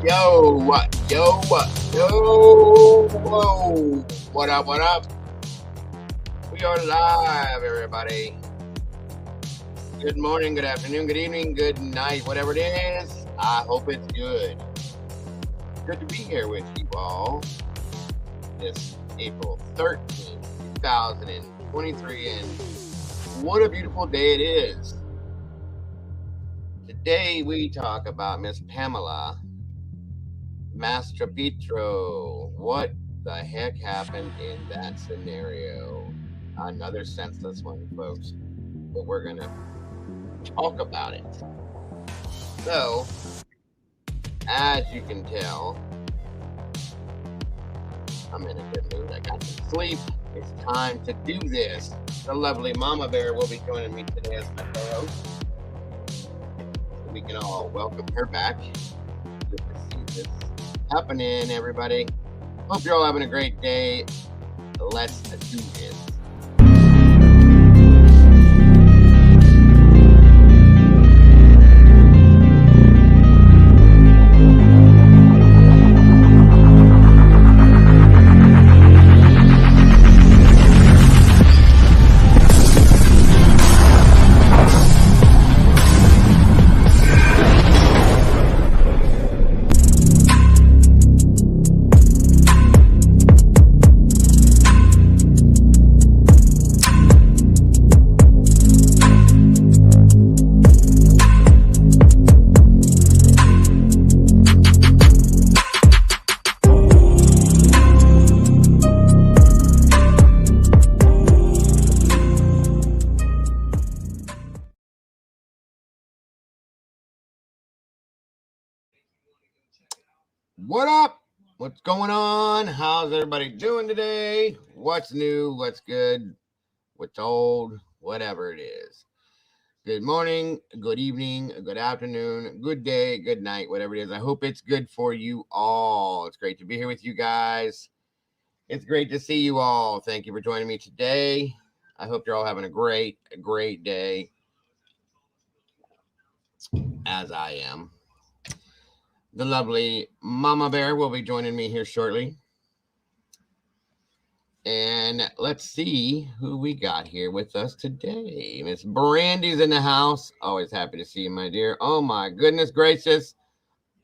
Yo, what? Yo, what? Yo, whoa. What up? What up? We are live, everybody. Good morning, good afternoon, good evening, good night, whatever it is. I hope it's good. Good to be here with you all. This April 13th, 2023, and what a beautiful day it is. Today we talk about Miss Pamela Mastropietro. What the heck happened in that scenario? Another senseless one, folks. But we're going to talk about it. So, as you can tell, I'm in a good mood. I got some sleep. It's time to do this. The lovely Mama Bear will be joining me today as my co-host. We can all welcome her back. Good to see this happening, everybody. Hope you're all having a great day. Let's do this. What up? What's going on? How's everybody doing today? What's new? What's good? What's old? Whatever it is. Good morning, good evening, good afternoon, good day, good night, whatever it is. I hope it's good for you all. It's great to be here with you guys. It's great to see you all. Thank you for joining me today. I hope you're all having a great day, as I am. The lovely Mama Bear will be joining me here shortly. And let's see who we got here with us today. Miss Brandy's in the house. Always happy to see you, my dear. Oh, my goodness gracious.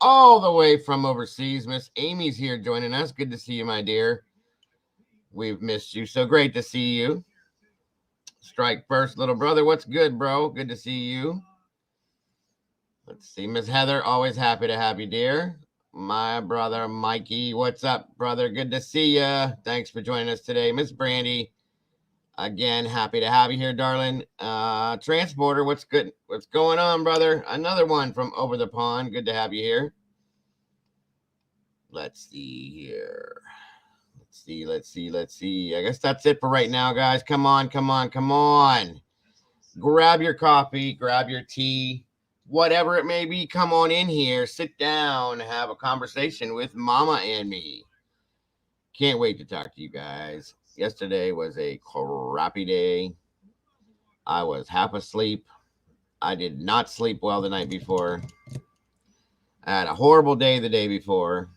All the way from overseas, Miss Amy's here joining us. Good to see you, my dear. We've missed you. So great to see you. Strike first, little brother. What's good, bro? Good to see you. Let's see. Miss Heather, always happy to have you, dear. My brother, Mikey. What's up, brother? Good to see you. Thanks for joining us today. Miss Brandy, again, happy to have you here, darling. Transporter, what's good? What's going on, brother? Another one from over the pond. Good to have you here. Let's see here. Let's see. I guess that's it for right now, guys. Come on. Grab your coffee, grab your tea, whatever it may be. Come on in here, sit down, have a conversation with Mama and me. Can't wait to talk to you guys. Yesterday was a crappy day. I was half asleep. I did not sleep well the night before. I had a horrible day the day before.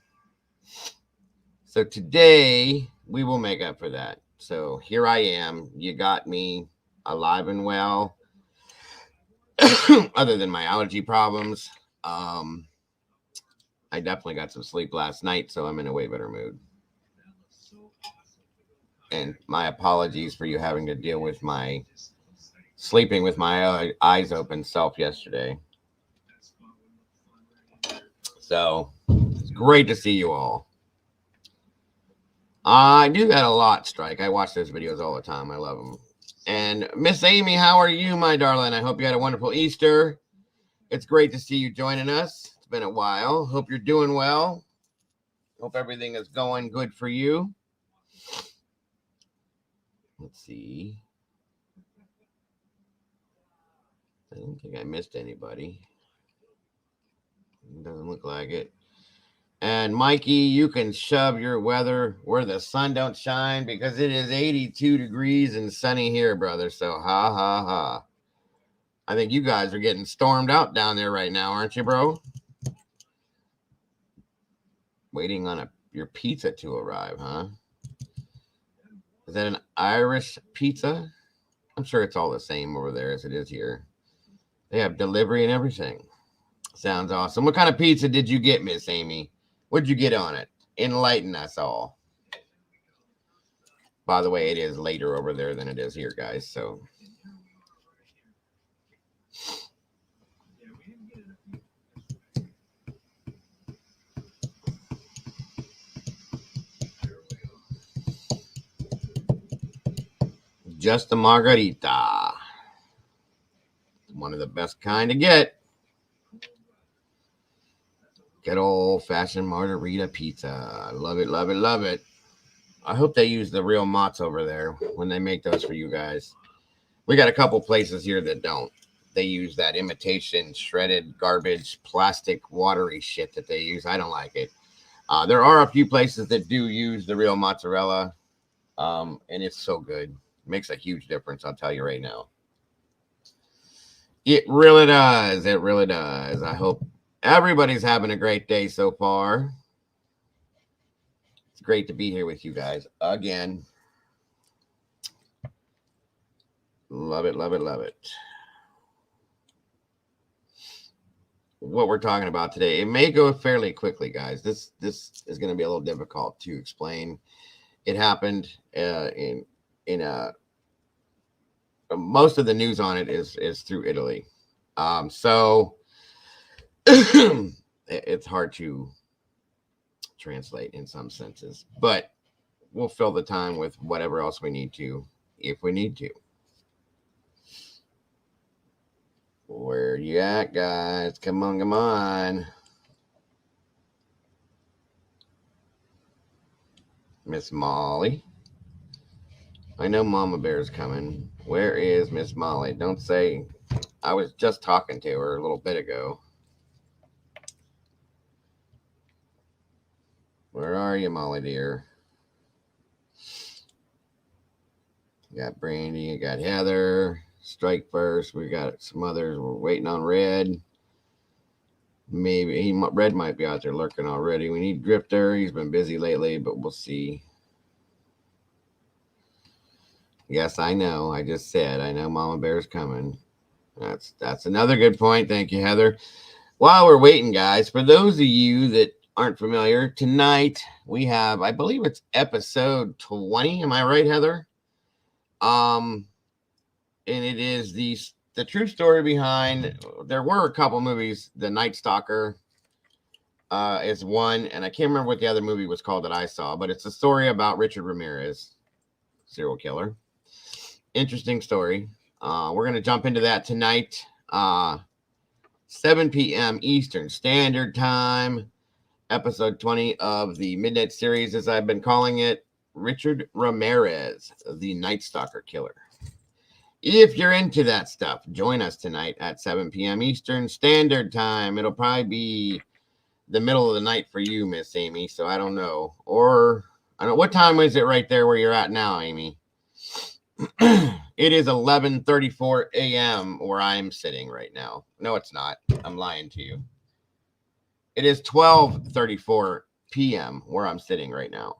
So today we will make up for that. So here I am. You got me alive and well. Other than my allergy problems, I definitely got some sleep last night, so I'm in a way better mood. And my apologies for you having to deal with my sleeping with my eyes open self yesterday. So it's great to see you all. I do that a lot, Strike. I watch those videos all the time. I love them. And Miss Amy, how are you, my darling? I hope you had a wonderful Easter. It's great to see you joining us. It's been a while. Hope you're doing well. Hope everything is going good for you. Let's see. I don't think I missed anybody. It doesn't look like it. And Mikey, you can shove your weather where the sun don't shine because it is 82 degrees and sunny here, brother. So ha. I think you guys are getting stormed out down there right now, aren't you, bro? Waiting on your pizza to arrive, huh? Is that an Irish pizza? I'm sure it's all the same over there as it is here. They have delivery and everything. Sounds awesome. What kind of pizza did you get, Miss Amy? What'd you get on it? Enlighten us all. By the way, it is later over there than it is here, guys. So just a margarita. One of the best kind to get. Good old-fashioned margarita pizza. Love it, love it, love it. I hope they use the real mozz over there when they make those for you guys. We got a couple places here that don't. They use that imitation, shredded, garbage, plastic, watery shit that they use. I don't like it. There are a few places that do use the real mozzarella, and it's so good. It makes a huge difference, I'll tell you right now. It really does. It really does. I hope everybody's having a great day so far. It's great to be here with you guys again. Love it, love it, love it. What we're talking about today, it may go fairly quickly, guys. This is going to be a little difficult to explain. It happened in most of the news on it is through Italy. So it's hard to translate in some senses, but we'll fill the time with whatever else we need to, if we need to. Where you at, guys? Come on, come on. Miss Molly. I know Mama Bear's coming. Where is Miss Molly? Don't say. I was just talking to her a little bit ago. Where are you, Molly dear? You got Brandy, you got Heather. Strike first. We got some others. We're waiting on Red. Maybe Red might be out there lurking already. We need Drifter. He's been busy lately, but we'll see. Yes, I know. I just said I know Mama Bear's coming. That's another good point. Thank you, Heather. While we're waiting, guys, for those of you that aren't familiar, tonight we have, I believe it's episode 20. Am I right, Heather? And it is the true story behind. There were a couple movies. The Night Stalker is one, and I can't remember what the other movie was called that I saw, but it's a story about Richard Ramirez, serial killer. Interesting story. We're going to jump into that tonight, 7 p.m. Eastern Standard Time, episode 20 of the Midnight Series, as I've been calling it, Richard Ramirez, the Night Stalker killer. If you're into that stuff, join us tonight at 7 p.m. Eastern Standard Time. It'll probably be the middle of the night for you, Miss Amy, so I don't know. Or, I don't know, what time is it right there where you're at now, Amy? It is 11:34 a.m. where I'm sitting right now. No, it's not. I'm lying to you. It is 12:34 p.m. where I'm sitting right now.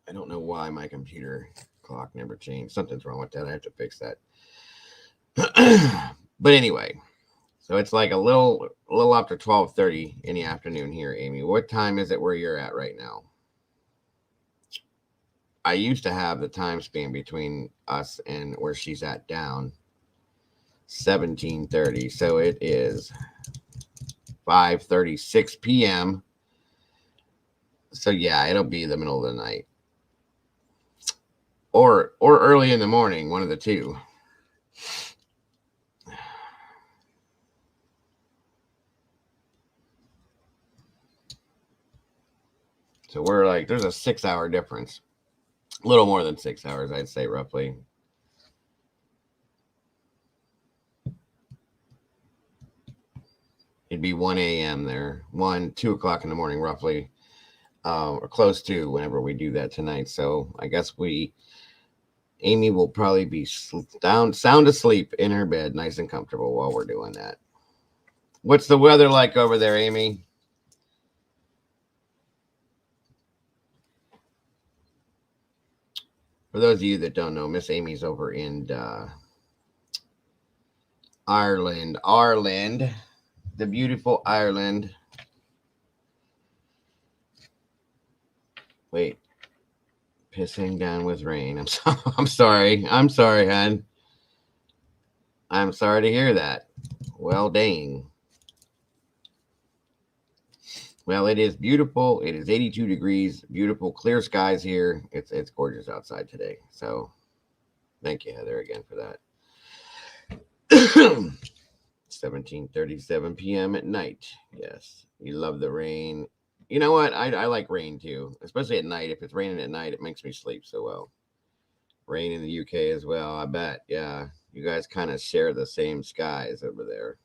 I don't know why my computer clock never changed. Something's wrong with that. I have to fix that. But anyway, so it's like a little after 12:30 in the afternoon here, Amy. What time is it where you're at right now? I used to have the time span between us and where she's at down 17:30. So it is 5:36 p.m. So yeah, it'll be the middle of the night. Or early in the morning, one of the two. So we're like, there's a 6-hour difference. A little more than 6 hours, I'd say, roughly. It'd be 1 a.m. there. 2 o'clock in the morning, roughly. Or close to whenever we do that tonight. So I guess Amy will probably be sound asleep in her bed, nice and comfortable while we're doing that. What's the weather like over there, Amy? For those of you that don't know, Miss Amy's over in Ireland, the beautiful Ireland. Wait, pissing down with rain. I'm sorry. I'm sorry, hon. I'm sorry to hear that. Well, dang. Well, it is beautiful. It is 82 degrees. Beautiful, clear skies here. It's gorgeous outside today. So, thank you, Heather, again for that. 17:37 p.m. at night. Yes, you love the rain. You know what? I like rain too, especially at night. If it's raining at night, it makes me sleep so well. Rain in the UK as well, I bet. Yeah, you guys kind of share the same skies over there.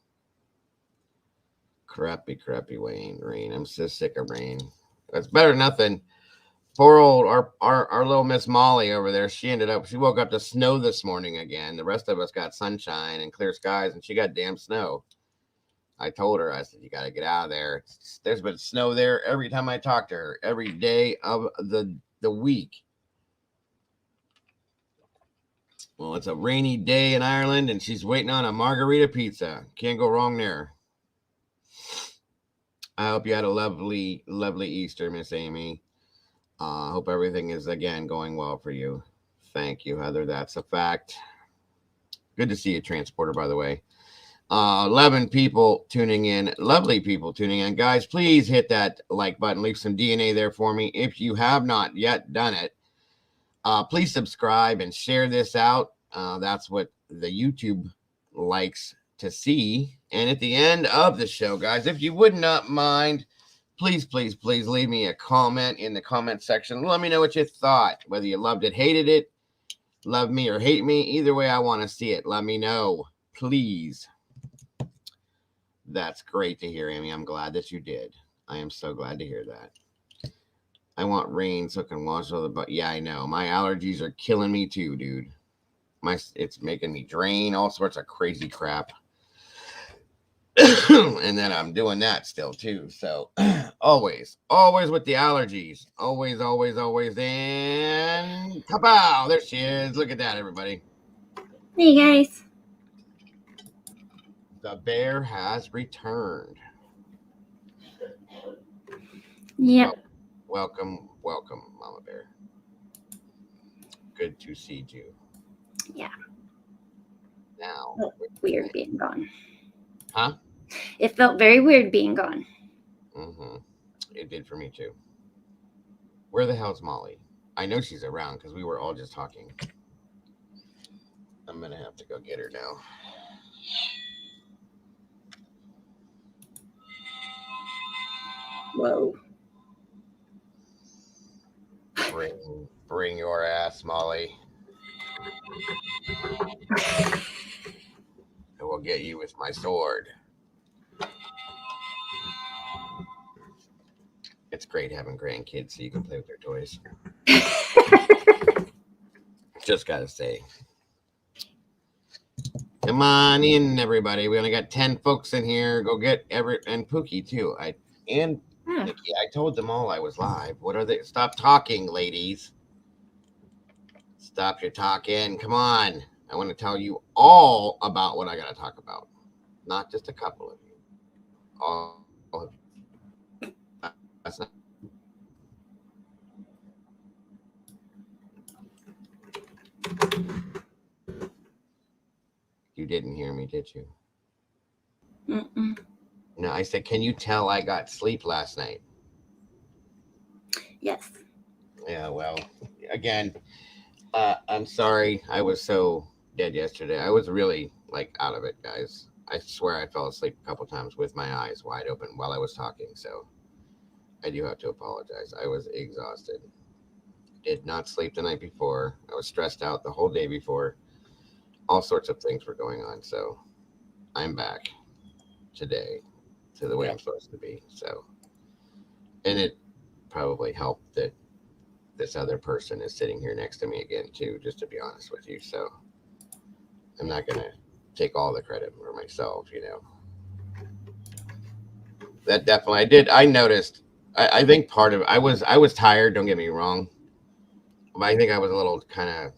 Crappy rain. I'm so sick of rain. It's better than nothing. Poor old our little Miss Molly over there. She woke up to snow this morning again. The rest of us got sunshine and clear skies, and she got damn snow. I told her, I said, you got to get out of there. There's been snow there every time I talk to her, every day of the week. Well, it's a rainy day in Ireland, and she's waiting on a margarita pizza. Can't go wrong there. I hope you had a lovely, lovely Easter, Miss Amy. Hope everything is, again, going well for you. Thank you, Heather. That's a fact. Good to see you, Transporter, by the way. 11 people tuning in. Lovely people tuning in. Guys, please hit that like button. Leave some DNA there for me. If you have not yet done it, please subscribe and share this out. That's what the YouTube likes to see. And at the end of the show, guys, if you would not mind, please leave me a comment in the comment section. Let me know what you thought, whether you loved it, hated it, love me or hate me. Either way, I want to see it. Let me know, please. That's great to hear, Amy. I'm glad that you did. I am so glad to hear that. I want rain so I can wash all the butt. Yeah, I know. My allergies are killing me too, dude. It's making me drain, all sorts of crazy crap. And then I'm doing that still too. So always with the allergies. Always. And kapow! There she is. Look at that, everybody. Hey guys. The bear has returned. Yep. Welcome, Mama Bear. Good to see you. Yeah. Now. Felt weird being gone. Huh? It felt very weird being gone. Mm-hmm. It did for me too. Where the hell's Molly? I know she's around because we were all just talking. I'm gonna have to go get her now. Whoa. Bring your ass, Molly. I will get you with my sword. It's great having grandkids so you can play with their toys. Just gotta say. Come on in, everybody. We only got 10 folks in here. Go get Everett and Pookie too. Nikki, I told them all I was live. What are they? Stop talking, ladies. Stop your talking. Come on. I want to tell you all about what I got to talk about. Not just a couple of you. All of you. That's not. You didn't hear me, did you? Mm-mm. No, I said, can you tell I got sleep last night? Yes. Yeah, well, again, I'm sorry. I was so dead yesterday. I was really out of it, guys. I swear I fell asleep a couple times with my eyes wide open while I was talking. So I do have to apologize. I was exhausted. Did not sleep the night before. I was stressed out the whole day before. All sorts of things were going on. So I'm back today to the way I'm supposed to be. So, and it probably helped that this other person is sitting here next to me again too, just to be honest with you. So I'm not gonna take all the credit for myself, That definitely I noticed. I think part of I was tired, don't get me wrong. I think I was a little kind of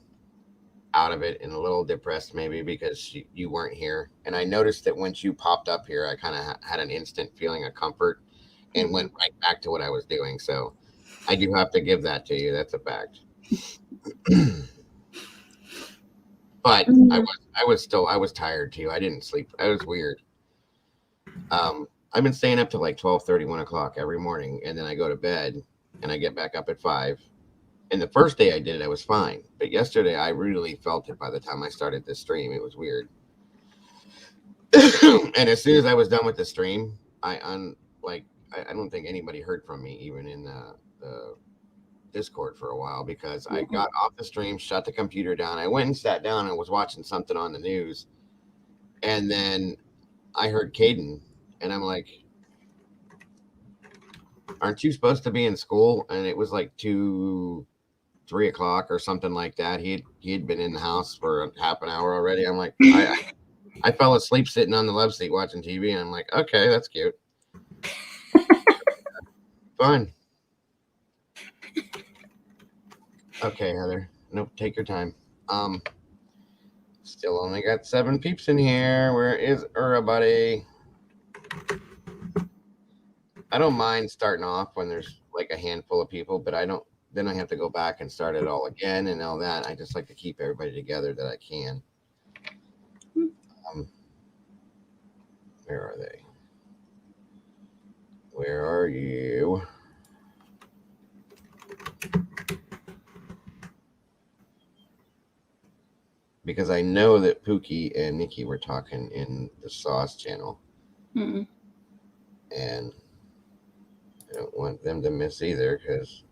out of it and a little depressed maybe because you weren't here. And I noticed that once you popped up here, I kind of had an instant feeling of comfort and went right back to what I was doing. So I do have to give that to you. That's a fact. But I was tired too. I didn't sleep. It was weird. I've been staying up to like 12:30, 1 o'clock every morning, and then I go to bed and I get back up at 5. And the first day I did it, I was fine. But yesterday I really felt it by the time I started this stream. It was weird. And as soon as I was done with the stream, I don't think anybody heard from me even in the Discord for a while because I got off the stream, shut the computer down. I went and sat down and was watching something on the news. And then I heard Caden and I'm like, aren't you supposed to be in school? And it was like 2, 3 o'clock or something like that. He had been in the house for half an hour already. I'm like, I fell asleep sitting on the love seat watching TV, and I'm like, okay, that's cute. Fun. Okay, Heather. Nope, take your time. Still only got 7 peeps in here. Where is everybody? I don't mind starting off when there's like a handful of people, but I don't. Then I have to go back and start it all again and all that. I just like to keep everybody together that I can. Where are they? Where are you? Because I know that Pookie and Nikki were talking in the Sauce channel. And I don't want them to miss either because...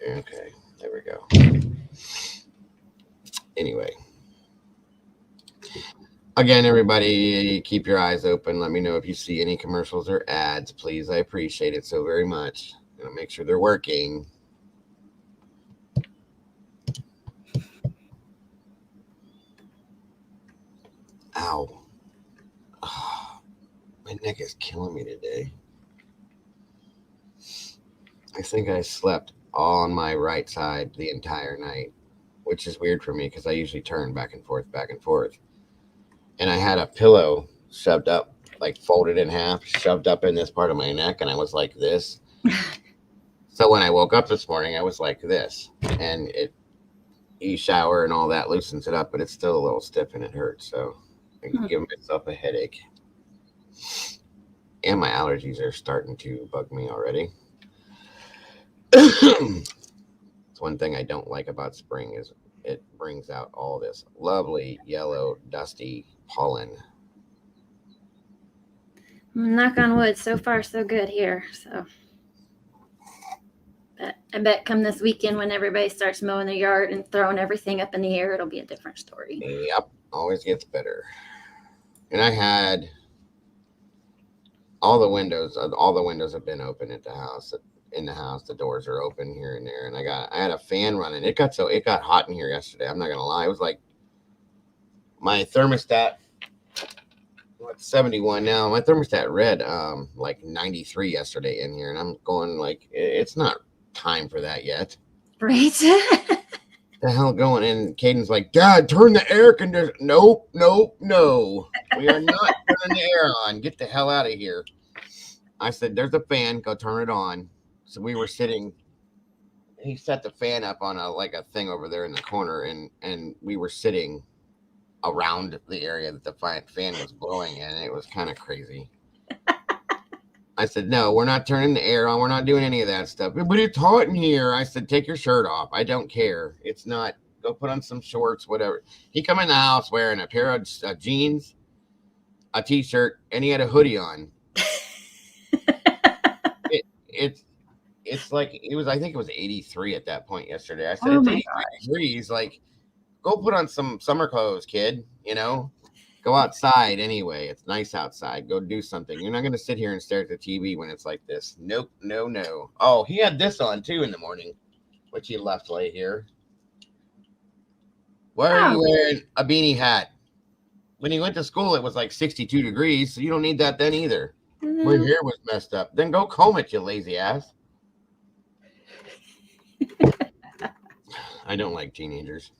Okay, there we go. Anyway. Again, everybody, keep your eyes open. Let me know if you see any commercials or ads, please. I appreciate it so very much. I'm going to make sure they're working. Ow. Oh, my neck is killing me today. I think I slept on my right side the entire night, which is weird for me because I usually turn back and forth, back and forth. And I had a pillow shoved up, like folded in half, shoved up in this part of my neck, and I was like this. So when I woke up this morning, I was like this. And you shower and all that loosens it up, but it's still a little stiff and it hurts. So I can give myself a headache. And my allergies are starting to bug me already. It's one thing I don't like about spring is it brings out all this lovely yellow, dusty pollen. Knock on wood, so far so good here. So I bet come this weekend when everybody starts mowing the yard and throwing everything up in the air, it'll be a different story. Yep, always gets better. And I had all the windows have been open at the house. In the house, the doors are open here and there, and I had a fan running. It got hot in here yesterday. I'm not gonna lie. It was like my thermostat. What's 71 now? My thermostat read like 93 yesterday in here, and I'm going like it's not time for that yet. Right. The hell going? And Caden's like, Dad, turn the air conditioner. Nope. We are not turning the air on. Get the hell out of here. I said, there's a fan. Go turn it on. So we were sitting. He set the fan up on a thing over there in the corner, and we were sitting around the area that the fan was blowing in. It was kind of crazy. I said, no, we're not turning the air on. We're not doing any of that stuff. But it's hot in here. I said, take your shirt off. I don't care. It's not. Go put on some shorts, whatever. He come in the house wearing a pair of jeans, a T-shirt, and he had a hoodie on. It's like it was. I think it was 83 at that point yesterday. I said, it's 83 degrees. Like, go put on some summer clothes, kid. Go outside anyway. It's nice outside. Go do something. You're not going to sit here and stare at the TV when it's like this. Nope. No. Oh, he had this on too in the morning, which he left right here. Why are you wearing a beanie hat? When he went to school, it was like 62 degrees, so you don't need that then either. My hair was messed up. Then go comb it, you lazy ass. I don't like teenagers.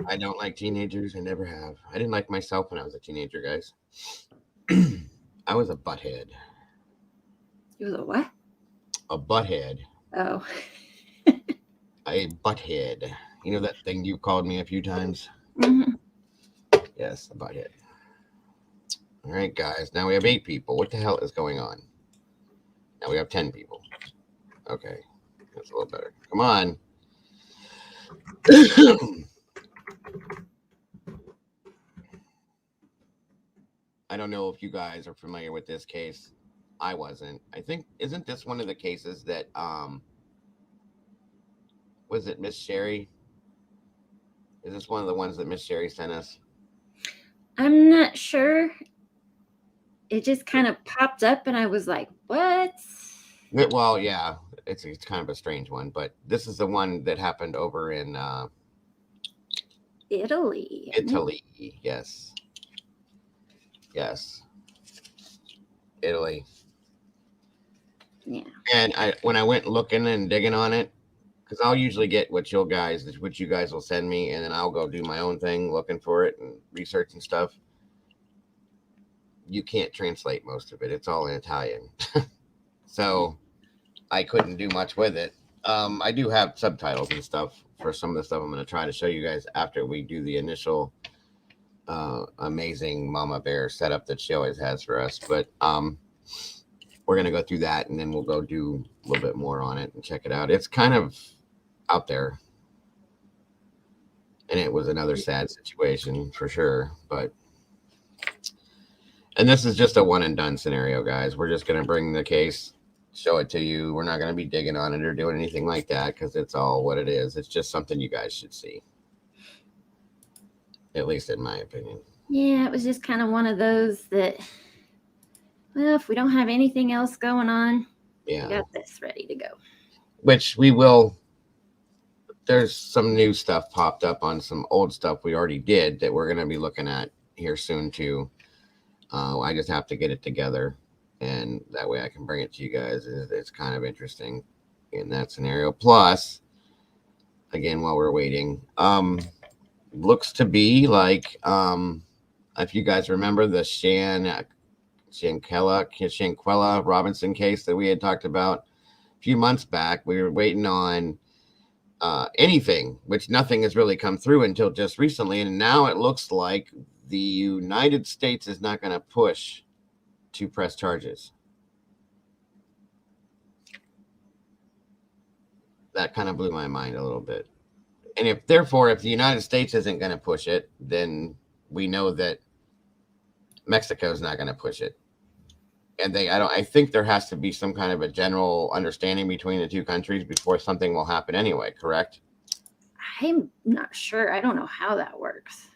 I don't like teenagers. I never have. I didn't like myself when I was a teenager, guys. I was a butthead. You was a what? A butthead. Oh. A butthead. You know that thing you called me a few times? Mhm. Yes, a butthead. All right, guys. Now we have 8 people. What the hell is going on? Now we have 10 people. Okay. That's a little better. Come on. I don't know if you guys are familiar with this case. I wasn't. I think isn't this one of the cases that was it Miss Sherry? Is this one of the ones that Miss Sherry sent us? I'm not sure. It just kind of popped up, and I was like, "What?" Well, yeah, it's kind of a strange one, but this is the one that happened over in Italy. Italy. Yes, yes, Italy. Yeah. And when I went looking and digging on it, because I'll usually get what you guys will send me, and then I'll go do my own thing looking for it and research and stuff. You can't translate most of it; it's all in Italian, so I couldn't do much with it. I do have subtitles and stuff for some of the stuff I'm going to try to show you guys after we do the initial amazing Mama Bear setup that she always has for us. But we're going to go through that, and then we'll go do a little bit more on it and check it out. It's kind of out there, and it was another sad situation for sure. And this is just a one and done scenario, guys. We're just going to bring the case, show it to you. We're not going to be digging on it or doing anything like that because it's all what it is. It's just something you guys should see, at least in my opinion. Yeah, it was just kind of one of those that, well, if we don't have anything else going on, we got this ready to go. Which we will. There's some new stuff popped up on some old stuff we already did that we're going to be looking at here soon too. I just have to get it together, and that way I can bring it to you guys. It's kind of interesting in that scenario. Plus, again, while we're waiting, looks to be like if you guys remember the Shanquella Robinson case that we had talked about a few months back. We were waiting on anything, which nothing has really come through until just recently, and now it looks like the United States is not going to push to press charges. That kind of blew my mind a little bit. And if the United States isn't going to push it, then we know that Mexico is not going to push it. And I think there has to be some kind of a general understanding between the two countries before something will happen anyway, correct? I'm not sure. I don't know how that works.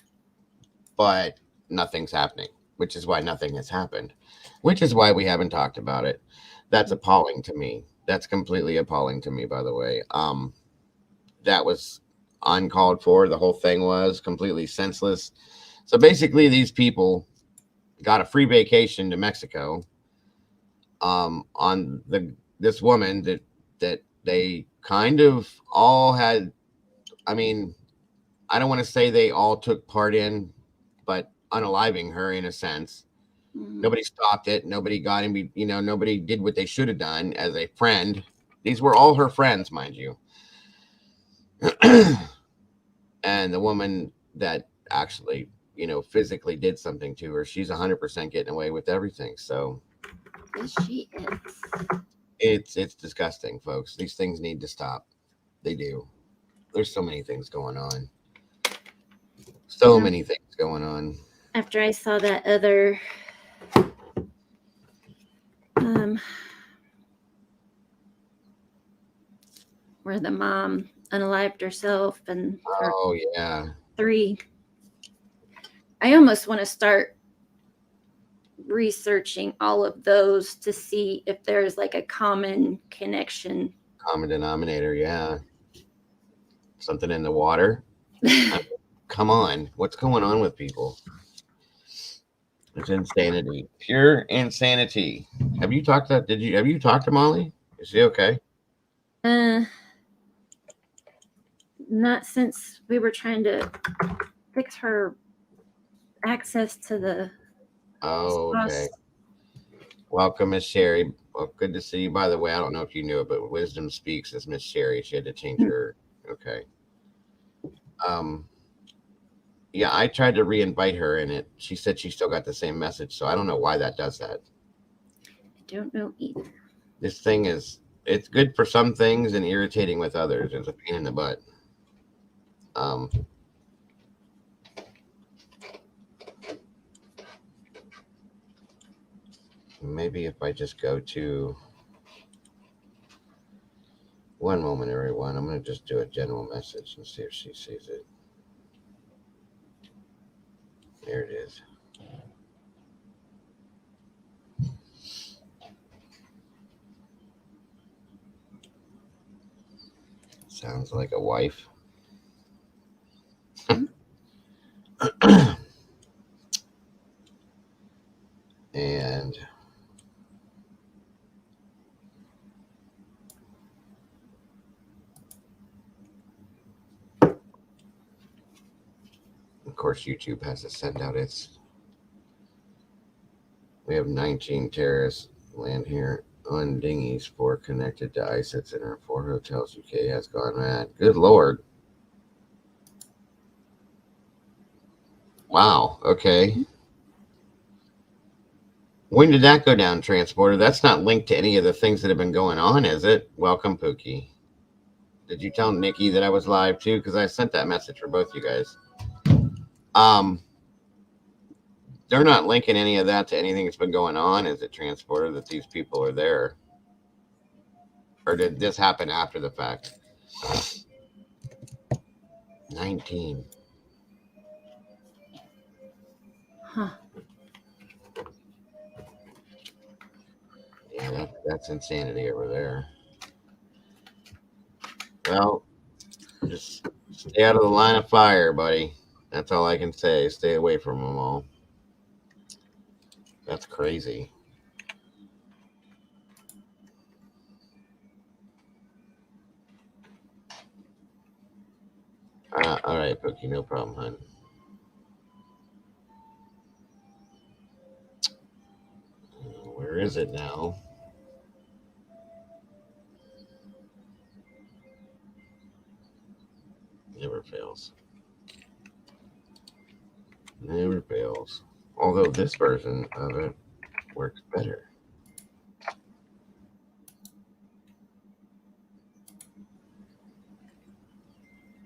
But nothing's happening, which is why nothing has happened, which is why we haven't talked about it. That's appalling to me. That's completely appalling to me, by the way. That was uncalled for. The whole thing was completely senseless. So basically, these people got a free vacation to Mexico on this woman that they kind of all had. I mean, I don't want to say they all took part in, but unaliving her in a sense. Mm-hmm. Nobody stopped it. Nobody got him. Nobody did what they should have done as a friend. These were all her friends, mind you. And the woman that actually, physically did something to her, she's 100% getting away with everything. So yes, she is. It's disgusting, folks. These things need to stop. They do. There's so many things going on. Many things going on. After I saw that other where the mom unalived herself and yeah, 3, I almost want to start researching all of those to see if there's like a common connection, common denominator. Yeah, something in the water. Come on, what's going on with people? It's insanity, pure insanity. Have you talked to Molly? Is she okay? Not since we were trying to fix her access to the Oh, okay. sauce. Welcome, Miss Sherry. Well, good to see you. By the way, I don't know if you knew it, but Wisdom Speaks is Miss Sherry. She had to change her. Okay. Um, yeah, I tried to re-invite her, and she said she still got the same message. So I don't know why that does that. I don't know either. This thing it's good for some things and irritating with others. It's a pain in the butt. Um, maybe if I just go to one moment, everyone, I'm going to just do a general message and see if she sees it. There it is. Sounds like a wife. And of course, YouTube has to send out its. We have 19 terrorists land here on dinghies, 4 connected to ISIS in our 4 hotels. UK has gone mad. Good Lord. Wow. Okay. When did that go down, Transporter? That's not linked to any of the things that have been going on, is it? Welcome, Pookie. Did you tell Nikki that I was live too? Because I sent that message for both you guys. They're not linking any of that to anything that's been going on. Is it, Transporter, that these people are there? Or did this happen after the fact? 19. Huh. Yeah, that's insanity over there. Well, just stay out of the line of fire, buddy. That's all I can say. Stay away from them all. That's crazy. All right, Pookie, no problem, hon. Where is it now? Never fails. Never fails. Although this version of it works better.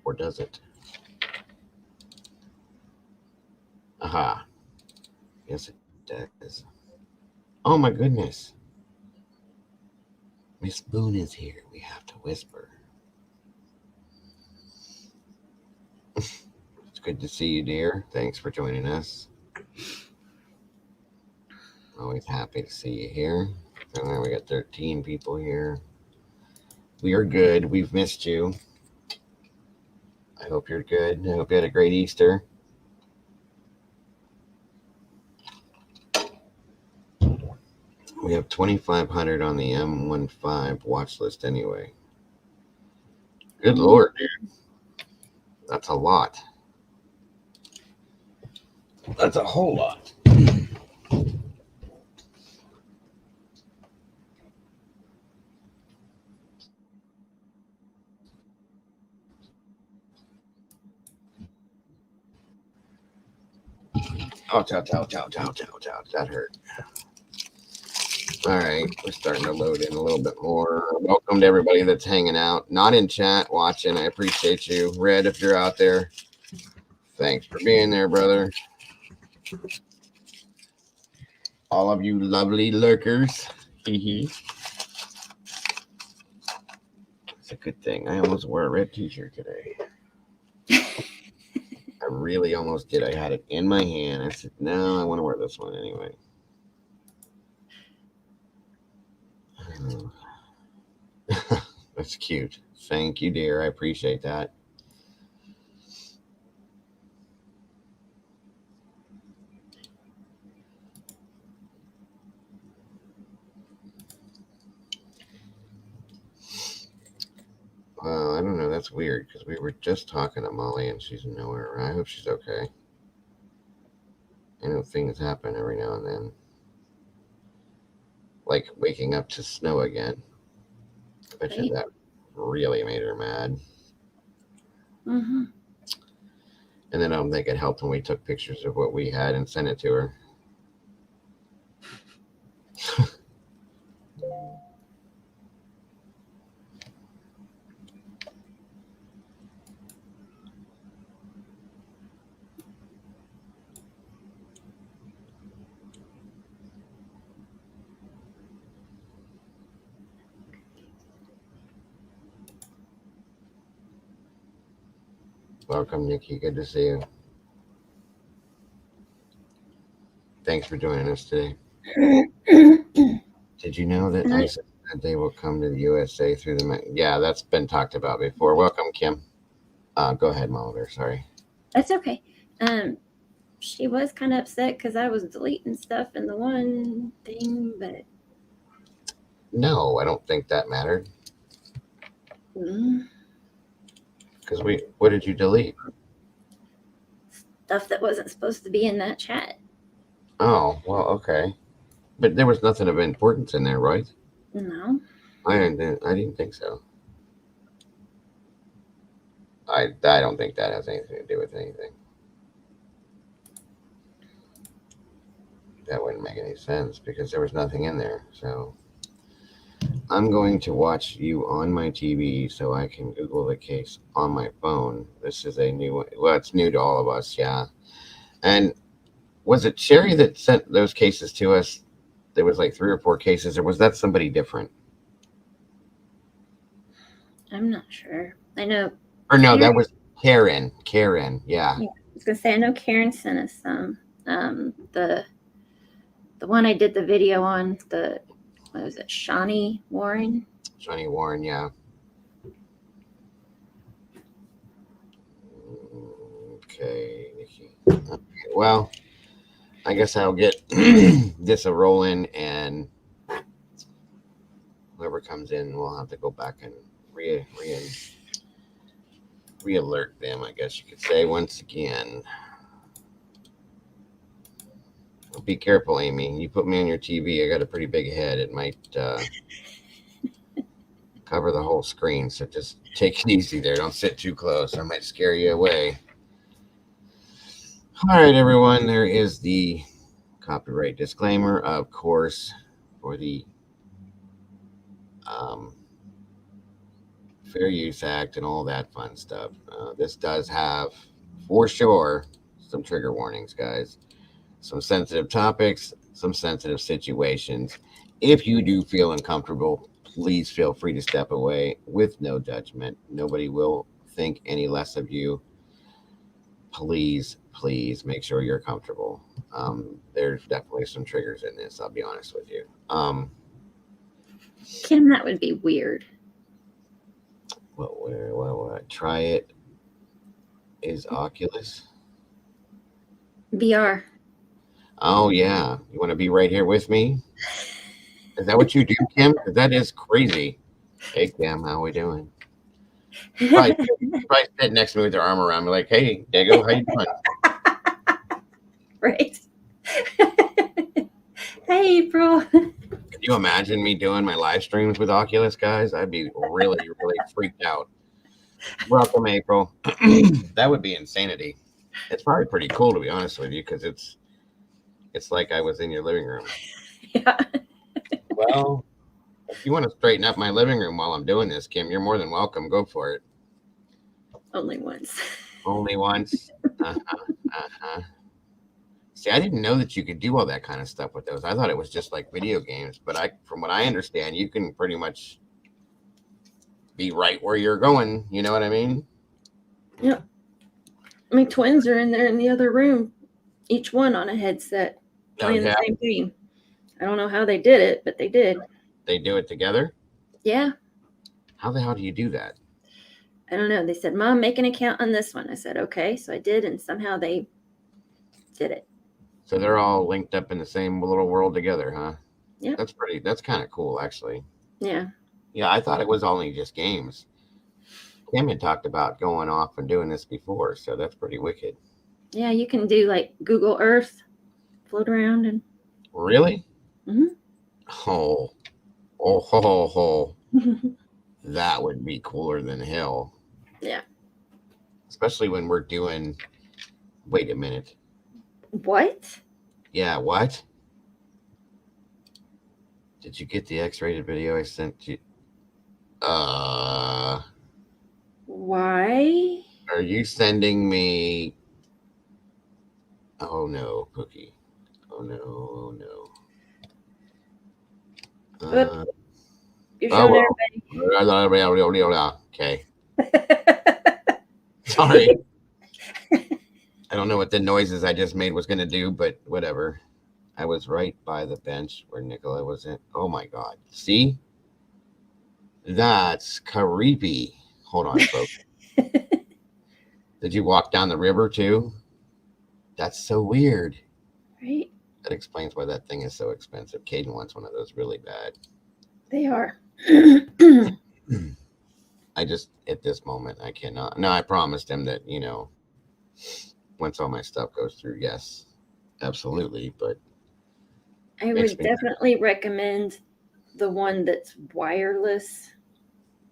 Or does it? Aha. Yes, it does. Oh my goodness. Miss Boone is here. We have to whisper. It's good to see you, dear. Thanks for joining us. Always happy to see you here. We got 13 people here. We are good. We've missed you. I hope you're good. I hope you had a great Easter. We have 2,500 on the M15 watch list anyway. Good Lord, dude. That's a lot. That's a whole lot. Oh, chow. That hurt. All right, we're starting to load in a little bit more. Welcome to everybody that's hanging out, not in chat, watching. I appreciate you. Red, if you're out there, thanks for being there, brother. All of you lovely lurkers. It's a good thing. I almost wore a red t-shirt today. I really almost did. I had it in my hand. I said, no, I want to wear this one anyway. That's cute. Thank you, dear. I appreciate that. Well, I don't know. That's weird because we were just talking to Molly and she's nowhere. I hope she's okay. I know things happen every now and then. Like waking up to snow again. I bet you that really made her mad. Mm-hmm. And then I don't think it helped when we took pictures of what we had and sent it to her. Welcome, Nikki. Good to see you. Thanks for joining us today. Did you know that ISIS said they will come to the USA through the... Yeah, that's been talked about before. Welcome, Kim. Go ahead, Molitor. Sorry. That's okay. She was kind of upset because I was deleting stuff in the one thing, but... No, I don't think that mattered. Because what did you delete? Stuff that wasn't supposed to be in that chat. Oh, well, okay. But there was nothing of importance in there, right? No. I didn't think so. I don't think that has anything to do with anything. That wouldn't make any sense because there was nothing in there. So I'm going to watch you on my TV so I can Google the case on my phone. This is a new one. Well, it's new to all of us, yeah. And was it Sherry that sent those cases to us? There was like 3 or 4 cases, or was that somebody different? I'm not sure. I know. Or no, that was Karen. Karen, yeah. I was gonna say I know Karen sent us some. The one I did the video on, what was it, Shawnee Warren? Shawnee Warren, yeah. Okay, Nikki. Okay, well, I guess I'll get this a rolling, and whoever comes in, we'll have to go back and re-alert them, I guess you could say, once again. Be careful, Amy. You put me on your TV. I got a pretty big head. It might cover the whole screen, so just take it easy there. Don't sit too close. I might scare you away. All right, everyone. There is the copyright disclaimer, of course, for the Fair Use Act and all that fun stuff. This does have, for sure, some trigger warnings, guys. Some sensitive topics, some sensitive situations. If you do feel uncomfortable, please feel free to step away with no judgment. Nobody will think any less of you. Please make sure you're comfortable. There's definitely some triggers in this, I'll be honest with you. Kim, that would be weird. Well, try it. Is Oculus? VR. Oh, yeah. You want to be right here with me? Is that what you do, Kim? Because that is crazy. Hey, Kim, how we doing? Probably sit next to me with your arm around me like, hey, Dago, how you doing? Right. Hey, April. Can you imagine me doing my live streams with Oculus, guys? I'd be really, really freaked out. Welcome, April. That would be insanity. It's probably pretty cool, to be honest with you, because it's like I was in your living room. Yeah. Well, if you want to straighten up my living room while I'm doing this, Kim, you're more than welcome. Go for it. Only once. Only once. See, I didn't know that you could do all that kind of stuff with those. I thought it was just like video games, but from what I understand, you can pretty much be right where you're going. You know what I mean? Yep. My twins are in there in the other room, each one on a headset, playing the same game. I don't know how they did it, but they did. They do it together? Yeah. How the hell do you do that? I don't know. They said, Mom, make an account on this one. I said, okay. So I did, and somehow they did it. So they're all linked up in the same little world together, huh? Yeah. That's kind of cool, actually. Yeah. Yeah, I thought it was only just games. Kim had talked about going off and doing this before, so that's pretty wicked. Yeah, you can do like Google Earth, float around and. Really? Mhm. Oh, oh, ho, ho. That would be cooler than hell. Yeah. Especially when we're doing. Wait a minute. What? Yeah, what? Did you get the X-rated video I sent you? Why? Are you sending me? Oh no, Pookie. Oh no, oh no. You're Oh showing well. Okay. everybody. Sorry. I don't know what the noises I just made was going to do, but whatever. I was right by the bench where Nicola was in. Oh my God. See? That's creepy. Hold on, folks. Did you walk down the river too? That's so weird. Right? That explains why that thing is so expensive. Caden wants one of those really bad. They are. I just, at this moment, I cannot. No, I promised him that, once all my stuff goes through, yes, absolutely. But I would definitely recommend the one that's wireless.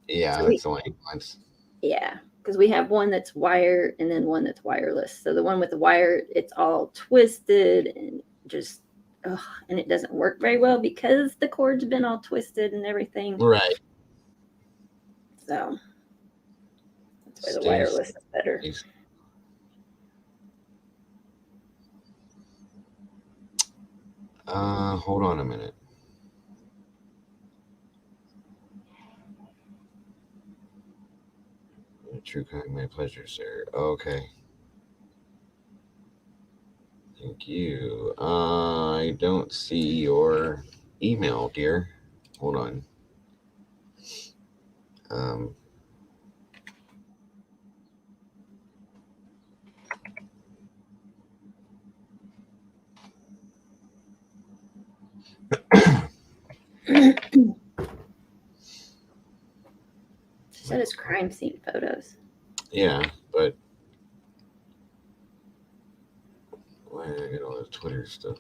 Yeah, so that's the one he wants. Yeah, because we have one that's wired and then one that's wireless. So the one with the wire, it's all twisted and just, and it doesn't work very well because the cord's been all twisted and everything. Right. So that's why the wireless is better. Hold on a minute. True kind, my pleasure, sir. Okay. Thank you. I don't see your email, dear. Hold on. She said it's crime scene photos. Yeah, but why did I get all this Twitter stuff?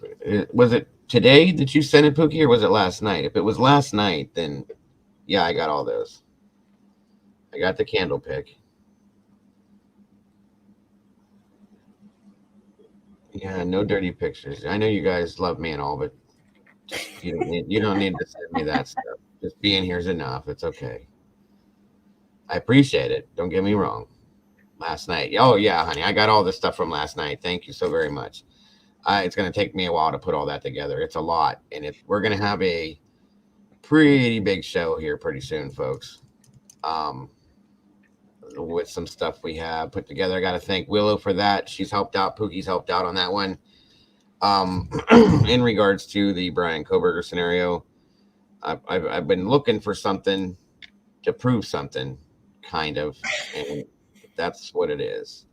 Was it today that you sent it, Pookie, or was it last night? If it was last night, then yeah, I got all those. I got the candle pick. Yeah, no dirty pictures. I know you guys love me and all, but you don't need to send me that stuff. Just being here is enough. It's okay. I appreciate it. Don't get me wrong. Last night. Oh yeah, honey. I got all this stuff from last night. Thank you so very much. It's going to take me a while to put all that together. It's a lot. And we're going to have a pretty big show here pretty soon, folks. With some stuff we have put together. I got to thank Willow for that. She's helped out. Pookie's helped out on that one. In regards to the Brian Koberger scenario, I've been looking for something to prove something, kind of, and that's what it is.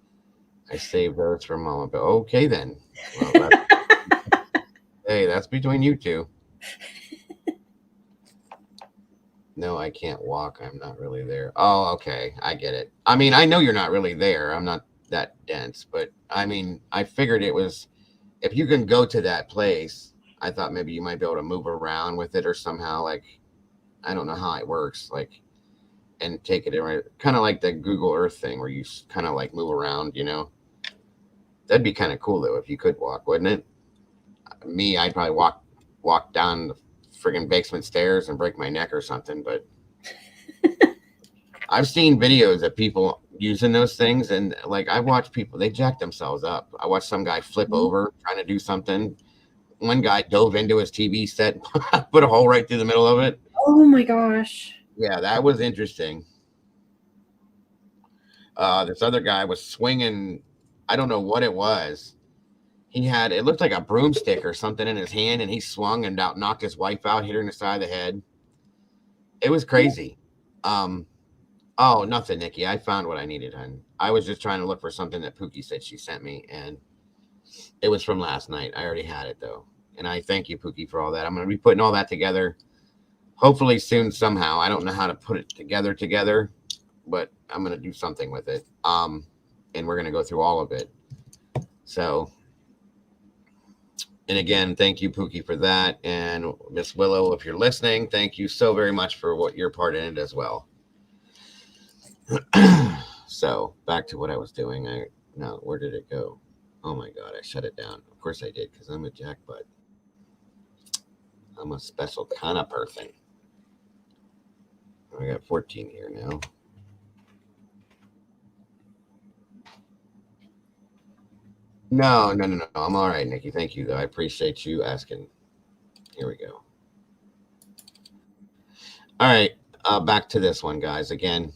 I saved those for a moment, but okay then. Well, hey, that's between you two. No, I can't walk. I'm not really there. Oh, okay. I get it. I mean, I know you're not really there. I'm not that dense, but I mean, I figured it was, if you can go to that place, I thought maybe you might be able to move around with it or somehow, like, I don't know how it works, like, and take it in, kind of like the Google Earth thing where you kind of like move around, That'd be kind of cool though if you could walk, wouldn't it? Me, I'd probably walk down the friggin' basement stairs and break my neck or something, but I've seen videos of people using those things, and like I watch people, they jack themselves up. I watched some guy flip over trying to do something. One guy dove into his TV set, put a hole right through the middle of it. Oh my gosh. Yeah, that was interesting. This other guy was swinging, I don't know what it was. It looked like a broomstick or something in his hand, and he swung and knocked his wife out, hit her in the side of the head. It was crazy. Oh, nothing, Nikki. I found what I needed, hon. I was just trying to look for something that Pookie said she sent me, and it was from last night. I already had it, though. And I thank you, Pookie, for all that. I'm going to be putting all that together hopefully soon somehow. I don't know how to put it together, but I'm going to do something with it. And we're going to go through all of it. So, and again, thank you, Pookie, for that. And Miss Willow, if you're listening, thank you so very much for what your part in it as well. So back to what I was doing. Where did it go? Oh my God, I shut it down. Of course I did, because I'm a jackbutt. I'm a special kind of person. I got 14 here now. No. I'm all right, Nikki. Thank you, though. I appreciate you asking. Here we go. All right. Back to this one, guys. Again,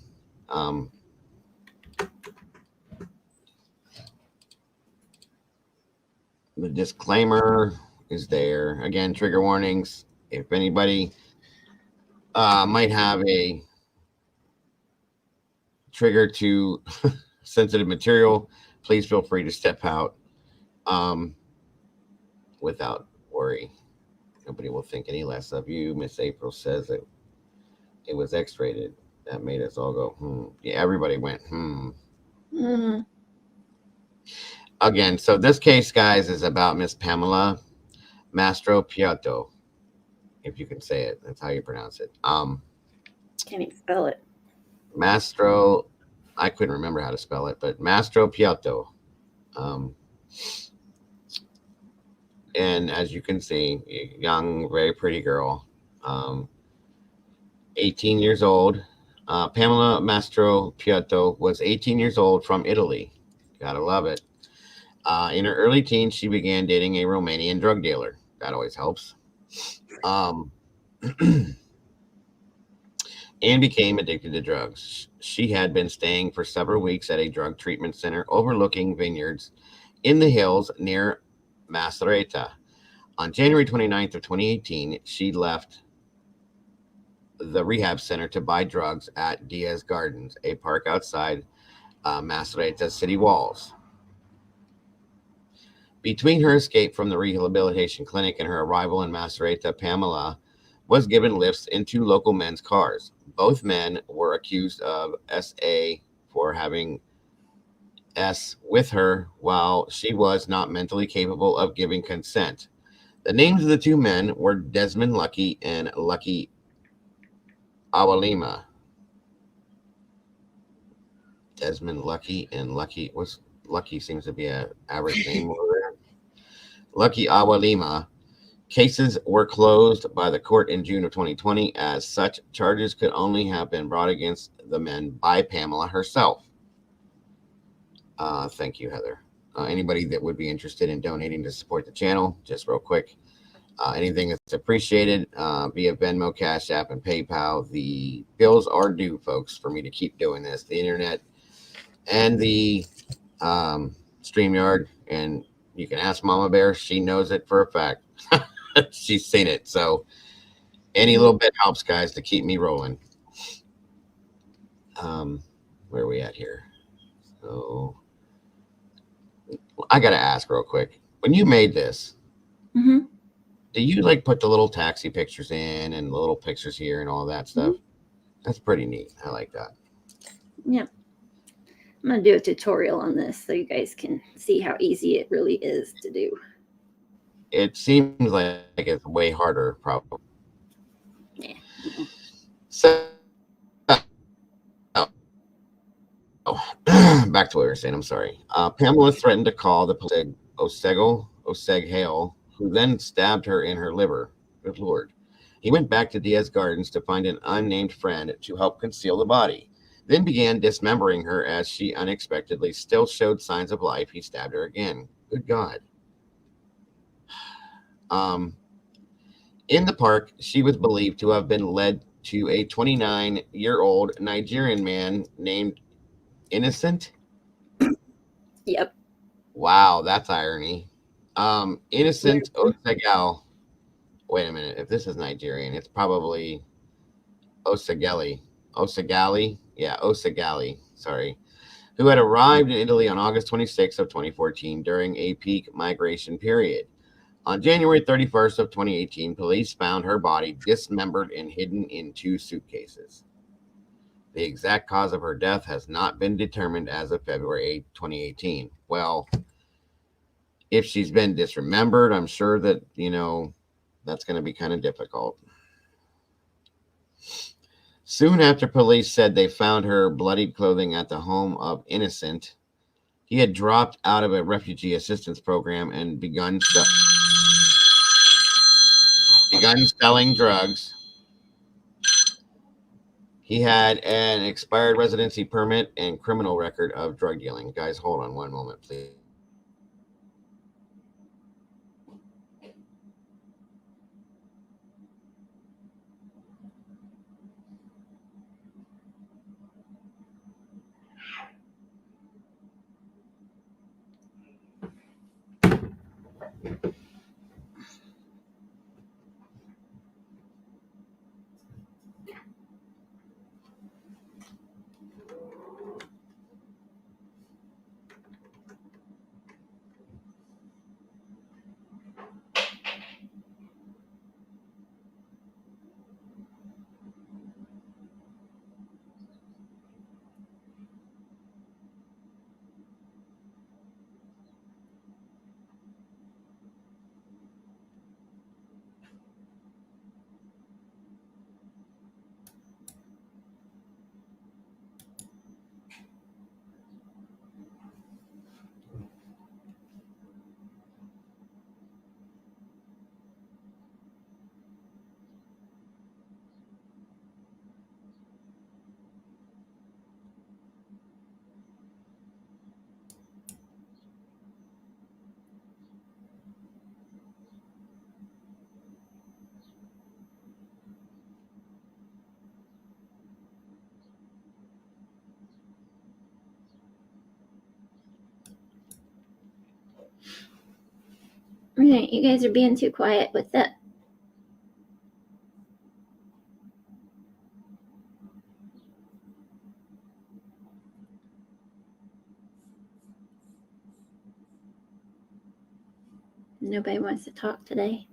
the disclaimer is there. Again, trigger warnings. If anybody might have a trigger to sensitive material, please feel free to step out without worry. Nobody will think any less of you. Miss April says that it was X-rated. That made us all go, Yeah, everybody went, Mm-hmm. Again, so this case, guys, is about Miss Pamela Mastropietro. If you can say it, that's how you pronounce it. Can't even spell it. Mastro, I couldn't remember how to spell it, but Mastropietro. And as you can see, young, very pretty girl, 18 years old. Pamela Mastropietro was 18 years old from Italy. Gotta love it. In her early teens, she began dating a Romanian drug dealer. That always helps. And became addicted to drugs. She had been staying for several weeks at a drug treatment center overlooking vineyards in the hills near Macerata. On January 29th of 2018, she left the rehab center to buy drugs at Diaz Gardens, a park outside Macerata city walls. Between her escape from the rehabilitation clinic and her arrival in Macerata, Pamela was given lifts into local men's cars. Both men were accused of SA for having S with her while she was not mentally capable of giving consent. The names of the two men were Desmond Lucky and Lucky Awalima. Desmond Lucky and Lucky, what's Lucky seems to be an average name over there. Lucky Awalima. Cases were closed by the court in June of 2020. As such, charges could only have been brought against the men by Pamela herself. Thank you, Heather. Anybody that would be interested in donating to support the channel, just real quick, anything that's appreciated via Venmo, Cash App, and PayPal. The bills are due, folks, for me to keep doing this. The internet and the StreamYard, and you can ask Mama Bear. She knows it for a fact. She's seen it. So any little bit helps, guys, to keep me rolling. Where are we at here? So I got to ask real quick. When you made this, do you like put the little taxi pictures in and the little pictures here and all that stuff? That's pretty neat. I like that. Yeah. I'm going to do a tutorial on this so you guys can see how easy it really is to do. It seems like it's way harder, probably. Yeah. So, back to what we were saying. I'm sorry. Pamela threatened to call the police Oseg Hale, who then stabbed her in her liver. Good Lord. He went back to Diaz Gardens to find an unnamed friend to help conceal the body, then began dismembering her as she unexpectedly still showed signs of life. He stabbed her again. Good God. In the park, she was believed to have been led to a 29-year-old Nigerian man named Innocent. Yep. Wow, that's irony. Innocent Osegal. Wait a minute. If this is Nigerian, it's probably Osegali. Osegali? Yeah, Osegali. Sorry. Who had arrived in Italy on August 26th of 2014 during a peak migration period. On January 31st of 2018, police found her body dismembered and hidden in 2 suitcases. The exact cause of her death has not been determined as of February 8, 2018. Well, if she's been disremembered, I'm sure that, that's going to be kind of difficult. Soon after police said they found her bloodied clothing at the home of Innocent, he had dropped out of a refugee assistance program and begun selling drugs. He had an expired residency permit and criminal record of drug dealing. Guys, hold on one moment, please. Right, you guys are being too quiet with that. Nobody wants to talk today.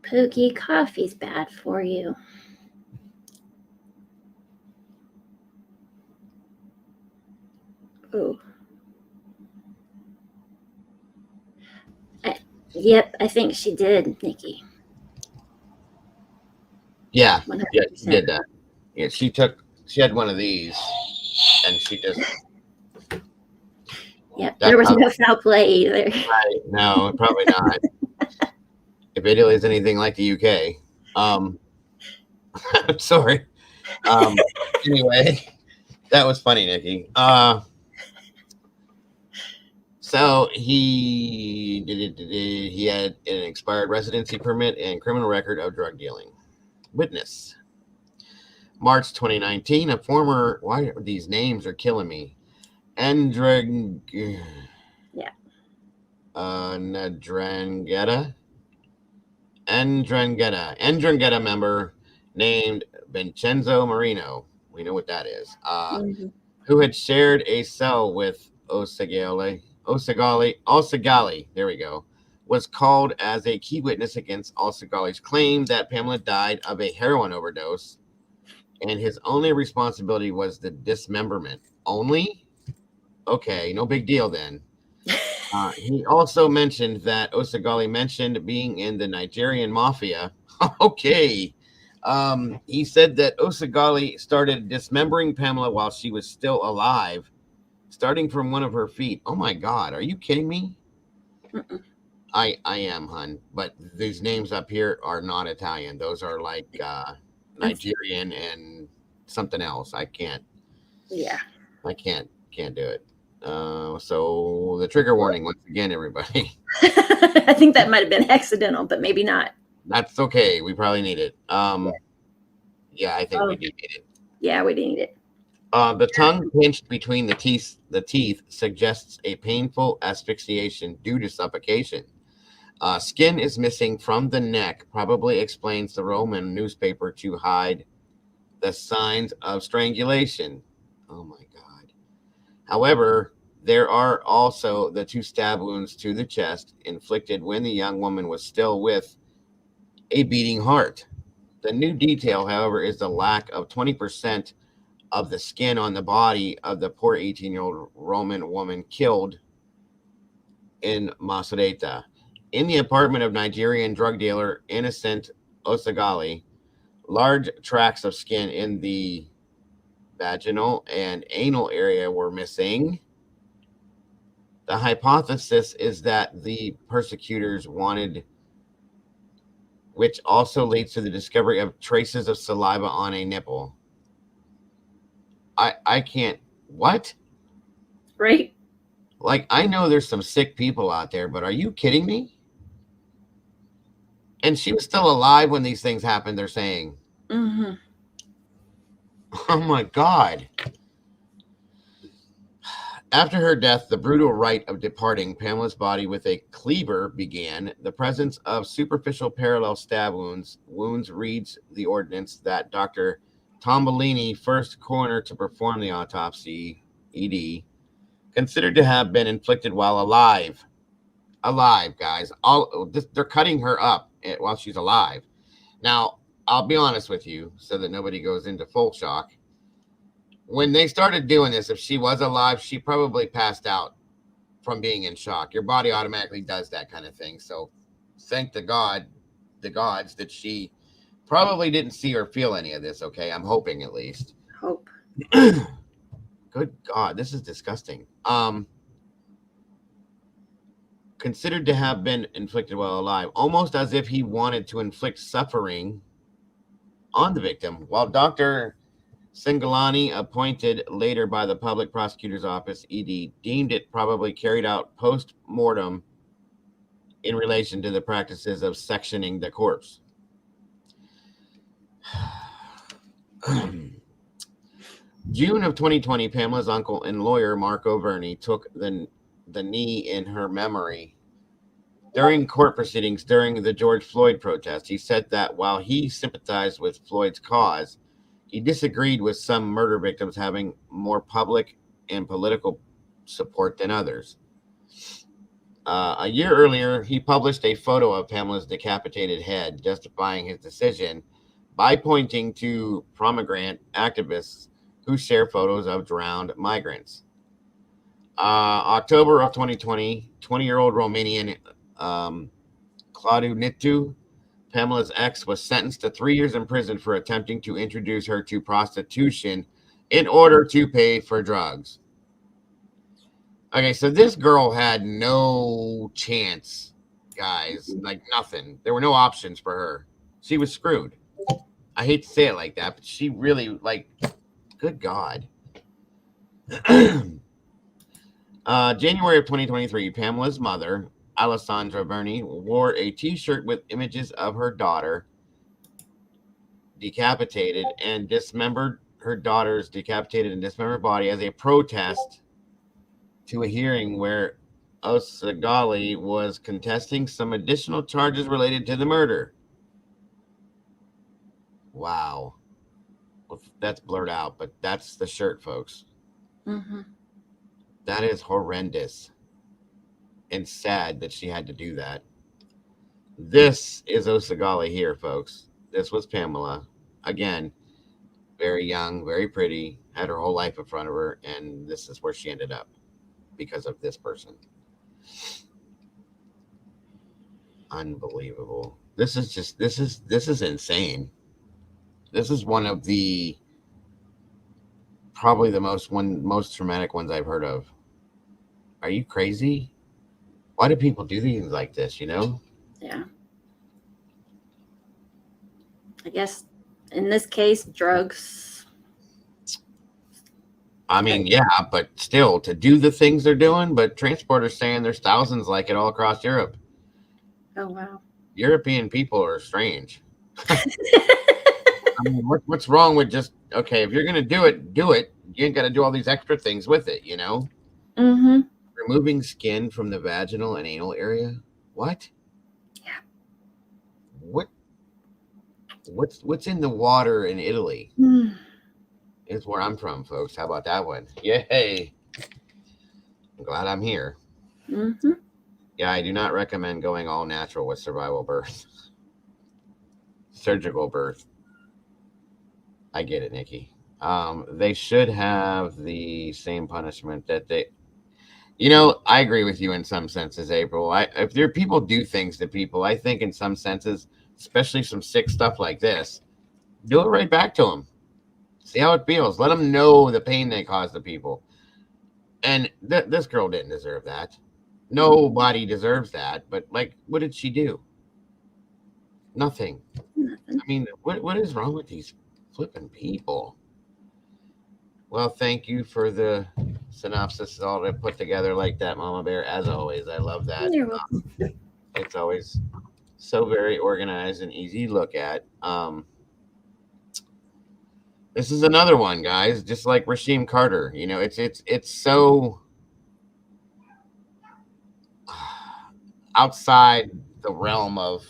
Pookie, coffee's bad for you. Oh. Yep, I think she did, Nikki. Yeah, 100%. Yeah, she did that. Yeah, she had one of these, and she just. Yep, there was no foul play either. Right, no, probably not. If Italy is anything like the UK. I'm sorry. Anyway, that was funny, Nikki. So he had an expired residency permit and criminal record of drug dealing. Witness. March 2019, a former, why these names are killing me. Nadrangheta member named Vincenzo Marino. We know what that is. Who had shared a cell with Osegali. There we go. Was called as a key witness against Osegali's claim that Pamela died of a heroin overdose, and his only responsibility was the dismemberment. Only? Okay, no big deal then. He also mentioned that Osegali mentioned being in the Nigerian mafia. Okay. He said that Osegali started dismembering Pamela while she was still alive, starting from one of her feet. Oh my God, are you kidding me? I am, hun, but these names up here are not Italian. Those are like Nigerian and something else. I can't. Yeah. I can't do it. So the trigger warning once again, everybody. I think that might have been accidental, but maybe not. That's okay. We probably need it. Yeah, I think we do need it. Yeah, we need it. The tongue pinched between the teeth suggests a painful asphyxiation due to suffocation. Skin is missing from the neck, probably explains the Roman newspaper to hide the signs of strangulation. Oh my God. However, there are also the two stab wounds to the chest inflicted when the young woman was still with a beating heart. The new detail, however, is the lack of 20% of the skin on the body of the poor 18-year-old Roman woman killed in Macerata. In the apartment of Nigerian drug dealer Innocent Osagali, large tracts of skin in the vaginal and anal area were missing. The hypothesis is that the persecutors wanted, which also leads to the discovery of traces of saliva on a nipple. I can't. What? Right? Like, I know there's some sick people out there, but are you kidding me? And she was still alive when these things happened, they're saying. Mm-hmm. Oh my God. After her death, the brutal rite of departing Pamela's body with a cleaver began. The presence of superficial parallel stab wounds reads the ordinance that Dr. Tombolini, first coroner to perform the autopsy, ED, considered to have been inflicted while alive. Alive, guys. They're cutting her up while she's alive. Now, I'll be honest with you so that nobody goes into full shock. When they started doing this, if she was alive, she probably passed out from being in shock. Your body automatically does that kind of thing. So thank the gods, that she probably didn't see or feel any of this, okay? I'm hoping at least. Hope. Good God, this is disgusting. Considered to have been inflicted while alive, almost as if he wanted to inflict suffering on the victim, while Dr. Singolani, appointed later by the public prosecutor's office, ED, deemed it probably carried out post mortem in relation to the practices of sectioning the corpse. June of 2020, Pamela's uncle and lawyer, Marco Verni, took the knee in her memory. During court proceedings during the George Floyd protest, he said that while he sympathized with Floyd's cause, he disagreed with some murder victims having more public and political support than others. A year earlier, he published a photo of Pamela's decapitated head, justifying his decision by pointing to pomegranate activists who share photos of drowned migrants. October of 2020, 20-year-old Romanian Claudiu Nitu, Pamela's ex, was sentenced to 3 years in prison for attempting to introduce her to prostitution in order to pay for drugs. Okay, so this girl had no chance, guys. Like, nothing. There were no options for her. She was screwed. I hate to say it like that, but she really, like, good God. January of 2023, Pamela's mother, Alessandra Verni, wore a T-shirt with images of her daughter decapitated and dismembered, her daughter's decapitated and dismembered body, as a protest to a hearing where Osagali was contesting some additional charges related to the murder. Wow. Well, that's blurred out, but that's the shirt, folks. Mm-hmm. That is horrendous and sad that she had to do that. This is Osagali here, folks. This was Pamela. Again, very young, very pretty, had her whole life in front of her, and this is where she ended up because of this person. Unbelievable. This is insane. This is one of the probably the most traumatic ones I've heard of. Are you crazy? Why do people do things like this, you know? Yeah. I guess in this case, drugs. I mean, yeah, but still, to do the things they're doing, but transporters saying there's thousands like it all across Europe. Oh, wow. European people are strange. I mean, what's wrong with just okay? If you're gonna do it, do it. You ain't got to do all these extra things with it. Mm-hmm. Removing skin from the vaginal and anal area. What? Yeah. What? What's in the water in Italy? Mm. Is where I'm from, folks. How about that one? Yay! I'm glad I'm here. Mm-hmm. Yeah, I do not recommend going all natural with survival birth, surgical birth. I get it, Nikki. They should have the same punishment that they. I agree with you in some senses, April. If there people do things to people, I think in some senses, especially some sick stuff like this, do it right back to them. See how it feels. Let them know the pain they cause the people. And this girl didn't deserve that. Nobody deserves that. But like, what did she do? Nothing. Nothing. I mean, what is wrong with these flipping people? Well, thank you for the synopsis all to put together like that, Mama Bear. As always, I love that. You're welcome. It's always so very organized and easy to look at. This is another one, guys. Just like Rasheem Carter, it's so outside the realm of.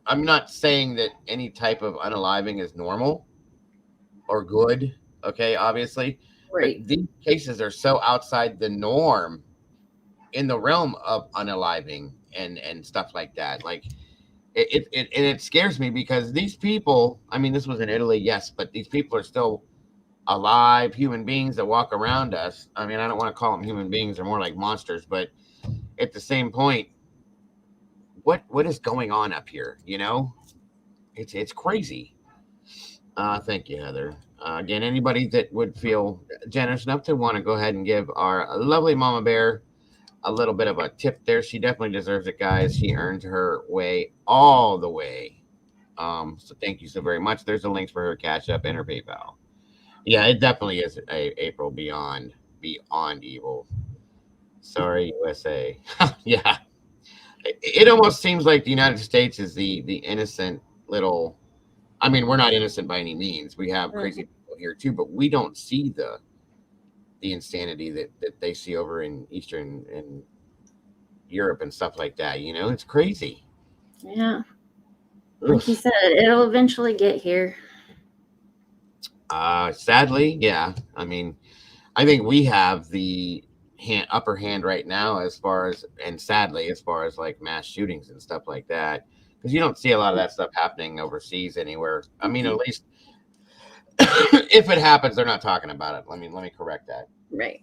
I'm not saying that any type of unaliving is normal or good. Okay, obviously, but Right. these cases are so outside the norm in the realm of unaliving and stuff like that. Like it scares me because these people. I mean, this was in Italy, yes, but these people are still alive human beings that walk around us. I mean, I don't want to call them human beings; they're more like monsters. But at the same point, what is going on up here? It's crazy. Thank you, Heather. Again, anybody that would feel generous enough to want to go ahead and give our lovely Mama Bear a little bit of a tip there. She definitely deserves it, guys. She earned her way all the way. So thank you so very much. There's the links for her Cash App and her PayPal. Yeah, it definitely is April beyond evil. Sorry, USA. Yeah, it almost seems like the United States is the innocent little. I mean, we're not innocent by any means. We have crazy Mhm. people here too, but we don't see the insanity that they see over in Eastern and Europe and stuff like that. It's crazy. Yeah. Ugh. Like you said, it'll eventually get here. Sadly, yeah. I mean, I think we have the upper hand right now as far as, and sadly, as far as like mass shootings and stuff like that, because you don't see a lot of that stuff happening overseas anywhere. I mean, at Mhm. least if it happens, they're not talking about it. Let me correct that. Right.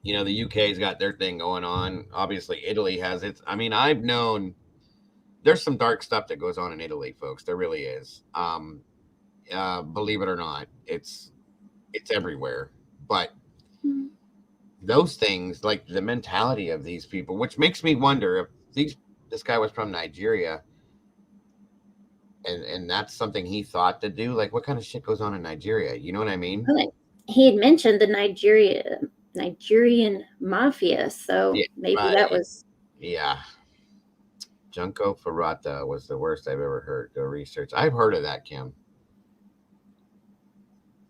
The UK's got their thing going on. Obviously, Italy has its. I mean, I've known there's some dark stuff that goes on in Italy, folks. There really is. Believe it or not, it's everywhere. But Mhm. those things, like the mentality of these people, which makes me wonder if this guy was from Nigeria, and that's something he thought to do. Like, what kind of shit goes on in Nigeria? You know what I mean? Well, he had mentioned the Nigerian mafia, so Yeah, maybe that right. was. Yeah. Junko Ferrata was the worst I've ever heard. Go research. I've heard of that, Kim.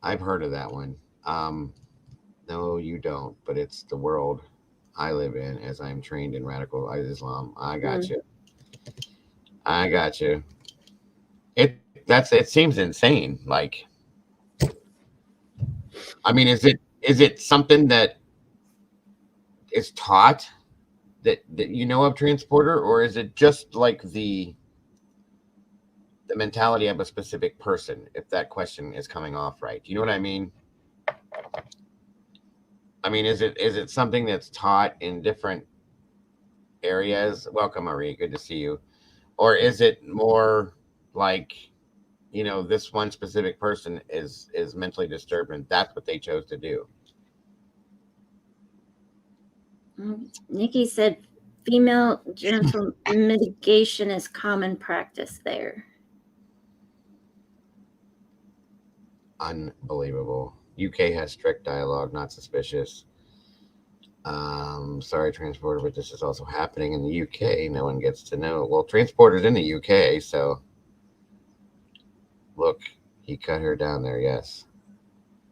I've heard of that one. No, you don't, but it's the world I live in as I'm trained in radical Islam. I got Mm. you. I got you. It seems insane. Like, I mean, is it something that is taught that of transporter, or is it just like the mentality of a specific person? If that question is coming off right, do you know what I mean? I mean, is it something that's taught in different areas? Welcome, Marie. Good to see you. Or is it more like this one specific person is mentally disturbed and that's what they chose to do? Nikki said female genital mitigation is common practice there. Unbelievable. UK has strict dialogue, not suspicious. Sorry, transporter, but this is also happening in the UK. No one gets to know. Well, transporter's in the UK, so Look, he cut her down there. Yes.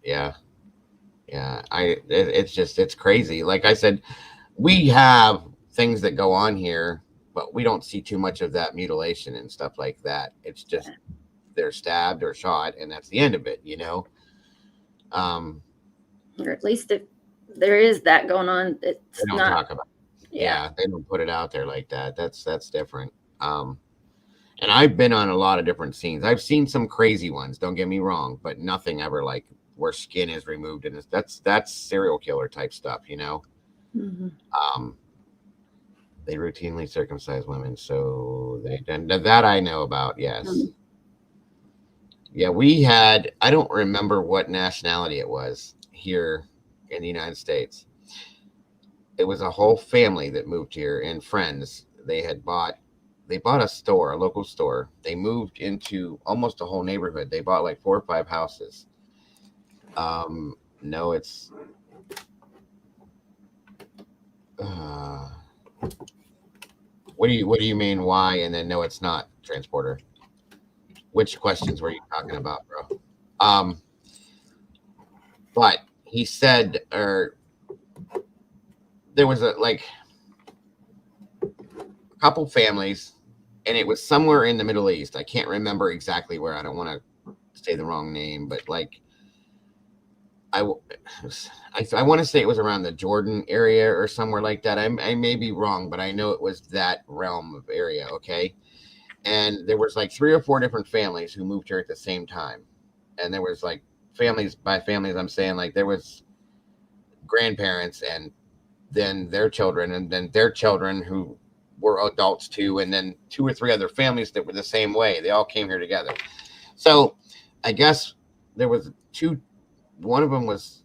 Yeah. Yeah. It's crazy. Like I said, we have things that go on here, but we don't see too much of that mutilation and stuff like that. It's just they're stabbed or shot, and that's the end of it. Um, Or at least if there is that going on, they it's don't not. talk about. Yeah. Yeah, they don't put it out there like that. That's different. And I've been on a lot of different scenes. I've seen some crazy ones. Don't get me wrong, but nothing ever like where skin is removed, and that's serial killer type stuff. Mm-hmm. Um, they routinely circumcise women, so that I know about. Yes. Um, Yeah, we had, I don't remember what nationality it was here in the United States. It was a whole family that moved here and friends. They bought a store, a local store. They moved into almost a whole neighborhood. They bought like 4 or 5 houses. No, it's uh what do you mean why and then no it's not transporter? Which questions were you talking about, bro? But he said or there was a couple families, and it was somewhere in the Middle East. I can't remember exactly where. I don't want to say the wrong name, but like I, w- I want to say it was around the Jordan area or somewhere like that. I may be wrong, but I know it was that realm of area. Okay, and there was like 3 or 4 different families who moved here at the same time, and there was like families by families. I'm saying like there was grandparents and then their children and then their children who were adults too, and then 2 or 3 other families that were the same way. They all came here together. So I guess there was two. One of them was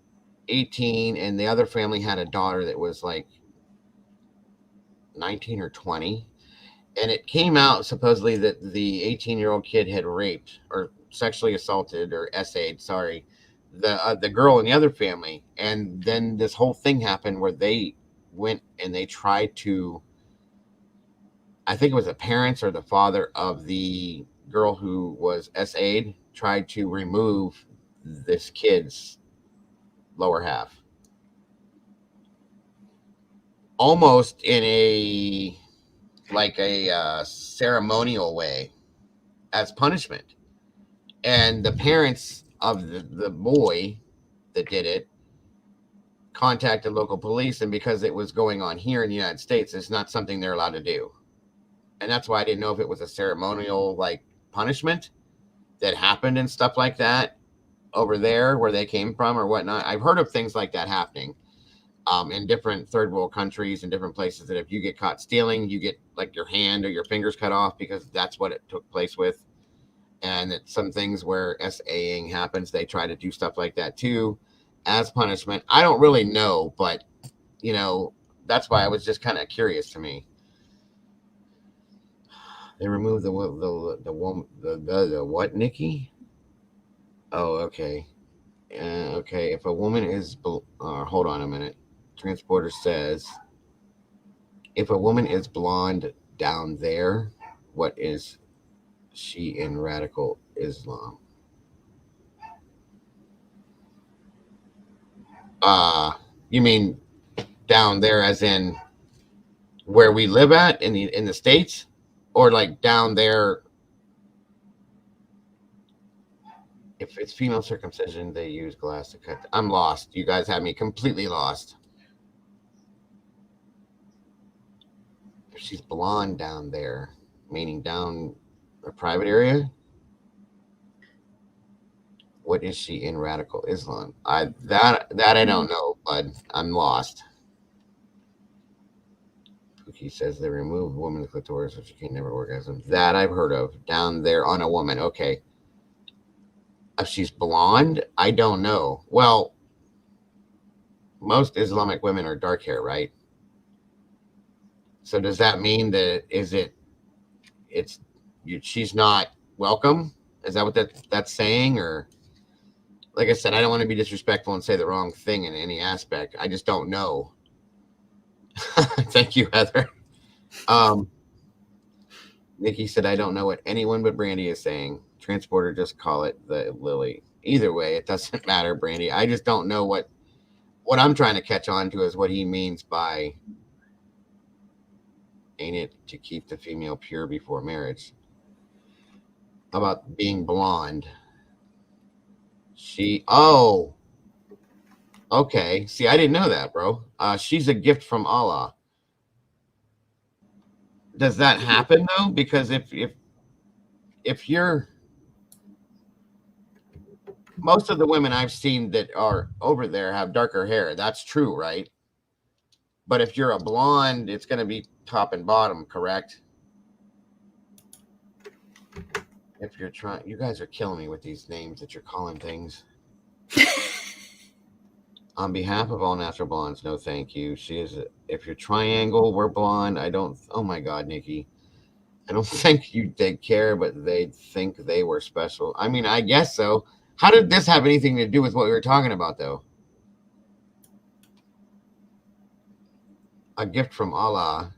18, and the other family had a daughter that was like 19 or 20. And it came out supposedly that the 18-year-old kid had raped or sexually assaulted or essayed, sorry, the girl in the other family. And then this whole thing happened where they went and they tried to, I think it was the parents or the father of the girl who was SA'd tried to remove this kid's lower half, almost in a like a ceremonial way as punishment. And the parents of the boy that did it contacted local police, and because it was going on here in the United States, it's not something they're allowed to do. And that's why I didn't know if it was a ceremonial like punishment that happened and stuff like that over there where they came from or whatnot. I've heard of things like that happening in different third world countries and different places that if you get caught stealing, you get like your hand or your fingers cut off because that's what it took place with. And that some things where SAing happens, they try to do stuff like that too as punishment. I don't really know, but you know, that's why I was just kind of curious to me. They removed the woman the what, Nikki? Oh, okay. Okay, if a woman is, hold on a minute. Transporter says, if a woman is blonde down there, what is she in radical Islam? Uh, you mean down there as in where we live at in the States? Or like down there, if it's female circumcision, they use glass to cut. I'm lost. You guys have me completely lost. If she's blonde down there, meaning down a private area, what is she in radical Islam? That I don't know, bud. I'm lost. Pookie says they remove woman's clitoris so she can never orgasm. That I've heard of. Down there on a woman. Okay. If she's blonde, I don't know. Well, most Islamic women are dark hair, right? So does that mean that it's she's not welcome? Is that what that's saying? Or like I said, I don't want to be disrespectful and say the wrong thing in any aspect. I just don't know. Thank you, Heather. Um, Nikki said, I don't know what anyone but Brandy is saying. transporter, just call it the Lily. Either way, it doesn't matter, Brandy. I just don't know what I'm trying to catch on to is what he means by ain't it to keep the female pure before marriage. About being blonde. Okay. See, I didn't know that, bro. She's a gift from Allah. Does that happen though? Because if you're most of the women I've seen that are over there have darker hair. That's true, right? But if you're a blonde, it's going to be top and bottom, correct? If you're trying, you guys are killing me with these names that you're calling things. On behalf of all natural blondes, no thank you. She is, if you're triangle, we're blonde. I don't, oh my God, Nikki. I don't think they care, but they think they were special. I mean, I guess so. How did this have anything to do with what we were talking about, though? A gift from Allah.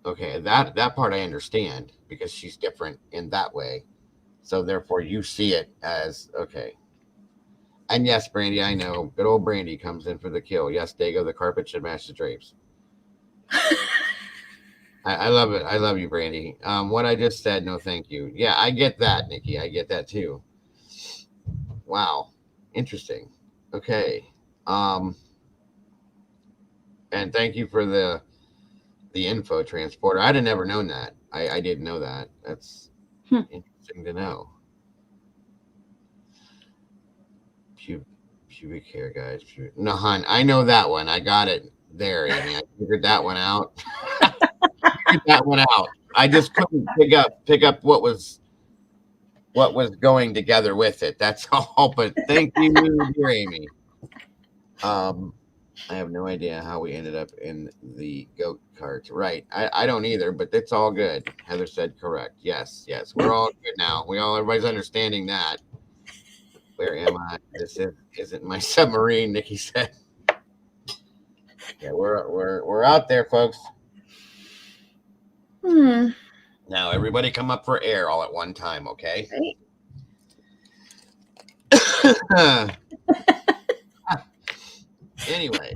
Okay, that part I understand because she's different in that way. So therefore, you see it as okay. And yes, Brandy, I know. Good old Brandy comes in for the kill. Yes, Dago, the carpet should match the drapes. I love it. I love you, Brandy. What I just said, no thank you. Yeah, I get that, Nikki. I get that too. Wow. Interesting. Okay. And thank you for the info transporter. I'd have never known that. I didn't know that. That's interesting to know. Pubic hair, guys. No, hon, I know that one. I got it there, Amy. I figured that one out. That one out. I just couldn't pick up what was going together with it. That's all. But thank you, dear Amy. I have no idea how we ended up in the goat cart. Right. I don't either, but it's all good. Heather said correct. Yes. We're all good now. Everybody's understanding that. Where am I? This isn't my submarine, Nikki said. Yeah, we're out there, folks. Now everybody come up for air all at one time, okay? Right. Anyway.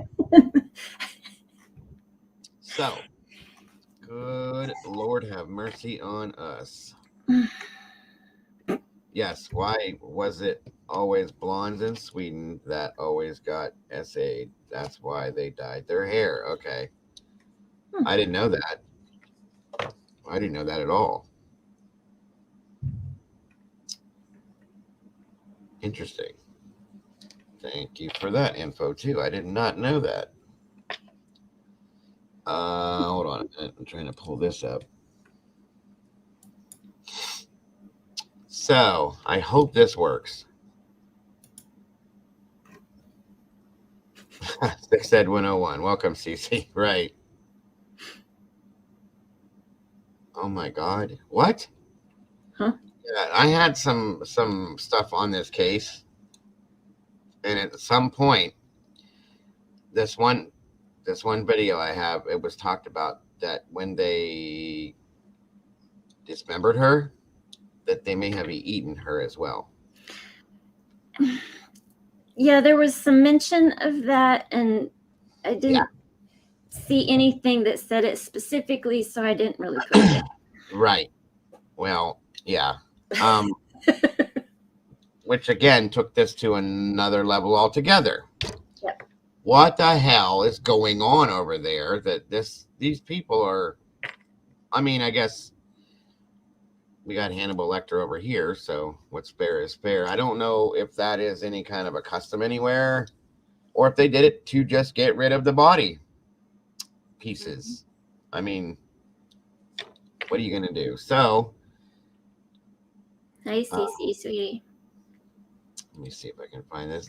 So, good Lord have mercy on us. Yes, why was it always blondes in Sweden that always got SA'd? That's why they dyed their hair. Okay. I didn't know that. I didn't know that at all. Interesting. Thank you for that info, too. I did not know that. Hold on a minute. I'm trying to pull this up. So, I hope this works. 6 Ed 101. Welcome, CC. Right. Oh my God. What? Huh? Yeah, I had some stuff on this case. And at some point, this one video I have, it was talked about that when they dismembered her, that they may have eaten her as well. Yeah, there was some mention of that, and I didn't see anything that said it specifically, so I didn't really put it. Right. Well, yeah. Which again took this to another level altogether. Yep. What the hell is going on over there that these people are, I mean, I guess we got Hannibal Lecter over here, so what's fair is fair. I don't know if that is any kind of a custom anywhere or if they did it to just get rid of the body pieces. I mean, what are you going to do? So, Hi, Cece, sweetie. Let me see if I can find this.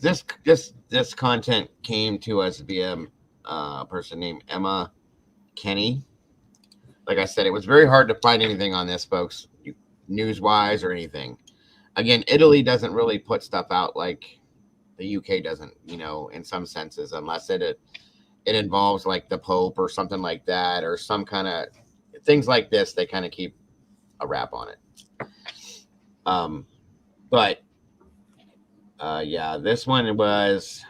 This content came to us via a person named Emma Kenny. Like I said, it was very hard to find anything on this, folks, news-wise or anything. Again, Italy doesn't really put stuff out like the UK doesn't, in some senses, unless it involves like the Pope or something like that, or some kind of things like this. They kind of keep a wrap on it. But yeah, this one was.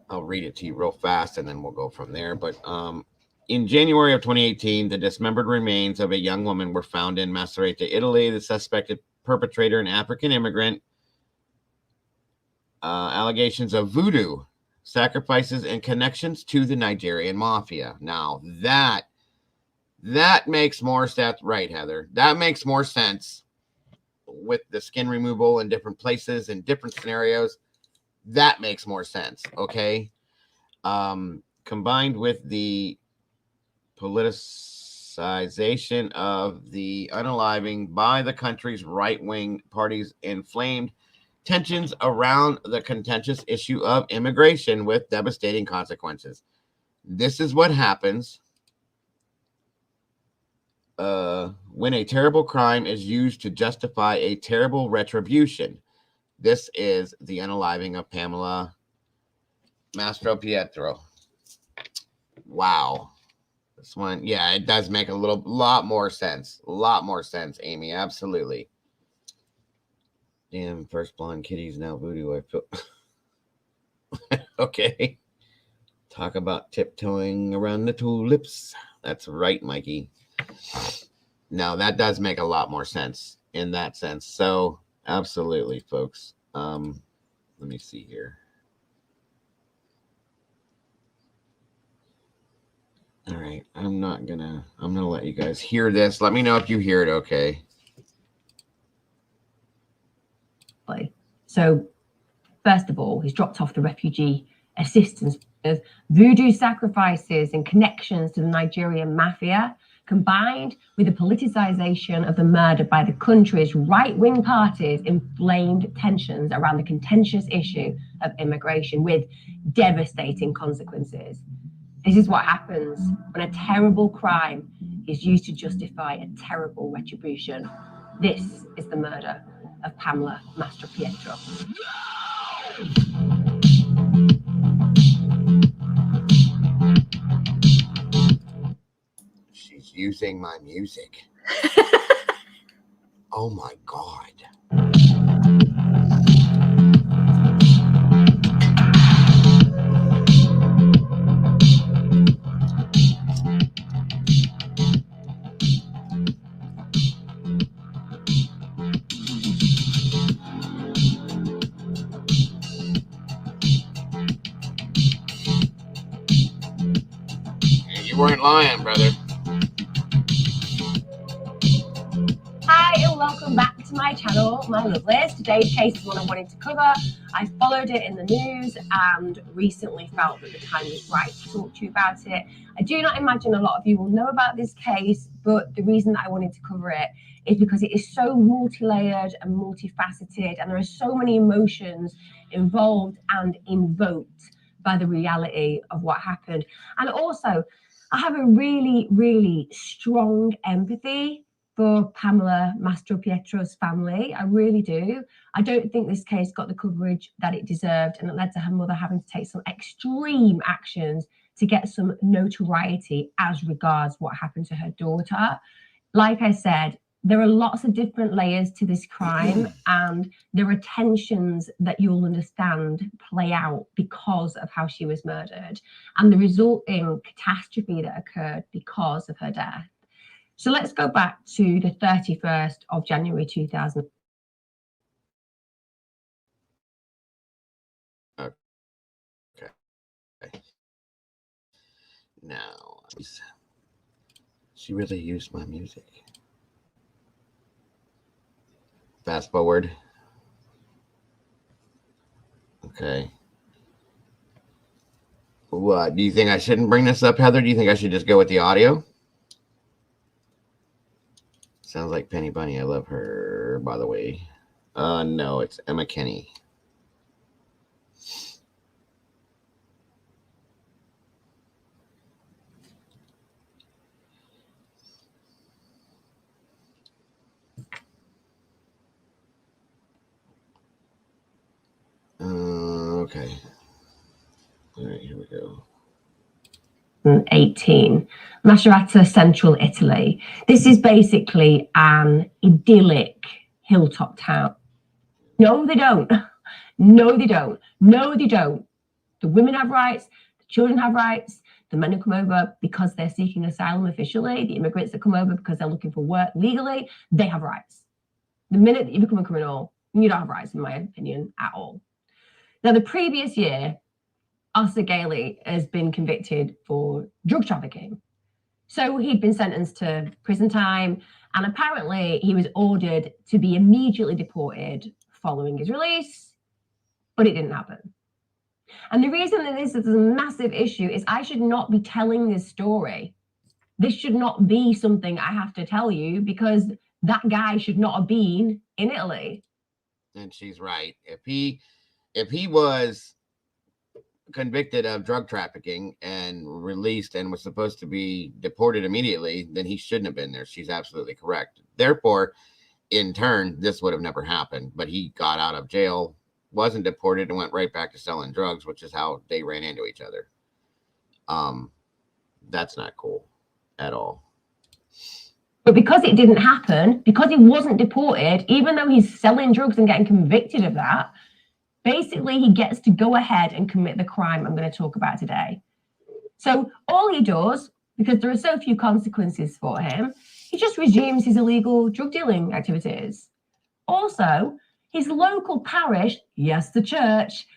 I'll read it to you real fast, and then we'll go from there. But in January of 2018, the dismembered remains of a young woman were found in Macerata, Italy. The suspected perpetrator, an African immigrant, allegations of voodoo, sacrifices, and connections to the Nigerian mafia. Now that makes more sense, right, Heather? That makes more sense with the skin removal in different places and different scenarios. That makes more sense. Okay. Combined with the politicization of the unaliving by the country's right-wing parties, inflamed tensions around the contentious issue of immigration with devastating consequences. This is what happens when a terrible crime is used to justify a terrible retribution. This is the unaliving of Pamela Mastropietro. Wow. This one, yeah, it does make a lot more sense. A lot more sense, Amy. Absolutely. Damn, first blonde kitty's now voodoo. I feel okay. Talk about tiptoeing around the tulips. That's right, Mikey. Now that does make a lot more sense in that sense. So absolutely, folks. Let me see here. All right, I'm gonna let you guys hear this. Let me know if you hear it okay. So, first of all, he's dropped off the refugee assistance with voodoo sacrifices and connections to the Nigerian mafia, combined with the politicization of the murder by the country's right-wing parties, inflamed tensions around the contentious issue of immigration with devastating consequences. This is what happens when a terrible crime is used to justify a terrible retribution. This is the murder of Pamela Mastropietro. She's using my music. Oh my God. You weren't lying, brother. Hi and welcome back to my channel, my lovelies. Today's case is one I wanted to cover. I followed it in the news and recently felt that the time was right to talk to you about it. I do not imagine a lot of you will know about this case, but the reason that I wanted to cover it is because it is so multi-layered and multifaceted, and there are so many emotions involved and invoked by the reality of what happened. And also, I have a really, really strong empathy for Pamela Mastropietro's family. I really do. I don't think this case got the coverage that it deserved, and it led to her mother having to take some extreme actions to get some notoriety as regards what happened to her daughter. Like I said, there are lots of different layers to this crime, and there are tensions that you'll understand play out because of how she was murdered and the resulting catastrophe that occurred because of her death. So let's go back to the 31st of January 2000. Okay. Now, she really used my music. Fast forward. Okay. What? Do you think I shouldn't bring this up, Heather? Do you think I should just go with the audio? Sounds like Penny Bunny. I love her, by the way. No, it's Emma Kenny. Okay. All right, here we go. 2018. Macerata, central Italy. This is basically an idyllic hilltop town. No, they don't. No, they don't. No, they don't. The women have rights, the children have rights, the men who come over because they're seeking asylum officially, the immigrants that come over because they're looking for work legally, they have rights. The minute that you become a criminal, you don't have rights, in my opinion, at all. Now, the previous year, Oscar Gailey has been convicted for drug trafficking. So he'd been sentenced to prison time, and apparently he was ordered to be immediately deported following his release, but it didn't happen. And the reason that this is a massive issue is I should not be telling this story. This should not be something I have to tell you, because that guy should not have been in Italy. And she's right. If he was convicted of drug trafficking and released and was supposed to be deported immediately, then he shouldn't have been there. She's absolutely correct. Therefore, in turn, this would have never happened. But he got out of jail, wasn't deported, and went right back to selling drugs, which is how they ran into each other. That's not cool at all. But because it didn't happen, because he wasn't deported, even though he's selling drugs and getting convicted of that, basically he gets to go ahead and commit the crime I'm going to talk about today. So all he does, because there are so few consequences for him, he just resumes his illegal drug dealing activities. Also, his local parish, yes, the church.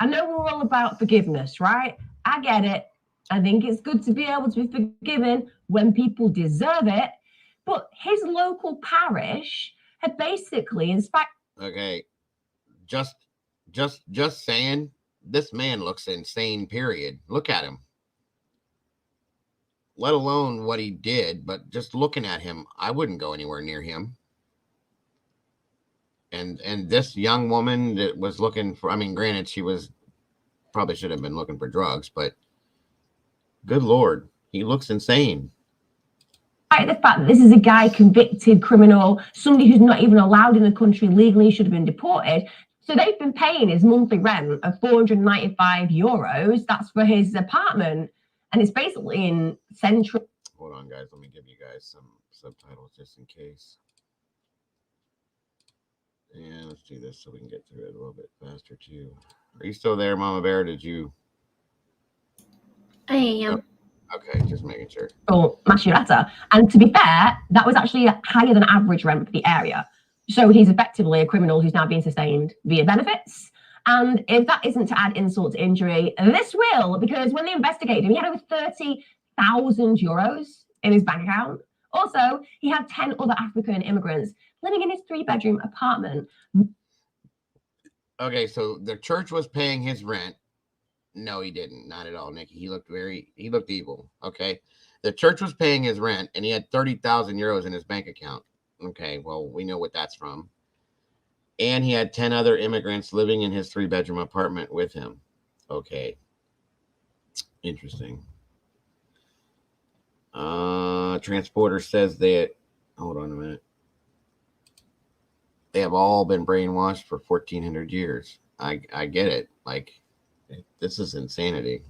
I know we're all about forgiveness, right? I get it. I think it's good to be able to be forgiven when people deserve it. But his local parish had basically inspired. Okay. Just saying, this man looks insane, period. Look at him. Let alone what he did, but just looking at him, I wouldn't go anywhere near him. And this young woman that was looking for, I mean, granted, she was probably should have been looking for drugs, but good Lord, he looks insane. The fact that this is a guy, convicted criminal, somebody who's not even allowed in the country legally, should have been deported. So they've been paying his monthly rent of €495. That's for his apartment. And it's basically in central. Hold on, guys. Let me give you guys some subtitles just in case. And let's do this so we can get through it a little bit faster too. Are you still there, Mama Bear? Did you? I am. Oh, okay, just making sure. Macerata. And to be fair, that was actually higher than average rent for the area. So he's effectively a criminal who's now being sustained via benefits. And if that isn't to add insult to injury, this will, because when they investigated him, he had over €30,000 in his bank account. Also, he had 10 other African immigrants living in his 3-bedroom apartment. Okay, so the church was paying his rent. No, he didn't. Not at all, Nikki. He looked evil. Okay. The church was paying his rent and he had €30,000 in his bank account. Okay, well, we know what that's from. And he had 10 other immigrants living in his 3-bedroom apartment with him. Okay. Interesting. Transporter says that, hold on a minute. They have all been brainwashed for 1,400 years. I get it. Like, this is insanity.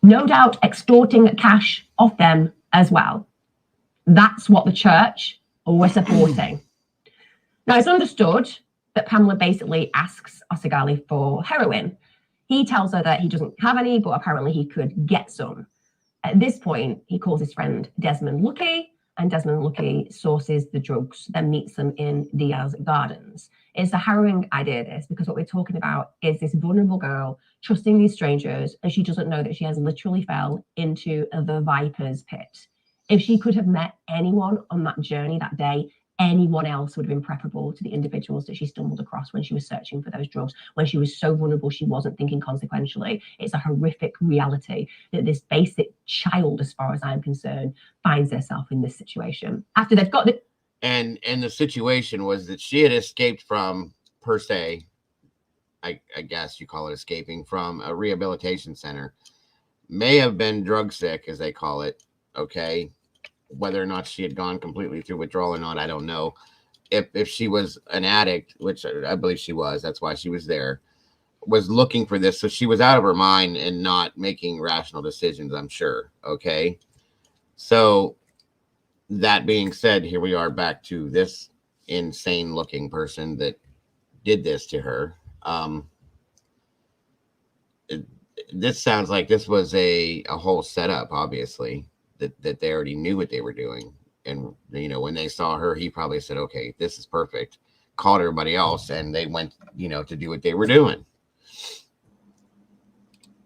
No doubt extorting cash off them as well. That's what the church were supporting. Now, it's understood that Pamela basically asks Osegali for heroin. He tells her that he doesn't have any, but apparently he could get some. At this point, he calls his friend Desmond Lucky, and Desmond Lucky sources the drugs, then meets them in Diaz Gardens. It's a harrowing idea, this, because what we're talking about is this vulnerable girl trusting these strangers, and she doesn't know that she has literally fell into the viper's pit. If she could have met anyone on that journey that day, anyone else would have been preferable to the individuals that she stumbled across when she was searching for those drugs, when she was so vulnerable she wasn't thinking consequentially. It's a horrific reality that this basic child, as far as I'm concerned, finds herself in this situation. After they've got the... And the situation was that she had escaped from, per se, I guess you call it escaping, from a rehabilitation center. May have been drug sick, as they call it, okay? Whether or not she had gone completely through withdrawal or not, I don't know. If she was an addict, which I believe she was, that's why she was there. was looking for this, so she was out of her mind and not making rational decisions, I'm sure. Okay, so that being said, here we are back to this insane looking person that did this to her. This sounds like this was a whole setup, obviously, that they already knew what they were doing. And, you know, when they saw her, he probably said, okay, this is perfect. Called everybody else, and they went, you know, to do what they were doing.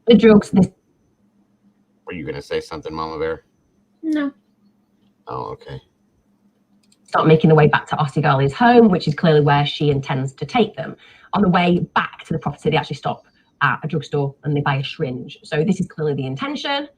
The drugs. Were you going to say something, Mama Bear? No. Oh, okay. Start making their way back to Osigali's home, which is clearly where she intends to take them. On the way back to the property, they actually stop at a drugstore and they buy a syringe. So this is clearly the intention.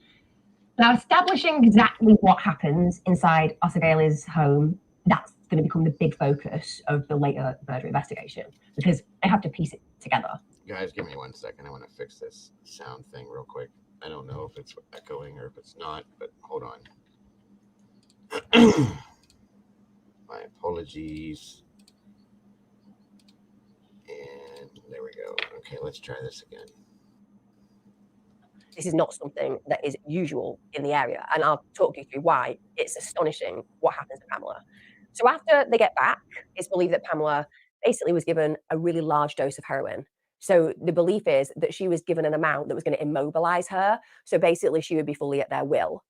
Now, establishing exactly what happens inside Osigali's home, that's going to become the big focus of the later murder investigation, because they have to piece it together. Guys, give me 1 second. I want to fix this sound thing real quick. I don't know if it's echoing or if it's not, but hold on. My apologies. And there we go. Okay, let's try this again. This is not something that is usual in the area, and I'll talk you through why it's astonishing what happens to Pamela. So after they get back, it's believed that Pamela basically was given a really large dose of heroin. So the belief is that she was given an amount that was going to immobilize her. So basically she would be fully at their will.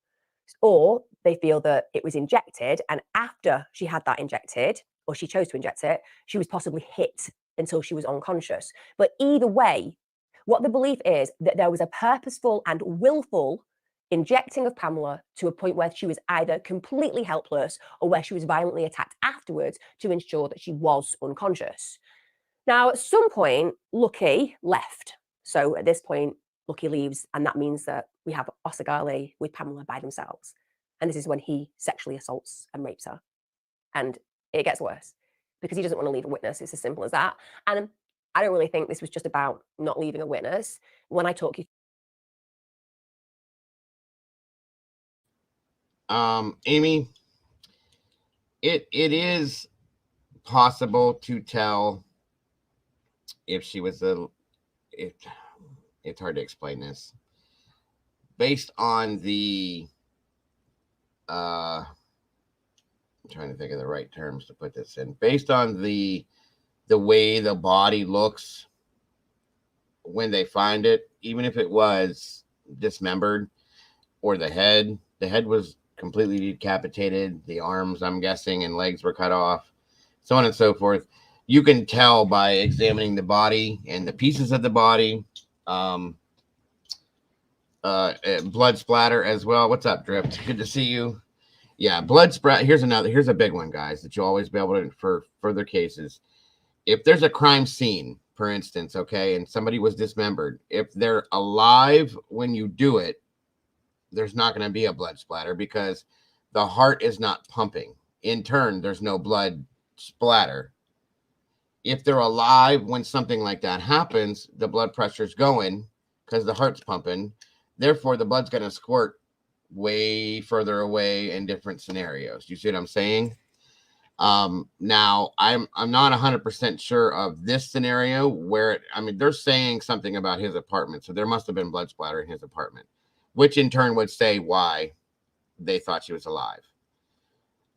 Or they feel that it was injected, and after she had that injected, or she chose to inject it, she was possibly hit until she was unconscious. But either way, what the belief is that there was a purposeful and willful injecting of Pamela to a point where she was either completely helpless or where she was violently attacked afterwards to ensure that she was unconscious. Now, at some point, Lucky left. So at this point, Lucky leaves, and that means that we have Osagali with Pamela by themselves. And this is when he sexually assaults and rapes her. And it gets worse because he doesn't want to leave a witness. It's as simple as that. And I don't really think this was just about not leaving a witness. When I talk you, Amy, it is possible to tell if she was it's hard to explain this based on the I'm trying to think of the right terms to put this in, based on the way the body looks when they find it, even if it was dismembered, or the head was completely decapitated, the arms, I'm guessing, and legs were cut off, so on and so forth. You can tell by examining the body and the pieces of the body. Blood splatter as well. What's up, Drift? Good to see you. Yeah, blood splatter. Here's a big one, guys, that you'll always be able to, for further cases. If there's a crime scene, for instance, okay, and somebody was dismembered, if they're alive when you do it, there's not going to be a blood splatter because the heart is not pumping. In turn, there's no blood splatter. If they're alive when something like that happens, the blood pressure's going because the heart's pumping. Therefore, the blood's going to squirt way further away in different scenarios. You see what I'm saying? Now I'm not 100% sure of this scenario where they're saying something about his apartment, so there must have been blood splatter in his apartment, which in turn would say why they thought she was alive.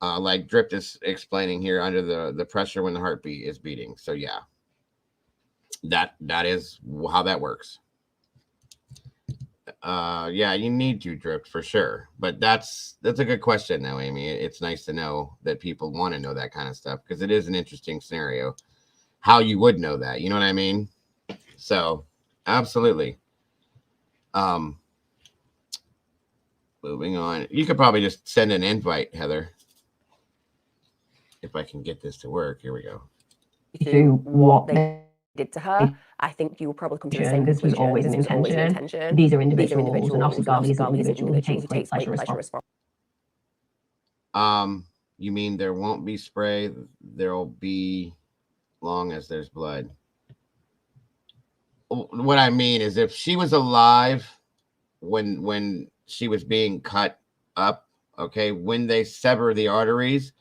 Like Drip is explaining here, under the pressure when the heartbeat is beating. So yeah, that is how that works. Yeah, you need to, Drip, for sure. But that's a good question though, Amy. It's nice to know that people want to know that kind of stuff because it is an interesting scenario. How you would know that, you know what I mean? So absolutely. Moving on. You could probably just send an invite, Heather. If I can get this to work. Here we go. Through what they did to her, I think you will probably come to the same conclusion. This was always an intention. These are individuals, and Osagali is an individual who takes great pleasure responsibility. You mean there won't be spray? There'll be long as there's blood. What I mean is, if she was alive when she was being cut up, okay, when they sever the arteries,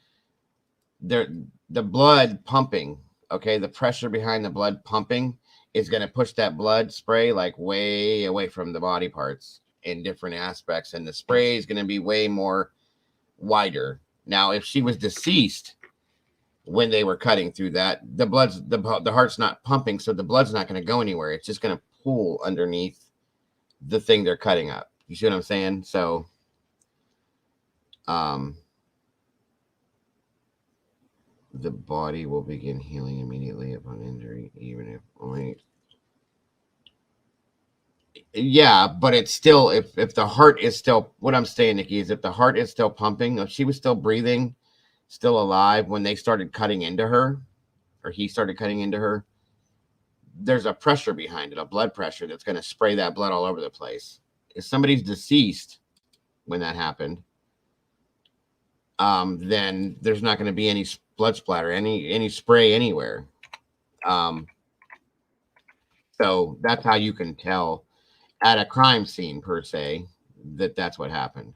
the blood pumping, okay, the pressure behind the blood pumping is going to push that blood spray like way away from the body parts in different aspects, and the spray is going to be way more wider. Now, if she was deceased when they were cutting through that, the heart's not pumping, so the blood's not going to go anywhere. It's just going to pool underneath the thing they're cutting up. You see what I'm saying? So, the body will begin healing immediately upon injury, even if only. Yeah, but it's still, if the heart is still, what I'm saying, Nikki, is if the heart is still pumping, if she was still breathing, still alive when they started cutting into her, or he started cutting into her, there's a pressure behind it, a blood pressure that's going to spray that blood all over the place. If somebody's deceased when that happened, then there's not going to be any blood splatter, any spray anywhere. So that's how you can tell at a crime scene, per se, that that's what happened.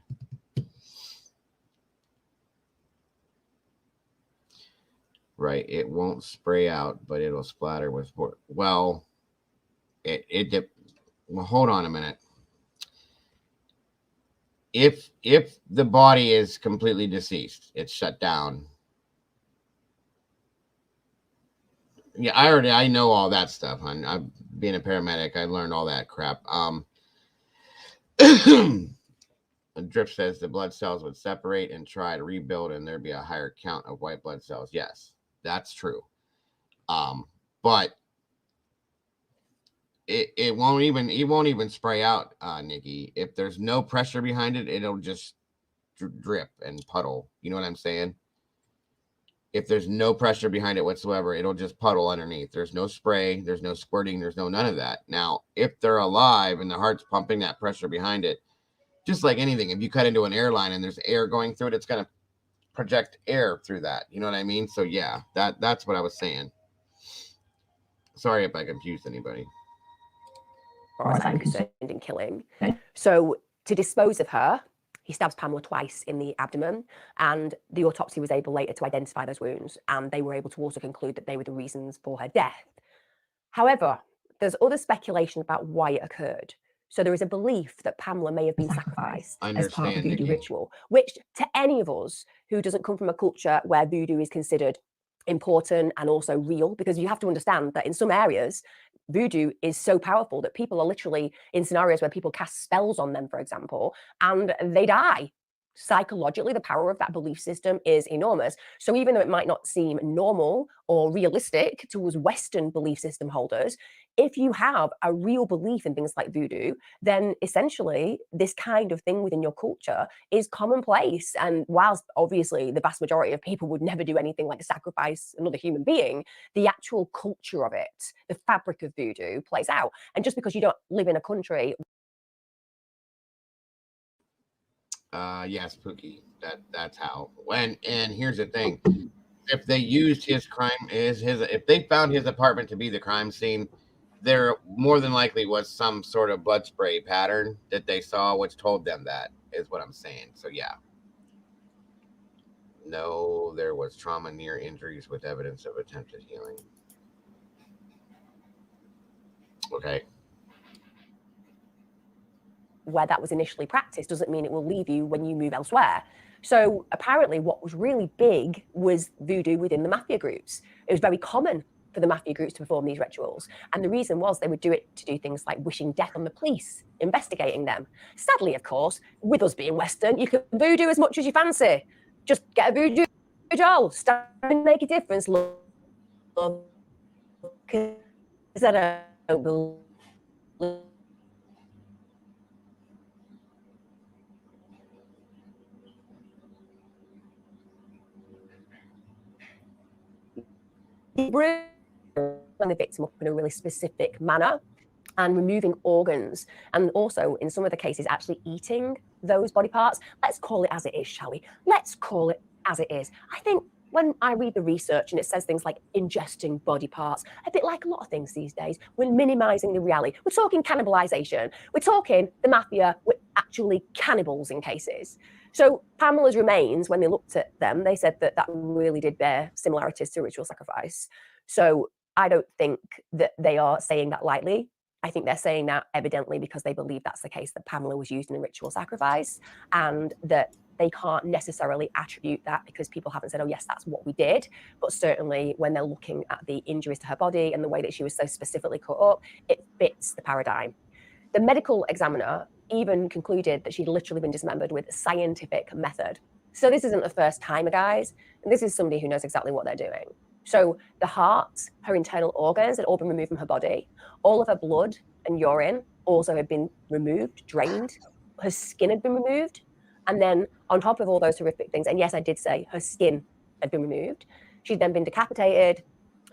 Right, it won't spray out, but it'll splatter with. Well, well, hold on a minute. If the body is completely deceased, it's shut down. Yeah, I know all that stuff, hon. I'm being a paramedic. I learned all that crap. Drip says the blood cells would separate and try to rebuild, and there'd be a higher count of white blood cells. Yes, that's true. But it won't even spray out, Nikki. If there's no pressure behind it, it'll just drip and puddle. You know what I'm saying? If there's no pressure behind it whatsoever, it'll just puddle underneath. There's no spray, there's no squirting, there's no none of that. Now, if they're alive and the heart's pumping that pressure behind it, just like anything, if you cut into an airline and there's air going through it, it's going to project air through that. You know what I mean? So yeah, that's what I was saying. Sorry if I confused anybody. As far as I'm concerned in killing. So to dispose of her, he stabs Pamela twice in the abdomen, and the autopsy was able later to identify those wounds, and they were able to also conclude that they were the reasons for her death. However, there's other speculation about why it occurred. So there is a belief that Pamela may have been sacrificed as part of the voodoo ritual, which to any of us who doesn't come from a culture where voodoo is considered important and also real, because you have to understand that in some areas, voodoo is so powerful that people are literally in scenarios where people cast spells on them, for example, and they die. Psychologically, the power of that belief system is enormous. So even though it might not seem normal or realistic to us Western belief system holders, if you have a real belief in things like voodoo, then essentially this kind of thing within your culture is commonplace. And whilst obviously the vast majority of people would never do anything like sacrifice another human being, the actual culture of it, the fabric of voodoo plays out. And just because you don't live in a country. Yes, Pookie. That's how. And here's the thing: if they used his crime if they found his apartment to be the crime scene, there more than likely was some sort of blood spray pattern that they saw, which told them that, is what I'm saying. So yeah. No, there was trauma near injuries with evidence of attempted healing. Okay. Where that was initially practiced doesn't mean it will leave you when you move elsewhere. So apparently what was really big was voodoo within the mafia groups. It was very common for the mafia groups to perform these rituals. And the reason was they would do it to do things like wishing death on the police, investigating them. Sadly, of course, with us being Western, you can voodoo as much as you fancy. Just get a voodoo doll, stand and make a difference. Love, because I don't believe the victim up in a really specific manner and removing organs, and also in some of the cases actually eating those body parts. Let's call it as it is, shall we? Let's call it as it is. I think when I read the research and it says things like ingesting body parts, a bit like a lot of things these days, we're minimizing the reality. We're talking cannibalization. We're talking the mafia were actually cannibals in cases. So Pamela's remains, when they looked at them, they said that that really did bear similarities to ritual sacrifice. So I don't think that they are saying that lightly. I think they're saying that evidently because they believe that's the case, that Pamela was used in a ritual sacrifice, and that they can't necessarily attribute that because people haven't said, oh, yes, that's what we did. But certainly when they're looking at the injuries to her body and the way that she was so specifically cut up, it fits the paradigm. The medical examiner even concluded that she'd literally been dismembered with scientific method. So this isn't the first time, guys. This is somebody who knows exactly what they're doing. So the heart, her internal organs had all been removed from her body. All of her blood and urine also had been removed, drained. Her skin had been removed. And then on top of all those horrific things, and yes, I did say her skin had been removed, she'd then been decapitated,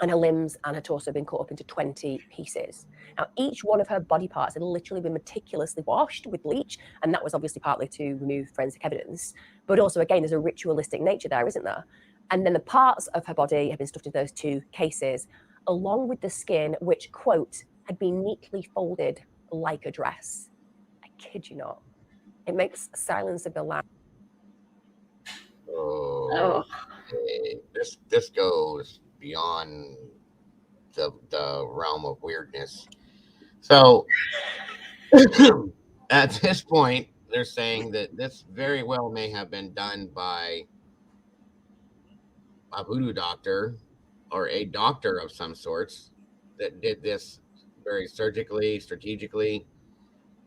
and her limbs and her torso had been cut up into 20 pieces. Now, each one of her body parts had literally been meticulously washed with bleach, and that was obviously partly to remove forensic evidence. But also, again, there's a ritualistic nature there, isn't there? And then the parts of her body have been stuffed in those 2 cases, along with the skin, which, quote, had been neatly folded like a dress. I kid you not. It makes silence of the lambs. Oh, okay. This goes beyond the realm of weirdness. So at this point, they're saying that this very well may have been done by a voodoo doctor or a doctor of some sorts that did this very surgically, strategically,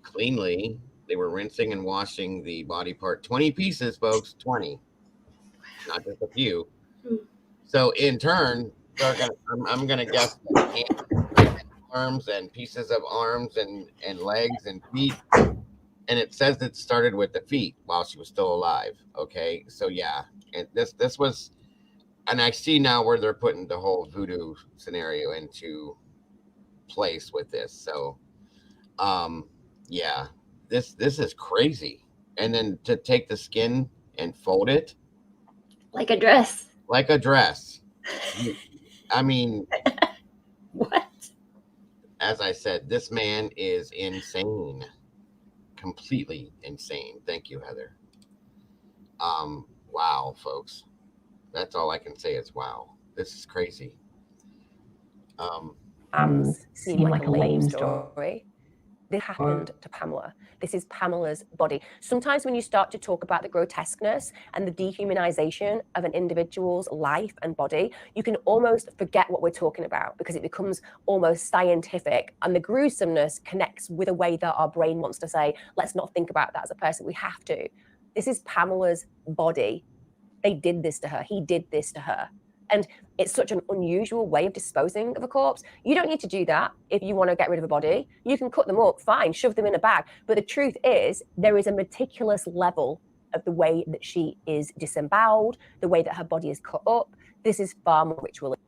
cleanly. They were rinsing and washing the body part. 20 pieces, folks, 20. Not just a few. So in turn, I'm gonna guess that arms and pieces of arms and legs and feet. And it says it started with the feet while she was still alive. Okay, so yeah, and this was, and I see now where they're putting the whole voodoo scenario into place with this. So, yeah, this is crazy. And then to take the skin and fold it like a dress. Like a dress. I mean, what? As I said, this man is insane. Completely insane. Thank you, Heather. Wow, folks. That's all I can say is wow. This is crazy. Seem like a lame story. This happened to Pamela. This is Pamela's body. Sometimes when you start to talk about the grotesqueness and the dehumanization of an individual's life and body, you can almost forget what we're talking about because it becomes almost scientific, and the gruesomeness connects with a way that our brain wants to say, let's not think about that as a person. We have to. This is Pamela's body. They did this to her. He did this to her. And it's such an unusual way of disposing of a corpse. You don't need to do that if you want to get rid of a body. You can cut them up, fine, shove them in a bag. But the truth is, there is a meticulous level of the way that she is disemboweled, the way that her body is cut up. This is far more ritualistic.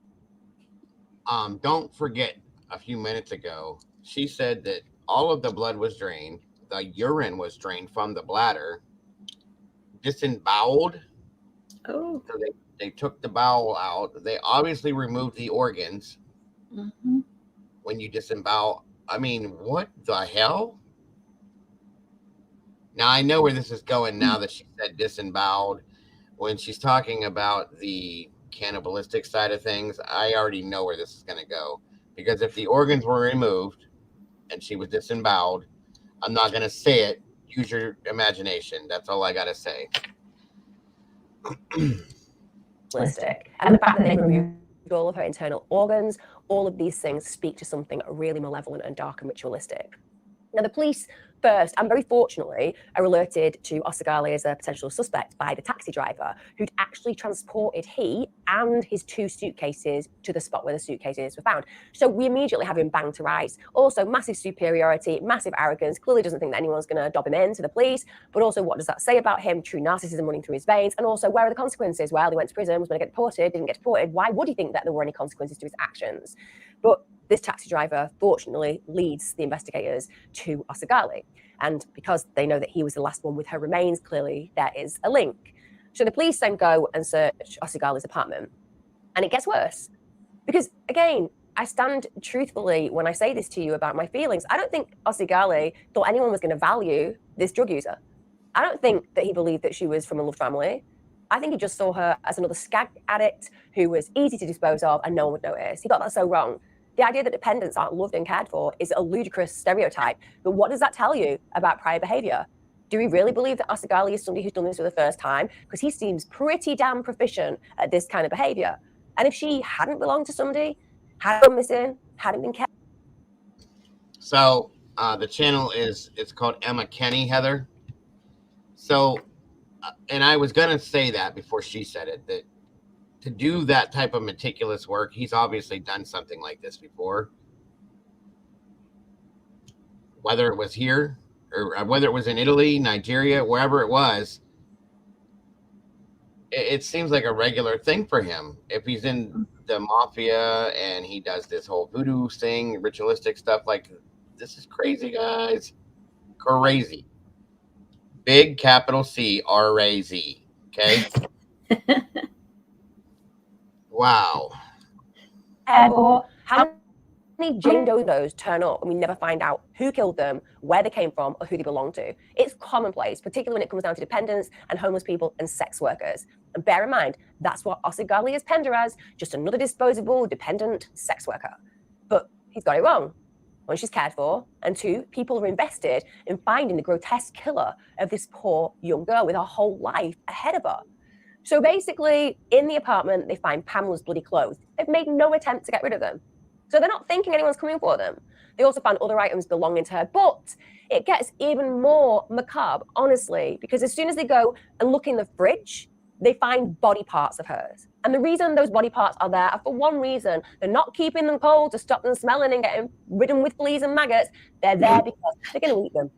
Don't forget, a few minutes ago, she said that all of the blood was drained, the urine was drained from the bladder, disemboweled. Oh. So they took the bowel out. They obviously removed the organs. Mm-hmm. When you disembowel, I mean, what the hell? Now I know where this is going now that she said disemboweled. When she's talking about the cannibalistic side of things, I already know where this is going to go. Because if the organs were removed and she was disemboweled, I'm not going to say it. Use your imagination. That's all I got to say. And the fact that they removed all of her internal organs, all of these things speak to something really malevolent and dark and ritualistic. Now, the police first, and very fortunately, are alerted to Osagali as a potential suspect by the taxi driver who'd actually transported he and his 2 suitcases to the spot where the suitcases were found. So we immediately have him banged to rights. Also, massive superiority, massive arrogance, clearly doesn't think that anyone's going to dob him in to the police. But also, what does that say about him? True narcissism running through his veins. And also, where are the consequences? Well, he went to prison, was going to get deported, didn't get deported. Why would he think that there were any consequences to his actions? But this taxi driver, fortunately, leads the investigators to Osagali. And because they know that he was the last one with her remains, clearly there is a link. So the police then go and search Osagali's apartment. And it gets worse. Because, again, I stand truthfully when I say this to you about my feelings. I don't think Osagali thought anyone was going to value this drug user. I don't think that he believed that she was from a loved family. I think he just saw her as another skag addict who was easy to dispose of and no one would notice. He got that so wrong. The idea that dependents aren't loved and cared for is a ludicrous stereotype. But what does that tell you about prior behaviour? Do we really believe that Asigali is somebody who's done this for the first time? Because he seems pretty damn proficient at this kind of behaviour. And if she hadn't belonged to somebody, hadn't gone missing, hadn't been kept. So the channel it's called Emma Kenny, Heather. So, and I was gonna say that before she said it, that to do that type of meticulous work, he's obviously done something like this before. Whether it was here or whether it was in Italy, Nigeria, wherever it was, it seems like a regular thing for him. If he's in the mafia and he does this whole voodoo thing, ritualistic stuff, like, this is crazy, guys. Crazy. Big capital C-R-A-Z. Okay. Wow. Or how many Jane Does turn up and we never find out who killed them, where they came from, or who they belong to? It's commonplace, particularly when it comes down to dependents and homeless people and sex workers. And bear in mind, that's what Asigali is penned as, just another disposable, dependent sex worker. But he's got it wrong. One, she's cared for, and two, people are invested in finding the grotesque killer of this poor young girl with her whole life ahead of her. So basically, in the apartment, they find Pamela's bloody clothes. They've made no attempt to get rid of them. So they're not thinking anyone's coming for them. They also found other items belonging to her, but it gets even more macabre, honestly, because as soon as they go and look in the fridge, they find body parts of hers. And the reason those body parts are there are for one reason. They're not keeping them cold to stop them smelling and getting ridden with fleas and maggots. They're there because they're going to eat them.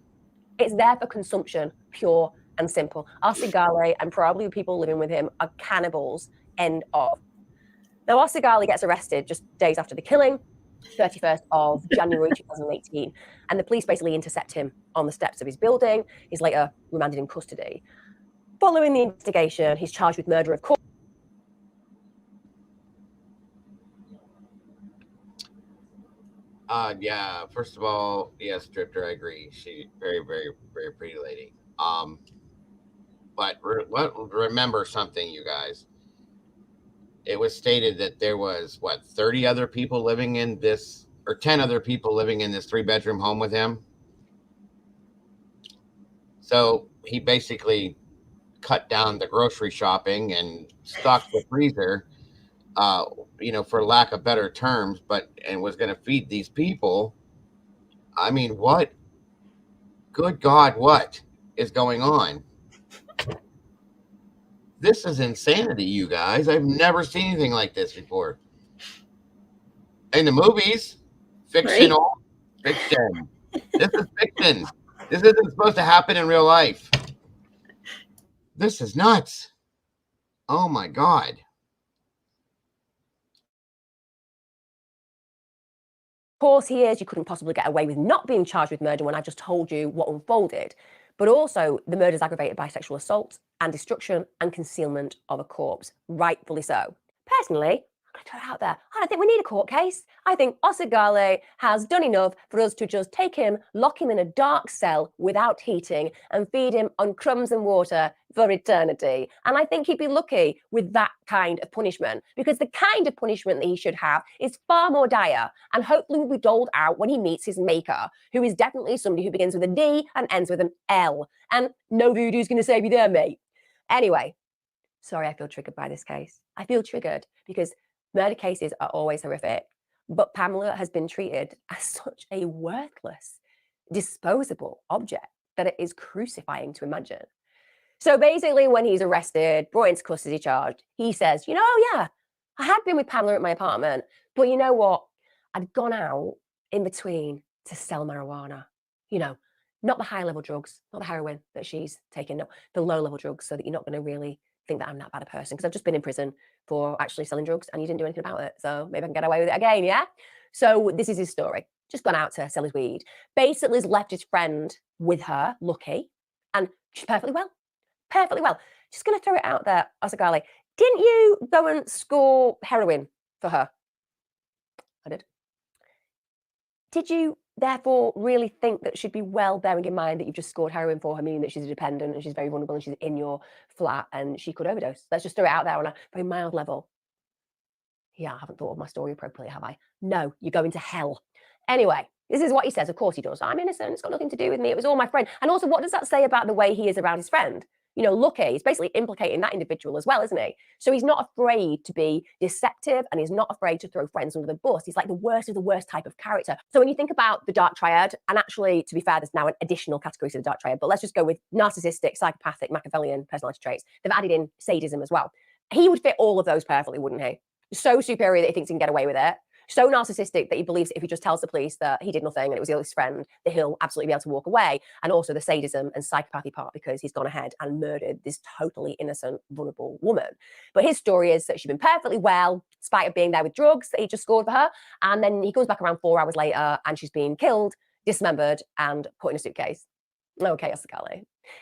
It's there for consumption, pure and simple. Asigali and probably the people living with him are cannibals, end of. Now, Asigali gets arrested just days after the killing, 31st of January 2018, and the police basically intercept him on the steps of his building. He's later remanded in custody. Following the investigation, he's charged with murder of course. Yeah, first of all, yes, Drifter, I agree. She very, very, very pretty lady. But remember something, you guys. It was stated that there was 30 other people living in this, or 10 other people living in this 3-bedroom home with him. So he basically cut down the grocery shopping and stocked the freezer, for lack of better terms, and was going to feed these people. I mean, what? Good God, what is going on? This is insanity, you guys. I've never seen anything like this before. In the movies, fictional, right? Fiction. This is fiction. This isn't supposed to happen in real life. This is nuts. Oh my God. Of course, he is. You couldn't possibly get away with not being charged with murder when I just told you what unfolded. But also, the murder is aggravated by sexual assault and destruction and concealment of a corpse, rightfully so. Personally, I'm going to throw it out there. I don't think we need a court case. I think Asigali has done enough for us to just take him, lock him in a dark cell without heating, and feed him on crumbs and water for eternity. And I think he'd be lucky with that kind of punishment, because the kind of punishment that he should have is far more dire and hopefully will be doled out when he meets his maker, who is definitely somebody who begins with a D and ends with an L. And no voodoo's going to save you there, mate. Anyway, sorry, I feel triggered by this case. I feel triggered because murder cases are always horrific, but Pamela has been treated as such a worthless, disposable object that it is crucifying to imagine. So basically, when he's arrested, brought into custody, charged, he says, yeah, I had been with Pamela at my apartment, but you know what? I'd gone out in between to sell marijuana. Not the high-level drugs, not the heroin that she's taken, no, the low-level drugs, so that you're not going to really think that I'm that bad a person, because I've just been in prison for actually selling drugs and you didn't do anything about it. So maybe I can get away with it again, yeah? So this is his story. Just gone out to sell his weed. Basically has left his friend with her, Lucky, and she's perfectly well. Perfectly well. Just going to throw it out there, Asigali. Didn't you go and score heroin for her? I did. Did you therefore really think that she'd be well, bearing in mind that you've just scored heroin for her, meaning that she's a dependent and she's very vulnerable and she's in your flat and she could overdose? Let's just throw it out there on a very mild level. Yeah, I haven't thought of my story appropriately, have I? No, you're going to hell. Anyway, this is what he says. Of course he does. I'm innocent. It's got nothing to do with me. It was all my friend. And also, what does that say about the way he is around his friend? You know, Lucky, he's basically implicating that individual as well, isn't he? So he's not afraid to be deceptive and he's not afraid to throw friends under the bus. He's like the worst of the worst type of character. So when you think about the dark triad, and actually, to be fair, there's now an additional category to the dark triad, but let's just go with narcissistic, psychopathic, Machiavellian personality traits. They've added in sadism as well. He would fit all of those perfectly, wouldn't he? So superior that he thinks he can get away with it. So narcissistic that he believes that if he just tells the police that he did nothing and it was his friend, that he'll absolutely be able to walk away. And also the sadism and psychopathy part, because he's gone ahead and murdered this totally innocent, vulnerable woman. But his story is that she's been perfectly well, despite of being there with drugs that he just scored for her. And then he comes back around 4 hours later and she's been killed, dismembered, and put in a suitcase. Okay, Oscar.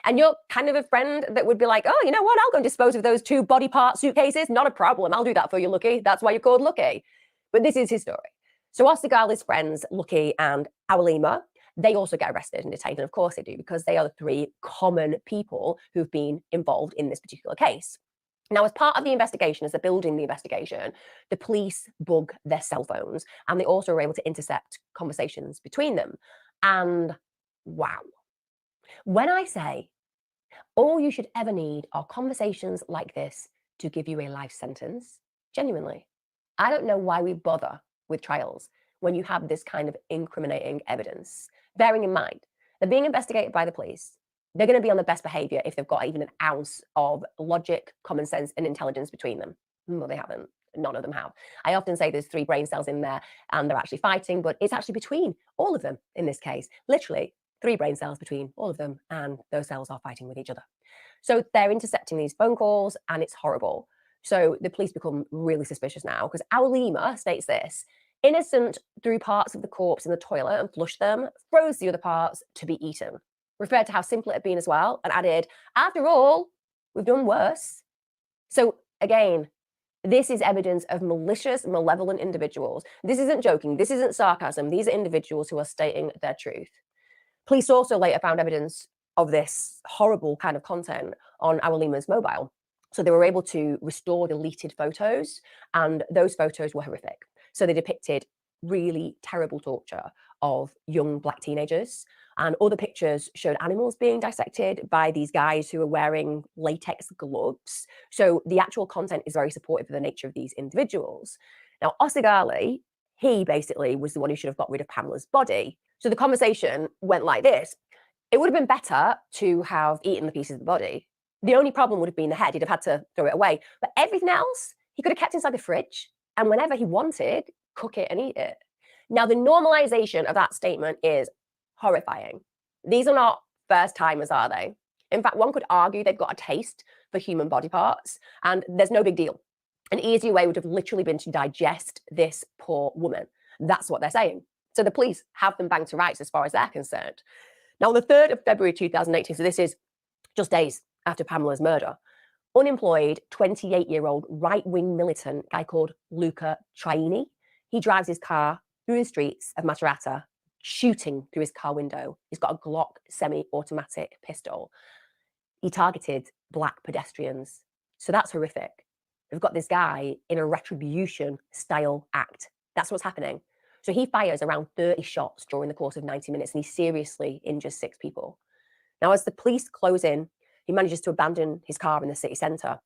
And you're kind of a friend that would be like, oh, you know what? I'll go and dispose of those 2 body part suitcases. Not a problem. I'll do that for you, Lucky. That's why you're called Lucky. But this is his story. So Oseghali's friends, Lucky and Awalima, they also get arrested and detained. And of course they do, because they are the 3 common people who've been involved in this particular case. Now, as part of the investigation, as they're building the investigation, the police bug their cell phones, and they also are able to intercept conversations between them. And wow. When I say all you should ever need are conversations like this to give you a life sentence, genuinely, I don't know why we bother with trials when you have this kind of incriminating evidence. Bearing in mind, they're being investigated by the police. They're going to be on the best behavior if they've got even an ounce of logic, common sense, and intelligence between them. Well, they haven't. None of them have. I often say there's 3 brain cells in there and they're actually fighting, but it's actually between all of them in this case. Literally 3 brain cells between all of them, and those cells are fighting with each other. So they're intercepting these phone calls and it's horrible. So the police become really suspicious now, because Awalima states this: innocent threw parts of the corpse in the toilet and flushed them, froze the other parts to be eaten. Referred to how simple it had been as well, and added, after all, we've done worse. So again, this is evidence of malicious, malevolent individuals. This isn't joking. This isn't sarcasm. These are individuals who are stating their truth. Police also later found evidence of this horrible kind of content on Awalima's mobile. So they were able to restore deleted photos, and those photos were horrific. So they depicted really terrible torture of young Black teenagers, and other pictures showed animals being dissected by these guys who were wearing latex gloves. So the actual content is very supportive of the nature of these individuals. Now, Oseghali, he basically was the one who should have got rid of Pamela's body. So the conversation went like this: it would have been better to have eaten the pieces of the body. The only problem would have been the head. He'd have had to throw it away. But everything else, he could have kept inside the fridge, and whenever he wanted, cook it and eat it. Now, the normalization of that statement is horrifying. These are not first timers, are they? In fact, one could argue they've got a taste for human body parts, and there's no big deal. An easier way would have literally been to digest this poor woman. That's what they're saying. So the police have them banged to rights as far as they're concerned. Now, on the 3rd of February 2018, so this is just days after Pamela's murder, unemployed 28-year-old right-wing militant guy called Luca Traini, he drives his car through the streets of Macerata, shooting through his car window. He's got a Glock semi-automatic pistol. He targeted Black pedestrians. So that's horrific. We've got this guy in a retribution-style act. That's what's happening. So he fires around 30 shots during the course of 90 minutes, and he seriously injures 6 people. Now, as the police close in, he manages to abandon his car in the city centre.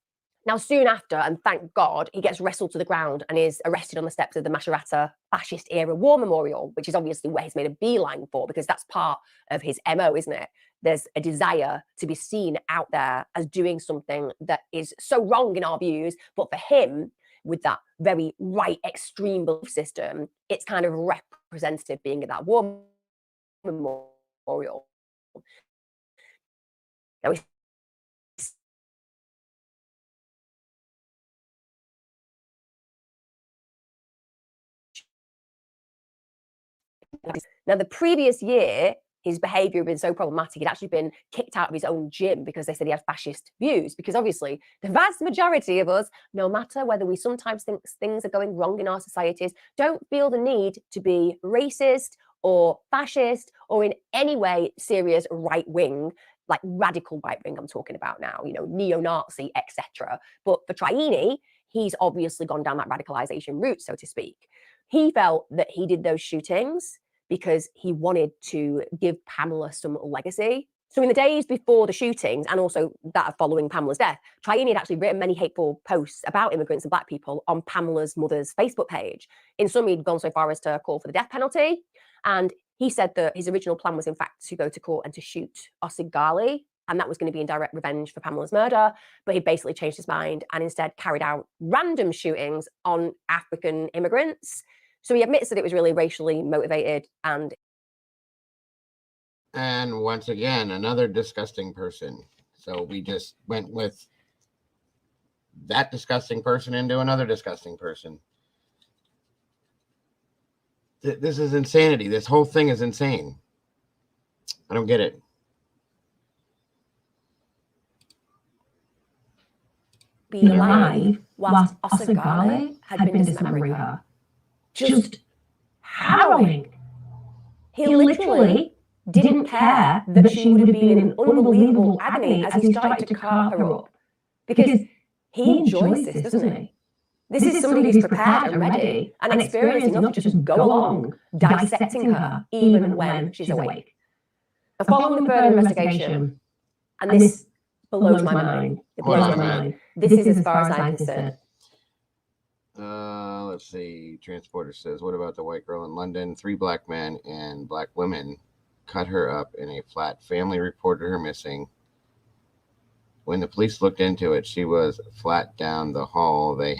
Now, soon after, and thank God, he gets wrestled to the ground and is arrested on the steps of the Macerata fascist-era war memorial, which is obviously where he's made a beeline for, because that's part of his MO, isn't it? There's a desire to be seen out there as doing something that is so wrong in our views, but for him, with that very right extreme belief system, it's kind of representative being at that war memorial. Now, the previous year, his behavior had been so problematic, he'd actually been kicked out of his own gym because they said he had fascist views. Because obviously, the vast majority of us, no matter whether we sometimes think things are going wrong in our societies, don't feel the need to be racist or fascist or in any way serious right wing, like radical right wing I'm talking about now, you know, neo-Nazi, etc. But for Traini, he's obviously gone down that radicalization route, so to speak. He felt that he did those shootings because he wanted to give Pamela some legacy. So in the days before the shootings and also that following Pamela's death, Traini had actually written many hateful posts about immigrants and Black people on Pamela's mother's Facebook page. In some, he'd gone so far as to call for the death penalty. And he said that his original plan was, in fact, to go to court and to shoot Osigali, and that was going to be in direct revenge for Pamela's murder. But he basically changed his mind and instead carried out random shootings on African immigrants. So he admits that it was really racially motivated. And once again, another disgusting person. So we just went with that disgusting person into another disgusting person. This is insanity. This whole thing is insane. I don't get it. Being alive whilst Osigali had been dismembering her. Just harrowing. He literally didn't care that she would have been in unbelievable agony as he started to carve her up. Because he enjoys this, doesn't he? This is somebody who's prepared and ready and experienced enough to just go along dissecting her even when she's awake. and following the further investigation, and this blows my mind. It blows my mind. This is as far as I'm concerned. Let's see. Transporter says, what about the white girl in London? 3 Black men and Black women cut her up in a flat. Family reported her missing. When the police looked into it, she was flat down the hall. They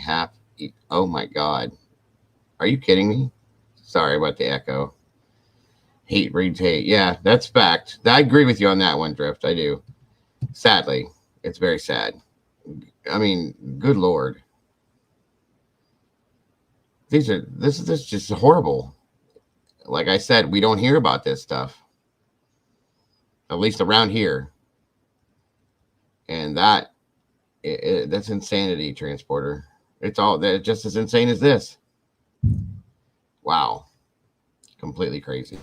oh my God. Are you kidding me? Sorry about the echo. Hate breeds hate. Yeah, that's fact. I agree with you on that one, Drift. I do. Sadly, it's very sad. I mean, good Lord. This is just horrible. Like I said, we don't hear about this stuff. At least around here. And that's insanity, Transporter. It's all just as insane as this. Wow. Completely crazy.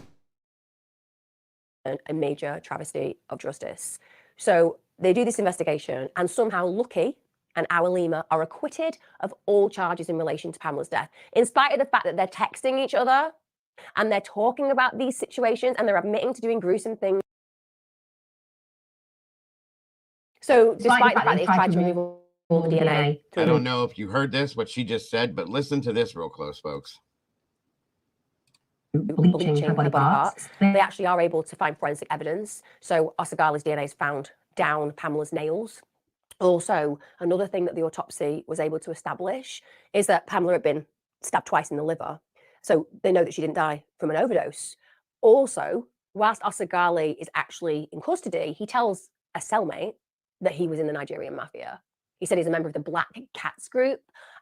A major travesty of justice. So they do this investigation, and somehow Lucky and Awalima are acquitted of all charges in relation to Pamela's death, in spite of the fact that they're texting each other and they're talking about these situations and they're admitting to doing gruesome things. So despite the fact they've tried to remove all the DNA. I don't know if you heard this, what she just said, but listen to this real close, folks. Bleaching her body parts. They actually are able to find forensic evidence. So Osagali's DNA is found down Pamela's nails. Also, another thing that the autopsy was able to establish is that Pamela had been stabbed twice in the liver. So they know that she didn't die from an overdose. Also, whilst Osagali is actually in custody, he tells a cellmate that he was in the Nigerian mafia. He said he's a member of the Black Cats group.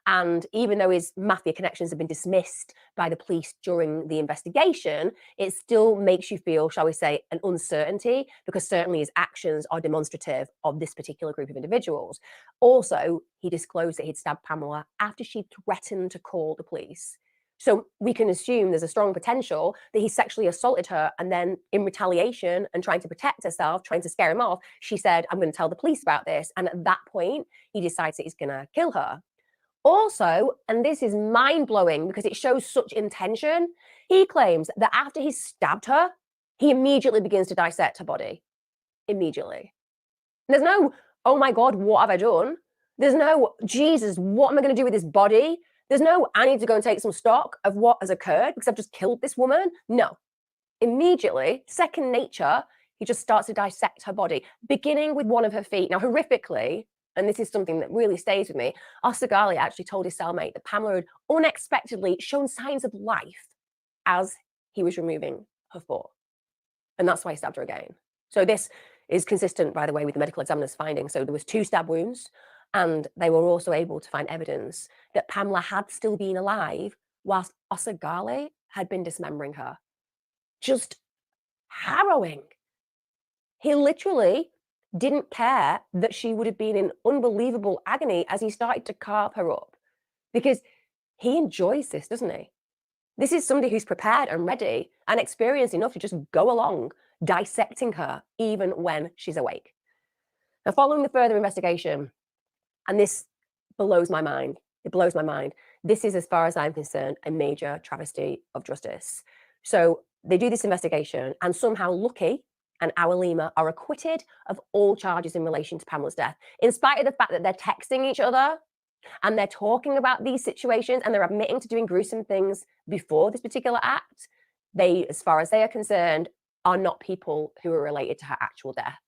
And even though his mafia connections have been dismissed by the police during the investigation, it still makes you feel, shall we say, an uncertainty, because certainly his actions are demonstrative of this particular group of individuals. Also, he disclosed that he'd stabbed Pamela after she threatened to call the police. So we can assume there's a strong potential that he sexually assaulted her, and then in retaliation and trying to protect herself, trying to scare him off, she said, I'm going to tell the police about this. And at that point, he decides that he's going to kill her. Also, and this is mind-blowing because it shows such intention, he claims that after he stabbed her, he immediately begins to dissect her body. Immediately. There's no, oh my God, what have I done? There's no, Jesus, what am I going to do with this body? There's no, I need to go and take some stock of what has occurred because I've just killed this woman. No. Immediately, second nature, he just starts to dissect her body, beginning with one of her feet. Now, horrifically, and this is something that really stays with me, Osagali actually told his cellmate that Pamela had unexpectedly shown signs of life as he was removing her foot. And that's why he stabbed her again. So this is consistent, by the way, with the medical examiner's findings. So there was 2 stab wounds, and they were also able to find evidence that Pamela had still been alive whilst Osagali had been dismembering her. Just harrowing. He literally didn't care that she would have been in unbelievable agony as he started to carve her up, because he enjoys this, doesn't he? This is somebody who's prepared and ready and experienced enough to just go along dissecting her even when she's awake. Now, following the further investigation, and this blows my mind, it blows my mind. This is, as far as I'm concerned, a major travesty of justice. So they do this investigation, and somehow Lucky and Awalima are acquitted of all charges in relation to Pamela's death, in spite of the fact that they're texting each other and they're talking about these situations and they're admitting to doing gruesome things before this particular act. They, as far as they are concerned, are not people who are related to her actual death.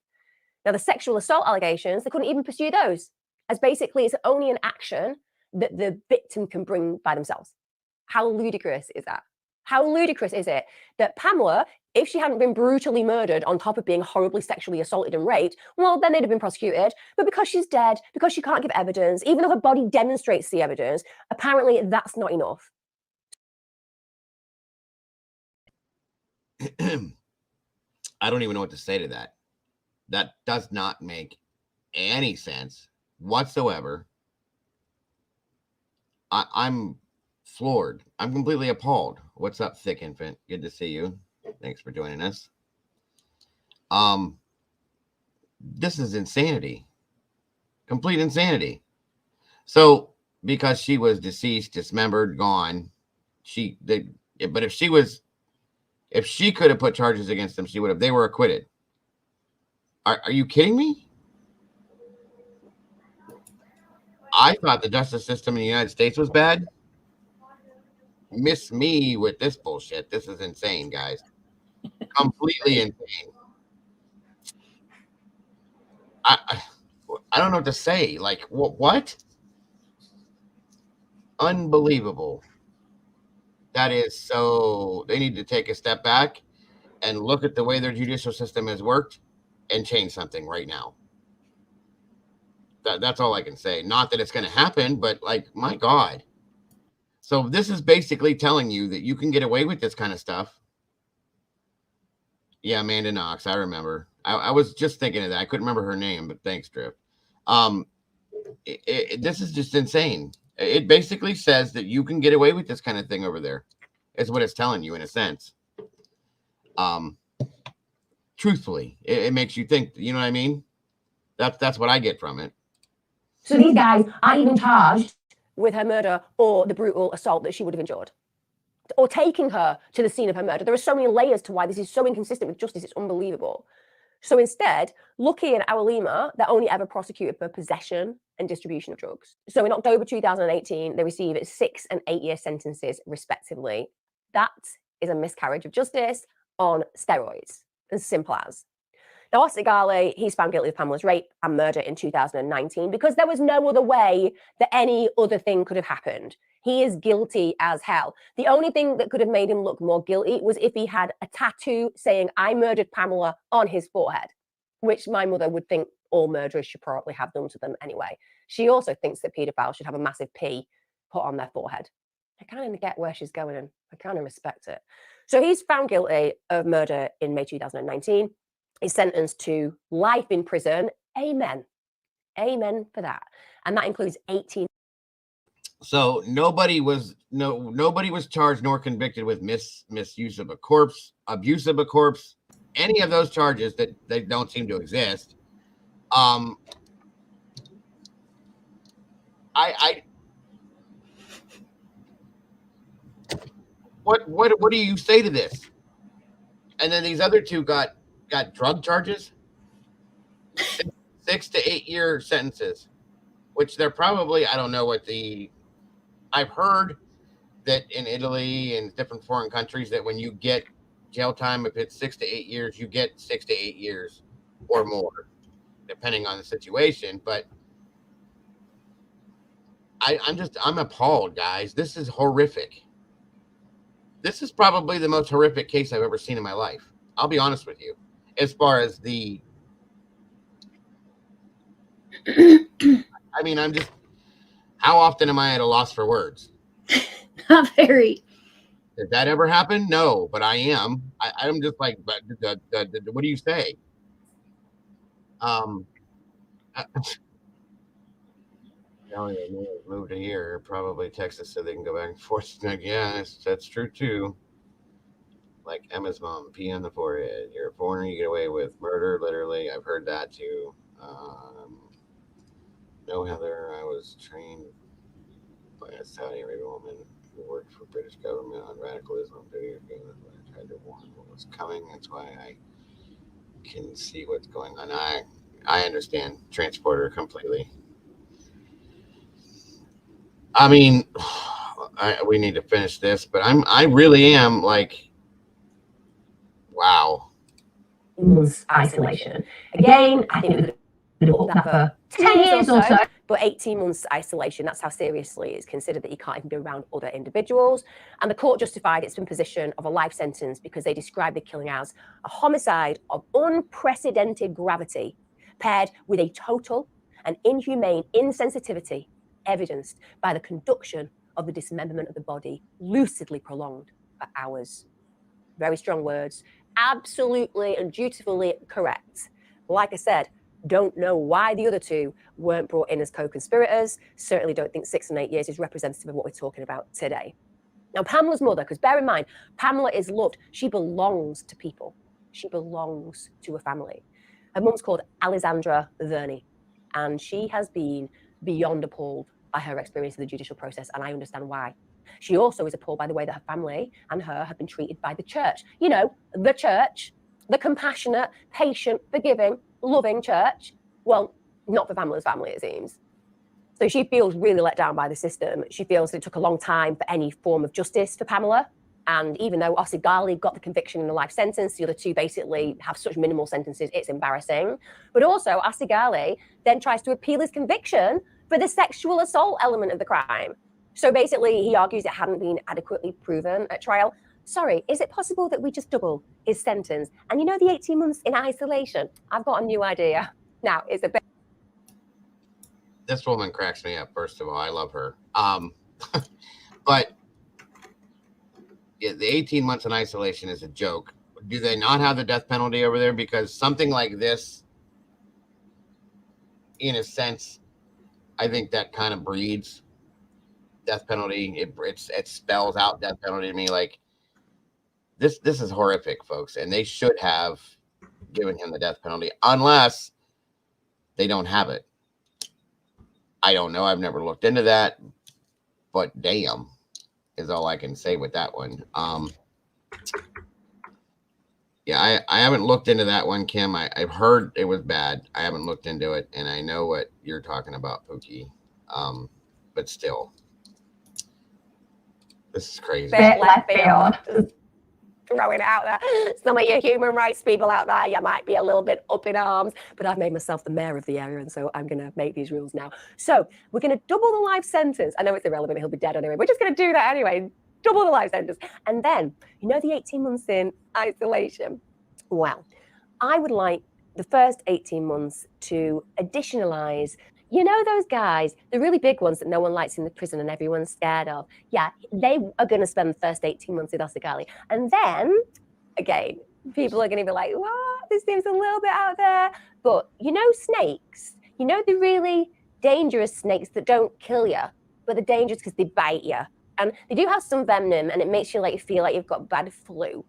Now, the sexual assault allegations, they couldn't even pursue those, as basically it's only an action that the victim can bring by themselves. How ludicrous is that? How ludicrous is it that Pamela, if she hadn't been brutally murdered on top of being horribly sexually assaulted and raped, well, then they'd have been prosecuted. But because she's dead, because she can't give evidence, even though her body demonstrates the evidence, apparently that's not enough. I don't even know what to say to that. That does not make any sense whatsoever. I'm floored. I'm completely appalled. What's up, Thick Infant? Good to see you. Thanks for joining us. This is insanity. Complete insanity. So, because she was deceased, dismembered, gone, but if she could have put charges against them, she would have. They were acquitted. Are you kidding me? I thought the justice system in the United States was bad. Miss me with this bullshit. This is insane, guys. Completely insane. I don't know what to say. Like, what? Unbelievable. That is so. They need to take a step back and look at the way their judicial system has worked and change something right now. That's all I can say. Not that it's going to happen, but like, my God. So this is basically telling you that you can get away with this kind of stuff. Yeah, Amanda Knox. I remember. I was just thinking of that. I couldn't remember her name, but thanks, Drift. This is just insane. It basically says that you can get away with this kind of thing over there. Is what it's telling you in a sense. Truthfully, it makes you think. You know what I mean? That's what I get from it. So these guys aren't even charged with her murder or the brutal assault that she would have endured, or taking her to the scene of her murder. There are so many layers to why this is so inconsistent with justice. It's unbelievable. So instead, Lucky and Awalima, they're only ever prosecuted for possession and distribution of drugs. So in October 2018, they receive 6 and 8 year sentences, respectively. That is a miscarriage of justice on steroids, as simple as. Now, Ostigali, he's found guilty of Pamela's rape and murder in 2019 because there was no other way that any other thing could have happened. He is guilty as hell. The only thing that could have made him look more guilty was if he had a tattoo saying, "I murdered Pamela," on his forehead, which my mother would think all murderers should probably have done to them anyway. She also thinks that paedophiles should have a massive P put on their forehead. I kind of get where she's going and I kind of respect it. So he's found guilty of murder in May 2019. He's sentenced to life in prison. Amen. Amen for that. And that includes 18. So nobody was charged nor convicted with misuse of a corpse, abuse of a corpse, any of those charges that they don't seem to exist. What do you say to this? And then these other two got drug charges, 6 to 8 year sentences, which they're probably, I don't know what I've heard that in Italy and different foreign countries that when you get jail time, if it's 6 to 8 years, you get 6 to 8 years or more, depending on the situation. But I'm appalled, guys. This is horrific. This is probably the most horrific case I've ever seen in my life. I'll be honest with you. As far as I mean, how often am I at a loss for words? Not very. Did that ever happen? No, but I am. I'm just like, but what do you say? Oh, yeah, moved to here, probably Texas, so they can go back and forth. Like, yeah, that's true too. Like Emma's mom, pee on the forehead. You're a foreigner, you get away with murder, literally. I've heard that too. No, Heather, I was trained by a Saudi Arabian woman who worked for British government on radical Islam 2 years ago. That's why I tried to warn what was coming. That's why I can see what's going on. I understand transporter completely. I mean, we need to finish this, but I really am like, wow. Isolation. Again, I think we could have put that for 10 years or so. But 18 months isolation, that's how seriously it's considered that you can't even be around other individuals. And the court justified its imposition of a life sentence because they described the killing as a homicide of unprecedented gravity, paired with a total and inhumane insensitivity evidenced by the conduction of the dismemberment of the body, lucidly prolonged for hours. Very strong words, absolutely and dutifully correct. Like I said, don't know why the other two weren't brought in as co-conspirators. Certainly don't think 6 and 8 years is representative of what we're talking about today. Now, Pamela's mother, because bear in mind, Pamela is loved. She belongs to people. She belongs to a family. Her mum's called Alessandra Verney, and she has been beyond appalled by her experience in the judicial process, and I understand why. She also is appalled by the way that her family and her have been treated by the church. You know, the church, the compassionate, patient, forgiving, loving church. Well, not for Pamela's family, it seems. So she feels really let down by the system. She feels that it took a long time for any form of justice for Pamela. And even though Osigali got the conviction in a life sentence, the other two basically have such minimal sentences, it's embarrassing. But also, Osigali then tries to appeal his conviction for the sexual assault element of the crime. So basically, he argues it hadn't been adequately proven at trial. Sorry, is it possible that we just double his sentence? And you know the 18 months in isolation? I've got a new idea. Now, it's a bit... This woman cracks me up, first of all. I love her. But yeah, the 18 months in isolation is a joke. Do they not have the death penalty over there? Because something like this, in a sense, I think that kind of breeds death penalty. It spells out death penalty to me. Like, this is horrific, folks, and they should have given him the death penalty unless they don't have it. I don't know. I've never looked into that, but damn is all I can say with that one. Yeah, I haven't looked into that one, Kim. I've heard it was bad. I haven't looked into it, and I know what you're talking about, Pookie. But still, this is crazy. Bit left field. Throwing it out there. Some of you human rights people out there, you might be a little bit up in arms, but I've made myself the mayor of the area, and so I'm going to make these rules now. So we're going to double the life sentence. I know it's irrelevant. He'll be dead anyway. We're just going to do that anyway. Double the life sentence. And then, you know the 18 months in isolation? Well, I would like the first 18 months to additionalize, you know, those guys, the really big ones that no one likes in the prison and everyone's scared of. Yeah, they are going to spend the first 18 months with Osigali. And then, again, people are going to be like, what? This seems a little bit out there. But you know snakes? You know the really dangerous snakes that don't kill you, but they're dangerous because they bite you. And they do have some venom, and it makes you like feel like you've got bad flu.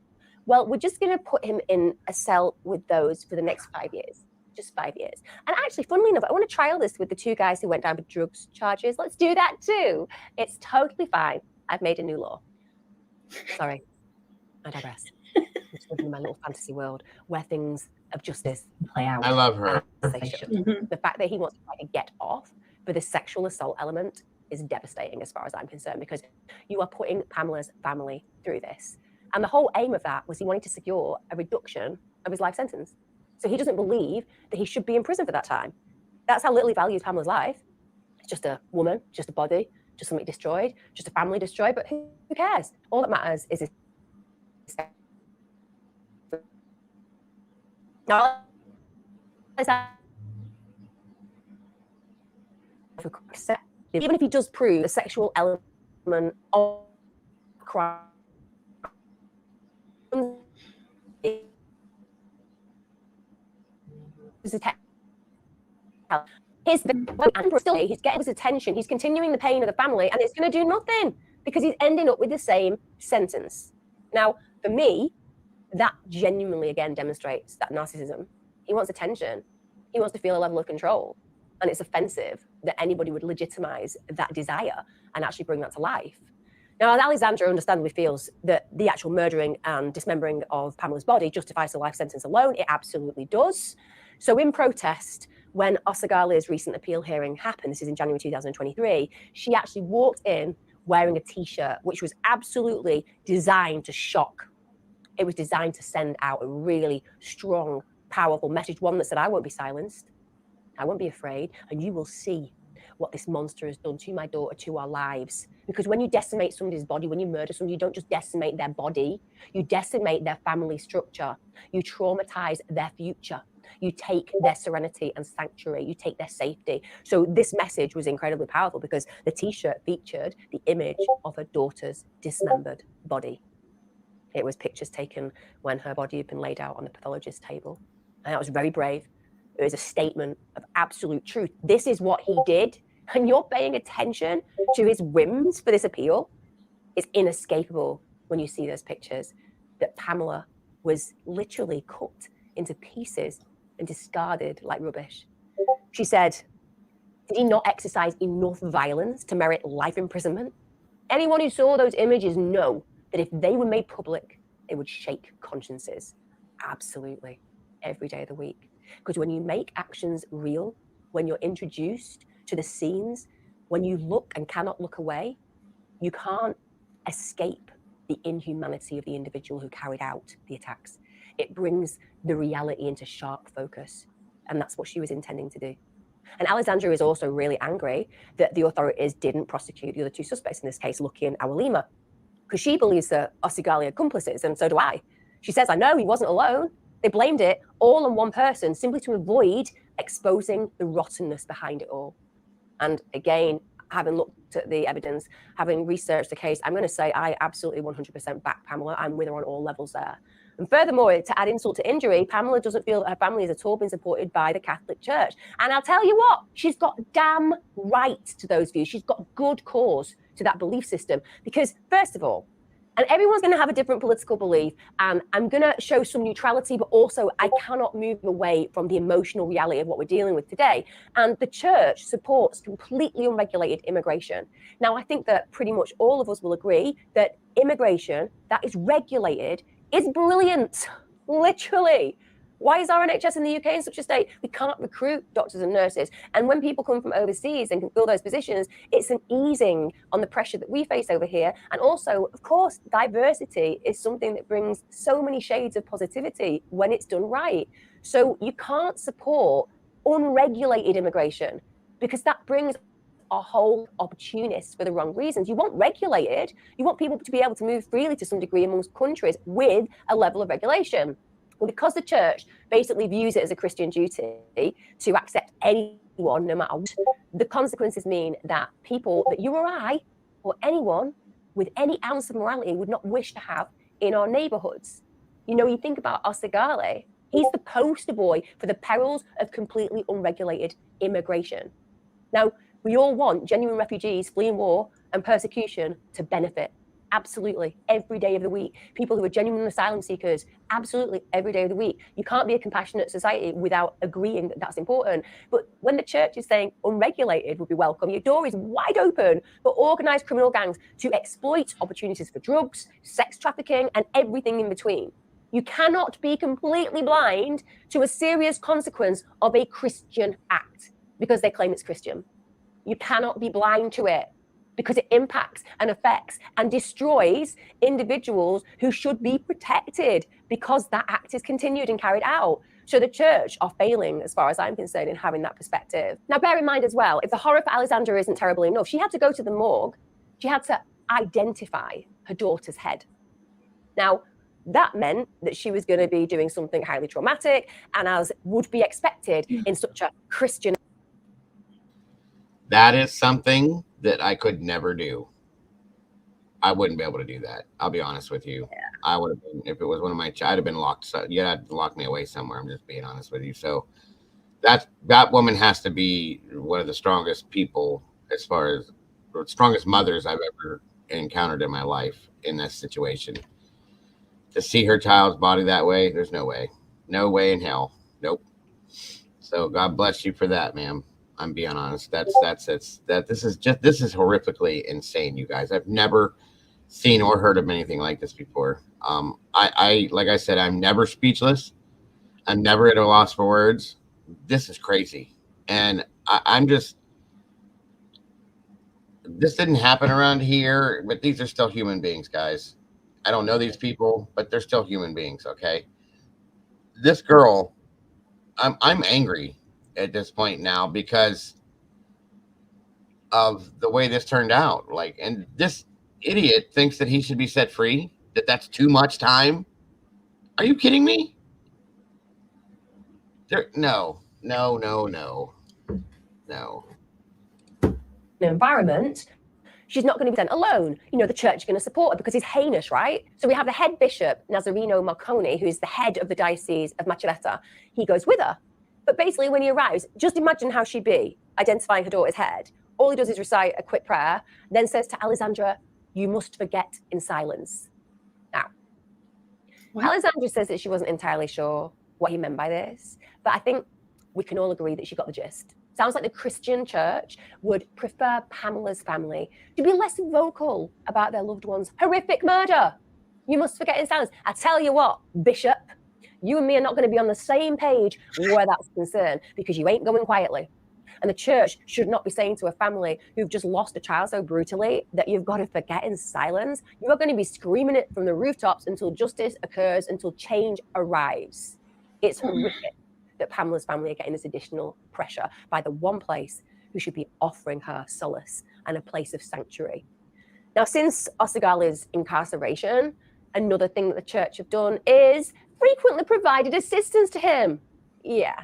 Well, we're just going to put him in a cell with those for the next 5 years. Just 5 years. And actually, funnily enough, I want to trial this with the 2 guys who went down for drugs charges. Let's do that too. It's totally fine. I've made a new law. Sorry, I digress. I'm just living in my little fantasy world where things of justice play out. I love her. The fact that he wants to try to get off for the sexual assault element is devastating as far as I'm concerned, because you are putting Pamela's family through this. And the whole aim of that was he wanted to secure a reduction of his life sentence. So he doesn't believe that he should be in prison for that time. That's how little he values Pamela's life. It's just a woman, just a body, just something destroyed, just a family destroyed, but who cares? All that matters is his... Even if he does prove the sexual element of crime, He's getting his attention. He's continuing the pain of the family, and it's going to do nothing because he's ending up with the same sentence. Now, for me, that genuinely, again, demonstrates that narcissism. He wants attention. He wants to feel a level of control. And it's offensive that anybody would legitimize that desire and actually bring that to life. Now, as Alexandra understandably feels that the actual murdering and dismembering of Pamela's body justifies the life sentence alone, it absolutely does. So in protest, when Osagale's recent appeal hearing happened, this is in January 2023, she actually walked in wearing a T-shirt, which was absolutely designed to shock. It was designed to send out a really strong, powerful message, one that said, I won't be silenced. I won't be afraid, and you will see what this monster has done to my daughter, to our lives. Because when you decimate somebody's body, when you murder somebody, you don't just decimate their body, you decimate their family structure, you traumatize their future, you take their serenity and sanctuary, you take their safety. So this message was incredibly powerful because the T-shirt featured the image of her daughter's dismembered body. It was pictures taken when her body had been laid out on the pathologist's table. And that was very brave. It was a statement of absolute truth. This is what he did. And you're paying attention to his whims for this appeal. It's inescapable when you see those pictures that Pamela was literally cut into pieces and discarded like rubbish. She said, did he not exercise enough violence to merit life imprisonment? Anyone who saw those images know that if they were made public, they would shake consciences. Absolutely. Every day of the week. Because when you make actions real, when you're introduced to the scenes, when you look and cannot look away, you can't escape the inhumanity of the individual who carried out the attacks. It brings the reality into sharp focus. And that's what she was intending to do. And Alexandra is also really angry that the authorities didn't prosecute the other two suspects in this case, Lucky and Awalima, because she believes that Osigale are accomplices, and so do I. She says, I know he wasn't alone. They blamed it all on one person simply to avoid exposing the rottenness behind it all. And again, having looked at the evidence, having researched the case, I'm going to say I absolutely 100% back Pamela. I'm with her on all levels there. And furthermore, to add insult to injury, Pamela doesn't feel that her family is at all been supported by the Catholic Church. And I'll tell you what, she's got damn right to those views. She's got good cause to that belief system. Because first of all, and everyone's going to have a different political belief, and I'm going to show some neutrality, but also I cannot move away from the emotional reality of what we're dealing with today. And the church supports completely unregulated immigration. Now, I think that pretty much all of us will agree that immigration that is regulated is brilliant, literally. Why is our NHS in the UK in such a state? We can't recruit doctors and nurses. And when people come from overseas and can fill those positions, it's an easing on the pressure that we face over here. And also, of course, diversity is something that brings so many shades of positivity when it's done right. So you can't support unregulated immigration because that brings a whole opportunists for the wrong reasons. You want regulated. You want people to be able to move freely to some degree amongst countries with a level of regulation. Well, because the church basically views it as a Christian duty to accept anyone, no matter what, the consequences mean that people that you or I or anyone with any ounce of morality would not wish to have in our neighborhoods. You know, you think about Osigale, he's the poster boy for the perils of completely unregulated immigration. Now, we all want genuine refugees fleeing war and persecution to benefit. Absolutely, every day of the week. People who are genuine asylum seekers, absolutely, every day of the week. You can't be a compassionate society without agreeing that that's important. But when the church is saying unregulated would be welcome, your door is wide open for organised criminal gangs to exploit opportunities for drugs, sex trafficking, and everything in between. You cannot be completely blind to a serious consequence of a Christian act because they claim it's Christian. You cannot be blind to it because it impacts and affects and destroys individuals who should be protected because that act is continued and carried out. So the church are failing, as far as I'm concerned, in having that perspective. Now, bear in mind as well, if the horror for Alexandra isn't terrible enough, she had to go to the morgue. She had to identify her daughter's head. Now, that meant that she was going to be doing something highly traumatic and as would be expected in such a Christian. That is something that I could never do. I wouldn't be able to do that. I'll be honest with you. Yeah. I would have been, if it was one of my, I'd have been locked. So, yeah, I'd lock me away somewhere. I'm just being honest with you. So that woman has to be one of the strongest people, as far as the strongest mothers I've ever encountered in my life in this situation. To see her child's body that way, there's no way. No way in hell. Nope. So God bless you for that, ma'am. I'm being honest. This is horrifically insane, you guys. I've never seen or heard of anything like this before. I like I said, I'm never speechless. I'm never at a loss for words. This is crazy. And I'm just, this didn't happen around here, but these are still human beings, guys. I don't know these people, but they're still human beings, okay? This girl, I'm angry at this point now because of the way this turned out. Like, and this idiot thinks that he should be set free, that's too much time. Are you kidding me? No. Environment, she's not going to be sent alone. The church is going to support her because he's heinous, right? So we have the head bishop, Nazareno Marconi, who's the head of the Diocese of Macerata. He goes with her. But basically, when he arrives, just imagine how she'd be identifying her daughter's head. All he does is recite a quick prayer, then says to Alessandra, "You must forget in silence." Now, Alessandra says that she wasn't entirely sure what he meant by this, but I think we can all agree that she got the gist. Sounds like the Christian church would prefer Pamela's family to be less vocal about their loved one's horrific murder. You must forget in silence. I tell you what, Bishop, you and me are not going to be on the same page where that's concerned, because you ain't going quietly. And the church should not be saying to a family who've just lost a child so brutally that you've got to forget in silence. You are going to be screaming it from the rooftops until justice occurs, until change arrives. It's horrific that Pamela's family are getting this additional pressure by the one place who should be offering her solace and a place of sanctuary. Now, since Oseghali's incarceration, another thing that the church have done is frequently provided assistance to him. Yeah.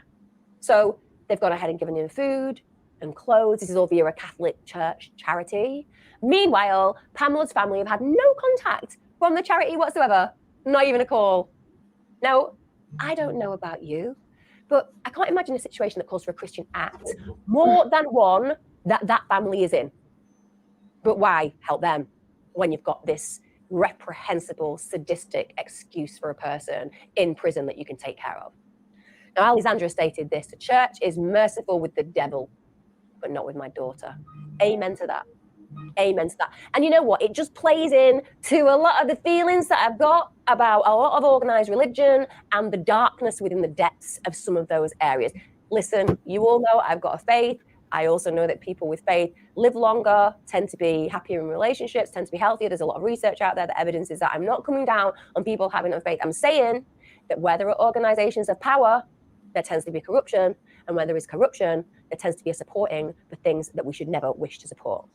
So they've gone ahead and given him food and clothes. This is all via a Catholic church charity. Meanwhile, Pamela's family have had no contact from the charity whatsoever, not even a call. Now, I don't know about you, but I can't imagine a situation that calls for a Christian act more than one that family is in. But why help them when you've got this reprehensible, sadistic excuse for a person in prison that you can take care of? Now, Alessandra stated this: the church is merciful with the devil, but not with my daughter. Amen to that. Amen to that. And you know what? It just plays in to a lot of the feelings that I've got about a lot of organized religion and the darkness within the depths of some of those areas. Listen, you all know I've got a faith. I also know that people with faith live longer, tend to be happier in relationships, tend to be healthier. There's a lot of research out there that evidences that. I'm not coming down on people having no faith. I'm saying that where there are organizations of power, there tends to be corruption. And where there is corruption, there tends to be a supporting the things that we should never wish to support.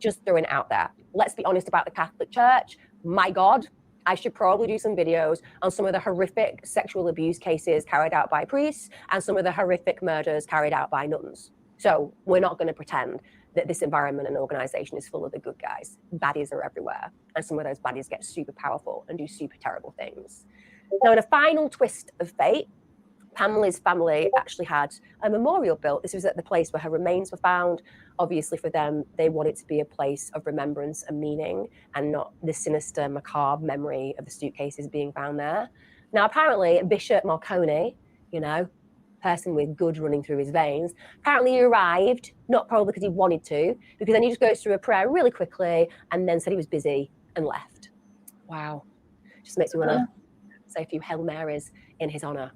Just throwing it out there. Let's be honest about the Catholic Church. My God, I should probably do some videos on some of the horrific sexual abuse cases carried out by priests and some of the horrific murders carried out by nuns. So we're not going to pretend that this environment and organization is full of the good guys. Baddies are everywhere. And some of those baddies get super powerful and do super terrible things. Now, in a final twist of fate, Pamela's family actually had a memorial built. This was at the place where her remains were found. Obviously, for them, they want it to be a place of remembrance and meaning and not the sinister, macabre memory of the suitcases being found there. Now, apparently, Bishop Marconi, person with good running through his veins, apparently he arrived, not probably because he wanted to, because then he just goes through a prayer really quickly and then said he was busy and left. Wow. Just makes me want to say a few Hail Marys in his honor.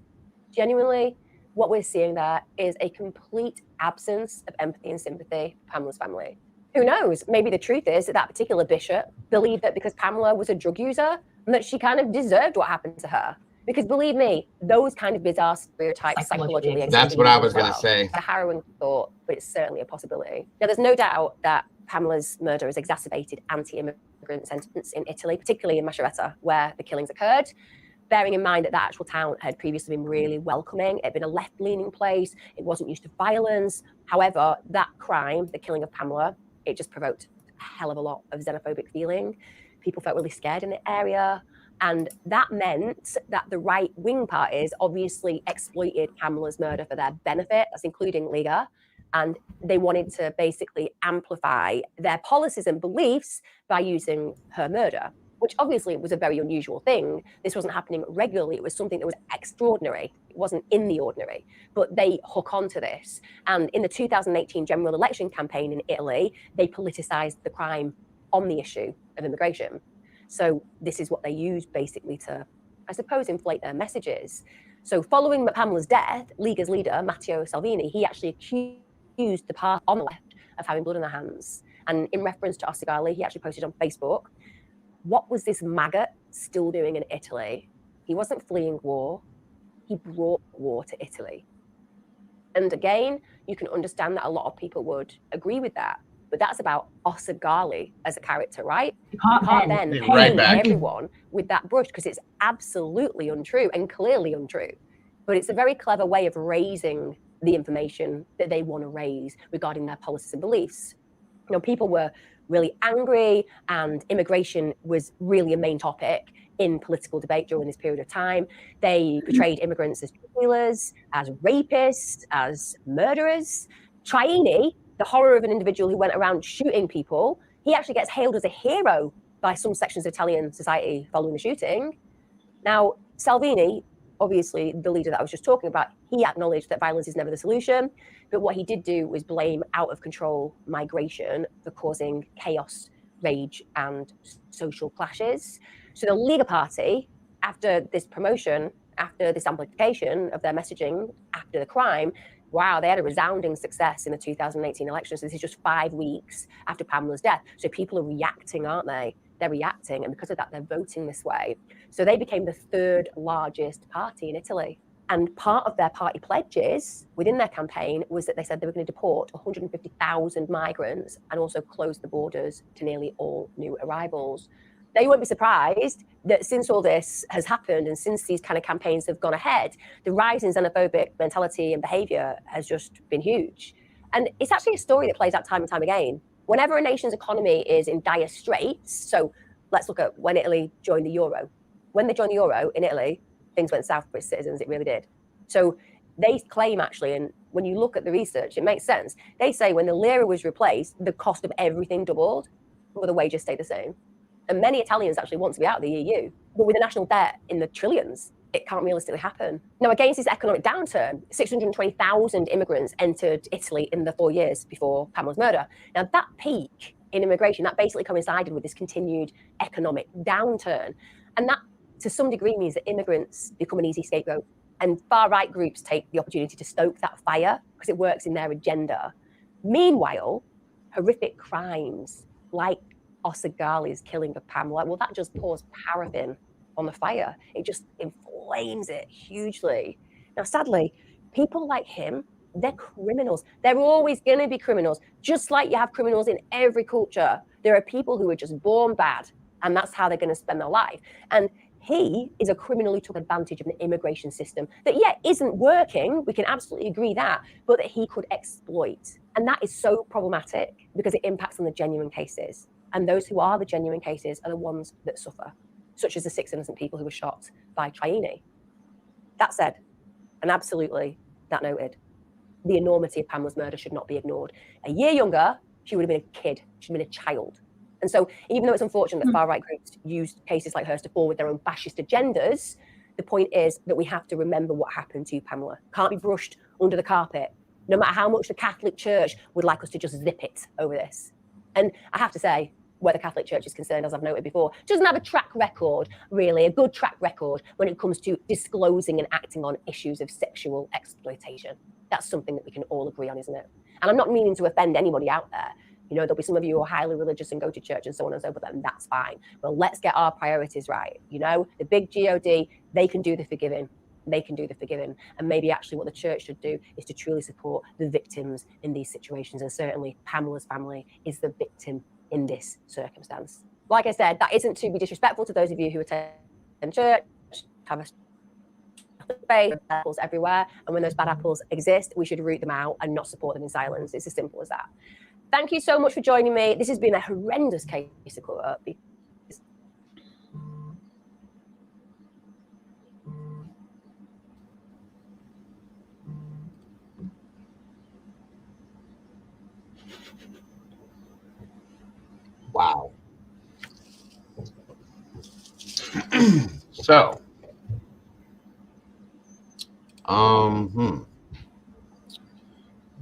Genuinely, what we're seeing there is a complete absence of empathy and sympathy for Pamela's family. Who knows? Maybe the truth is that that particular bishop believed that because Pamela was a drug user, that she kind of deserved what happened to her. Because believe me, those kind of bizarre stereotypes psychologically exist. That's what I was going to say. It's a harrowing thought, but it's certainly a possibility. Now, there's no doubt that Pamela's murder has exacerbated anti-immigrant sentiments in Italy, particularly in Macerata, where the killings occurred. Bearing in mind that that actual town had previously been really welcoming. It had been a left-leaning place. It wasn't used to violence. However, that crime, the killing of Pamela, it just provoked a hell of a lot of xenophobic feeling. People felt really scared in the area. And that meant that the right-wing parties obviously exploited Pamela's murder for their benefit, that's including Liga, and they wanted to basically amplify their policies and beliefs by using her murder, which obviously was a very unusual thing. This wasn't happening regularly. It was something that was extraordinary. It wasn't in the ordinary, but they hook onto this. And in the 2018 general election campaign in Italy, they politicized the crime on the issue of immigration. So this is what they used basically to, I suppose, inflate their messages. So following Pamela's death, Liga's leader, Matteo Salvini, he actually accused the party on the left of having blood in their hands. And in reference to Osegali, he actually posted on Facebook, what was this maggot still doing in Italy? He wasn't fleeing war. He brought war to Italy. And again, you can understand that a lot of people would agree with that. But that's about Osegali as a character, right? You can't then paint everyone with that brush because it's absolutely untrue and clearly untrue. But it's a very clever way of raising the information that they want to raise regarding their policies and beliefs. You know, people were really angry and immigration was really a main topic in political debate during this period of time. They portrayed immigrants as killers, as rapists, as murderers. Traini, the horror of an individual who went around shooting people, he actually gets hailed as a hero by some sections of Italian society following the shooting. Now, Salvini, obviously the leader that I was just talking about, he acknowledged that violence is never the solution, but what he did do was blame out of control migration for causing chaos, rage, and social clashes. So the Lega Party, after this promotion, after this amplification of their messaging, after the crime, wow, they had a resounding success in the 2018 elections. This is just 5 weeks after Pamela's death. So people are reacting, aren't they? They're reacting, and because of that, they're voting this way. So they became the third largest party in Italy. And part of their party pledges within their campaign was that they said they were going to deport 150,000 migrants and also close the borders to nearly all new arrivals. Now, you won't be surprised that since all this has happened and since these kind of campaigns have gone ahead, the rise in xenophobic mentality and behavior has just been huge. And it's actually a story that plays out time and time again. Whenever a nation's economy is in dire straits, so let's look at when Italy joined the euro. When they joined the euro in Italy, things went south for its citizens, it really did. So they claim actually, and when you look at the research, it makes sense. They say when the lira was replaced, the cost of everything doubled, but the wages stayed the same. And many Italians actually want to be out of the EU, but with a national debt in the trillions, it can't realistically happen. Now, against this economic downturn, 620,000 immigrants entered Italy in the 4 years before Pamela's murder. Now, that peak in immigration, that basically coincided with this continued economic downturn. And that, to some degree, means that immigrants become an easy scapegoat. And far-right groups take the opportunity to stoke that fire because it works in their agenda. Meanwhile, horrific crimes like Osegali's killing of Pamela, well, that just pours paraffin on the fire. It just inflames it hugely. Now, sadly, people like him, they're criminals. They're always going to be criminals, just like you have criminals in every culture. There are people who are just born bad, and that's how they're going to spend their life. And he is a criminal who took advantage of an immigration system that, yeah, isn't working. We can absolutely agree that, but that he could exploit. And that is so problematic because it impacts on the genuine cases. And those who are the genuine cases are the ones that suffer, such as the 6 innocent people who were shot by Traini. That said, and absolutely that noted, the enormity of Pamela's murder should not be ignored. A year younger, she would have been a kid. She'd been a child. And so even though it's unfortunate that far-right groups use cases like hers to forward their own fascist agendas, the point is that we have to remember what happened to Pamela. Can't be brushed under the carpet, no matter how much the Catholic Church would like us to just zip it over this. And I have to say, where the Catholic Church is concerned, as I've noted before, doesn't have a track record, really, a good track record when it comes to disclosing and acting on issues of sexual exploitation. That's something that we can all agree on, isn't it? And I'm not meaning to offend anybody out there. You know, there'll be some of you who are highly religious and go to church and so on and so forth, and that's fine. But let's get our priorities right. You know, the big God, they can do the forgiving. They can do the forgiving. And maybe actually what the church should do is to truly support the victims in these situations. And certainly Pamela's family is the victim in this circumstance. Like I said, that isn't to be disrespectful to those of you who attend church, have a faith, apples everywhere, and when those bad apples exist, we should root them out and not support them in silence. It's as simple as that. Thank you so much for joining me. This has been a horrendous case to cover up. So,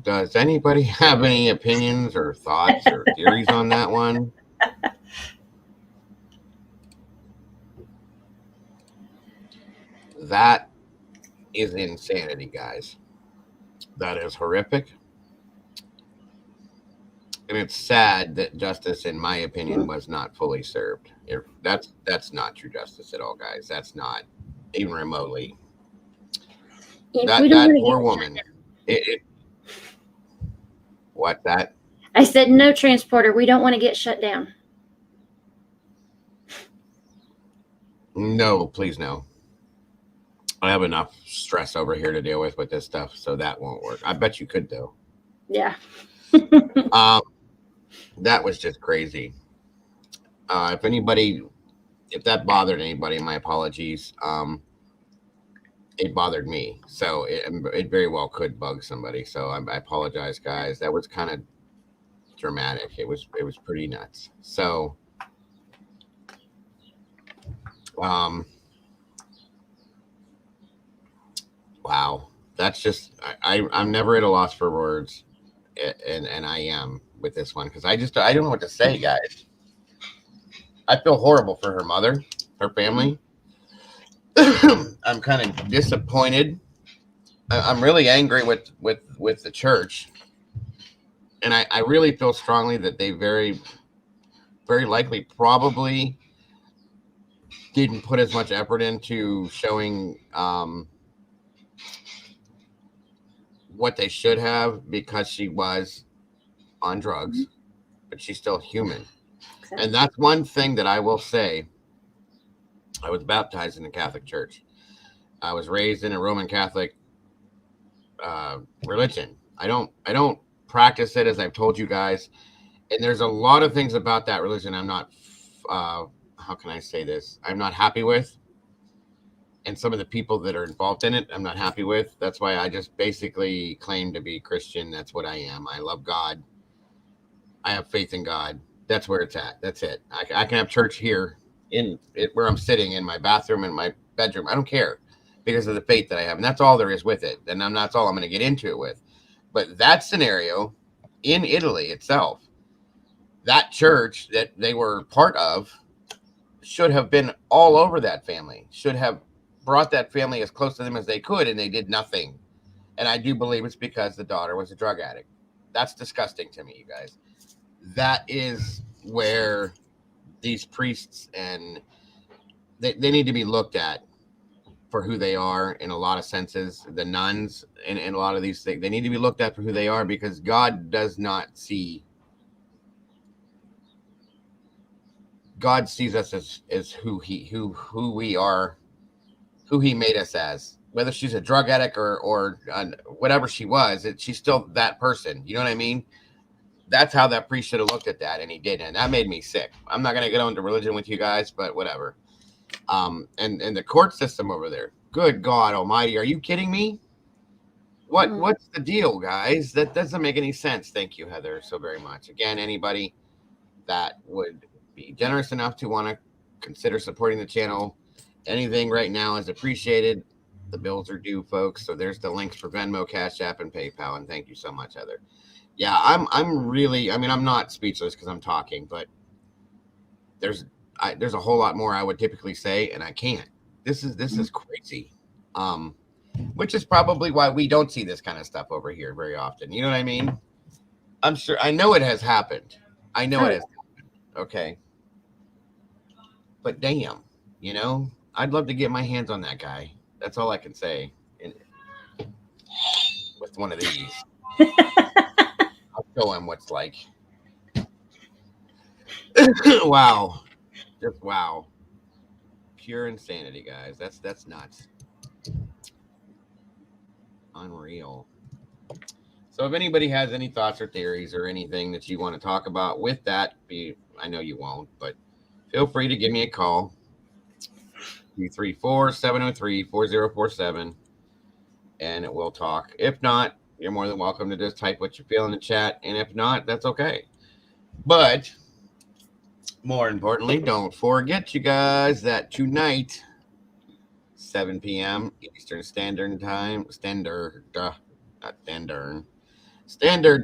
does anybody have any opinions or thoughts or theories on that one? That is insanity, guys. That is horrific. And it's sad that justice, in my opinion, was not fully served. That's not true justice at all, guys. That's not even remotely. That poor woman. What that? I said no transporter. We don't want to get shut down. No, please no. I have enough stress over here to deal with this stuff, so that won't work. I bet you could though. Yeah. That was just crazy. If that bothered anybody, my apologies. It bothered me, so it very well could bug somebody. So I apologize, guys. That was kind of dramatic. It was pretty nuts. So, wow, that's just I'm never at a loss for words, and I am with this one because I don't know what to say, guys. I feel horrible for her mother, her family. I'm kind of disappointed. I'm really angry with the church, and I really feel strongly that they very, very likely probably didn't put as much effort into showing what they should have because she was on drugs, but she's still human. Exactly. And that's one thing that I will say. I was baptized in the Catholic Church. I was raised in a Roman Catholic religion. I don't practice it, as I've told you guys. And there's a lot of things about that religion I'm not, how can I say this? I'm not happy with. And some of the people that are involved in it, I'm not happy with. That's why I just basically claim to be Christian. That's what I am. I love God. I have faith in God. That's where it's at. That's it. I can have church here in it where I'm sitting in my bathroom, in my bedroom. I don't care because of the faith that I have. And that's all there is with it. And that's all I'm going to get into it with. But that scenario in Italy itself, that church that they were part of should have been all over that family, should have brought that family as close to them as they could. And they did nothing. And I do believe it's because the daughter was a drug addict. That's disgusting to me, you guys. That is where these priests and they need to be looked at for who they are in a lot of senses. The nuns and a lot of these things, they need to be looked at for who they are because God does not see. God sees us as who we are, who he made us as. Whether she's a drug addict or whatever she was, she's still that person. You know what I mean? That's how that priest should have looked at that, and he didn't. And that made me sick. I'm not going to get into religion with you guys, but whatever. And the court system over there. Good God Almighty, are you kidding me? What's the deal, guys? That doesn't make any sense. Thank you, Heather, so very much. Again, anybody that would be generous enough to want to consider supporting the channel, anything right now is appreciated. The bills are due, folks. So there's the links for Venmo, Cash App, and PayPal. And thank you so much, Heather. Yeah, I'm really, I mean, I'm not speechless because I'm talking, but there's a whole lot more I would typically say, and I can't. This is crazy. Which is probably why we don't see this kind of stuff over here very often. You know what I mean? I'm sure, I know it has happened. I know it has happened. Okay. But damn, you know, I'd love to get my hands on that guy. That's all I can say. With one of these. I'll show him what's like. Wow. Just wow. Pure insanity, guys. That's nuts. Unreal. So if anybody has any thoughts or theories or anything that you want to talk about with that, I know you won't, but feel free to give me a call. 234-703-4047 and we'll talk. If not, you're more than welcome to just type what you feel in the chat. And if not, that's okay. But More importantly, don't forget, you guys, that tonight, 7 p.m. Eastern Standard Time, Standard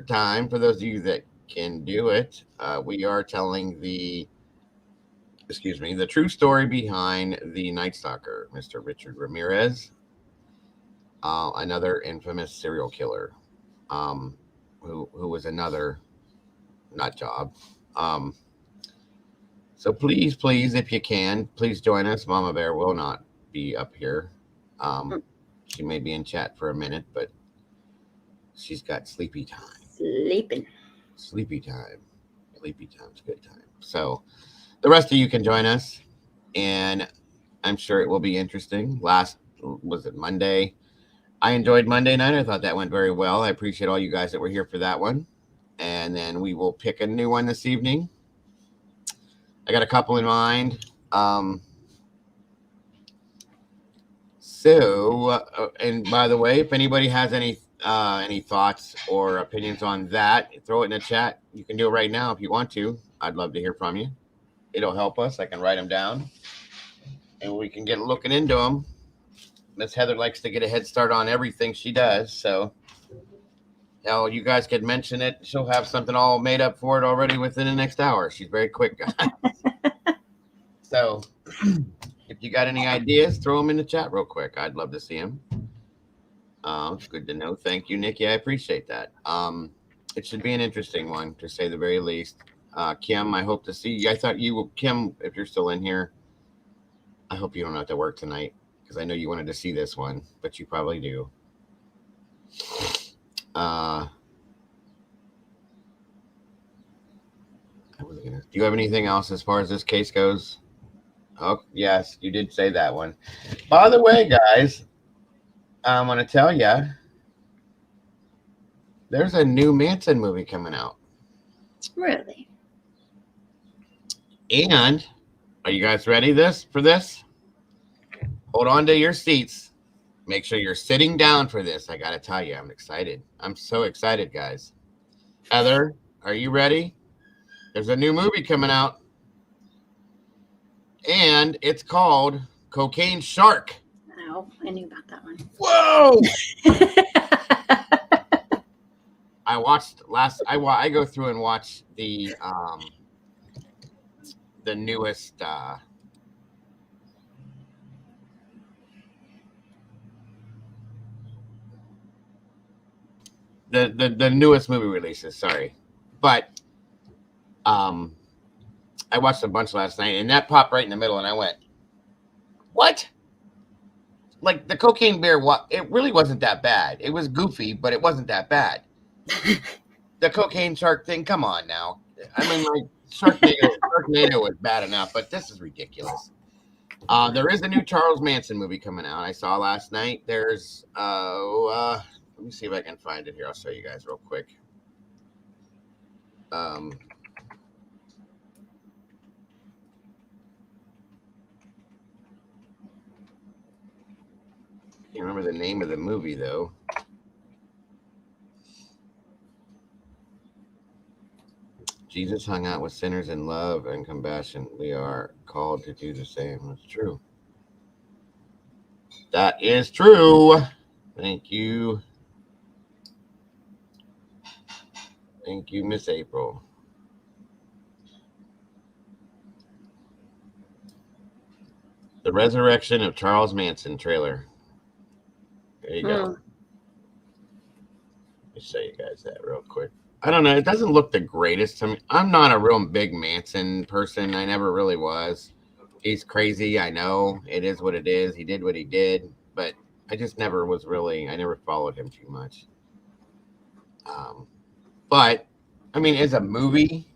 Time, for those of you that can do it, we are telling the true story behind the Night Stalker, Mr. Richard Ramirez, another infamous serial killer, who was another nut job. So please, if you can, please join us. Mama Bear will not be up here. She may be in chat for a minute, but she's got sleepy time. Sleepy time. Sleepy time's good time. So the rest of you can join us, and I'm sure it will be interesting. Was it Monday? I enjoyed Monday night. I thought that went very well. I appreciate all you guys that were here for that one. And then we will pick a new one this evening. I got a couple in mind. And by the way, if anybody has any thoughts or opinions on that, throw it in the chat. You can do it right now if you want to. I'd love to hear from you. It'll help us. I can write them down, and we can get looking into them. Miss Heather likes to get a head start on everything she does, so now you guys can mention it. She'll have something all made up for it already within the next hour. She's very quick, guys. So if you got any ideas, throw them in the chat real quick. I'd love to see them. It's good to know. Thank you, Nikki. I appreciate that. It should be an interesting one, to say the very least. Kim, I hope to see you. I thought Kim, if you're still in here, I hope you don't have to work tonight, because I know you wanted to see this one, but you probably do. Do you have anything else as far as this case goes? Oh, yes, you did say that one. By the way, guys, I'm going to tell you, there's a new Manson movie coming out. Really? And are you guys ready for this? Hold on to your seats. Make sure you're sitting down for this. I got to tell you, I'm excited. I'm so excited, guys. Heather, are you ready? There's a new movie coming out, and it's called Cocaine Shark. Oh, I knew about that one. Whoa! I go through and watch the newest the newest movie releases, sorry. But I watched a bunch last night, and that popped right in the middle, and I went, what? Like, the Cocaine Bear, it really wasn't that bad. It was goofy, but it wasn't that bad. The Cocaine Shark thing, come on now. I mean, like, Sharknado was bad enough, but this is ridiculous. There is a new Charles Manson movie coming out. I saw last night. There's, let me see if I can find it here. I'll show you guys real quick. Can't remember the name of the movie, though. Jesus hung out with sinners in love and compassion. We are called to do the same. That's true. That is true. Thank you. Thank you, Miss April. The Resurrection of Charles Manson trailer. There you go. Let me show you guys that real quick. I don't know. It doesn't look the greatest to me. I'm not a real big Manson person. I never really was. He's crazy. I know. It is what it is. He did what he did. But I just never was really, I never followed him too much. But, I mean, as a movie,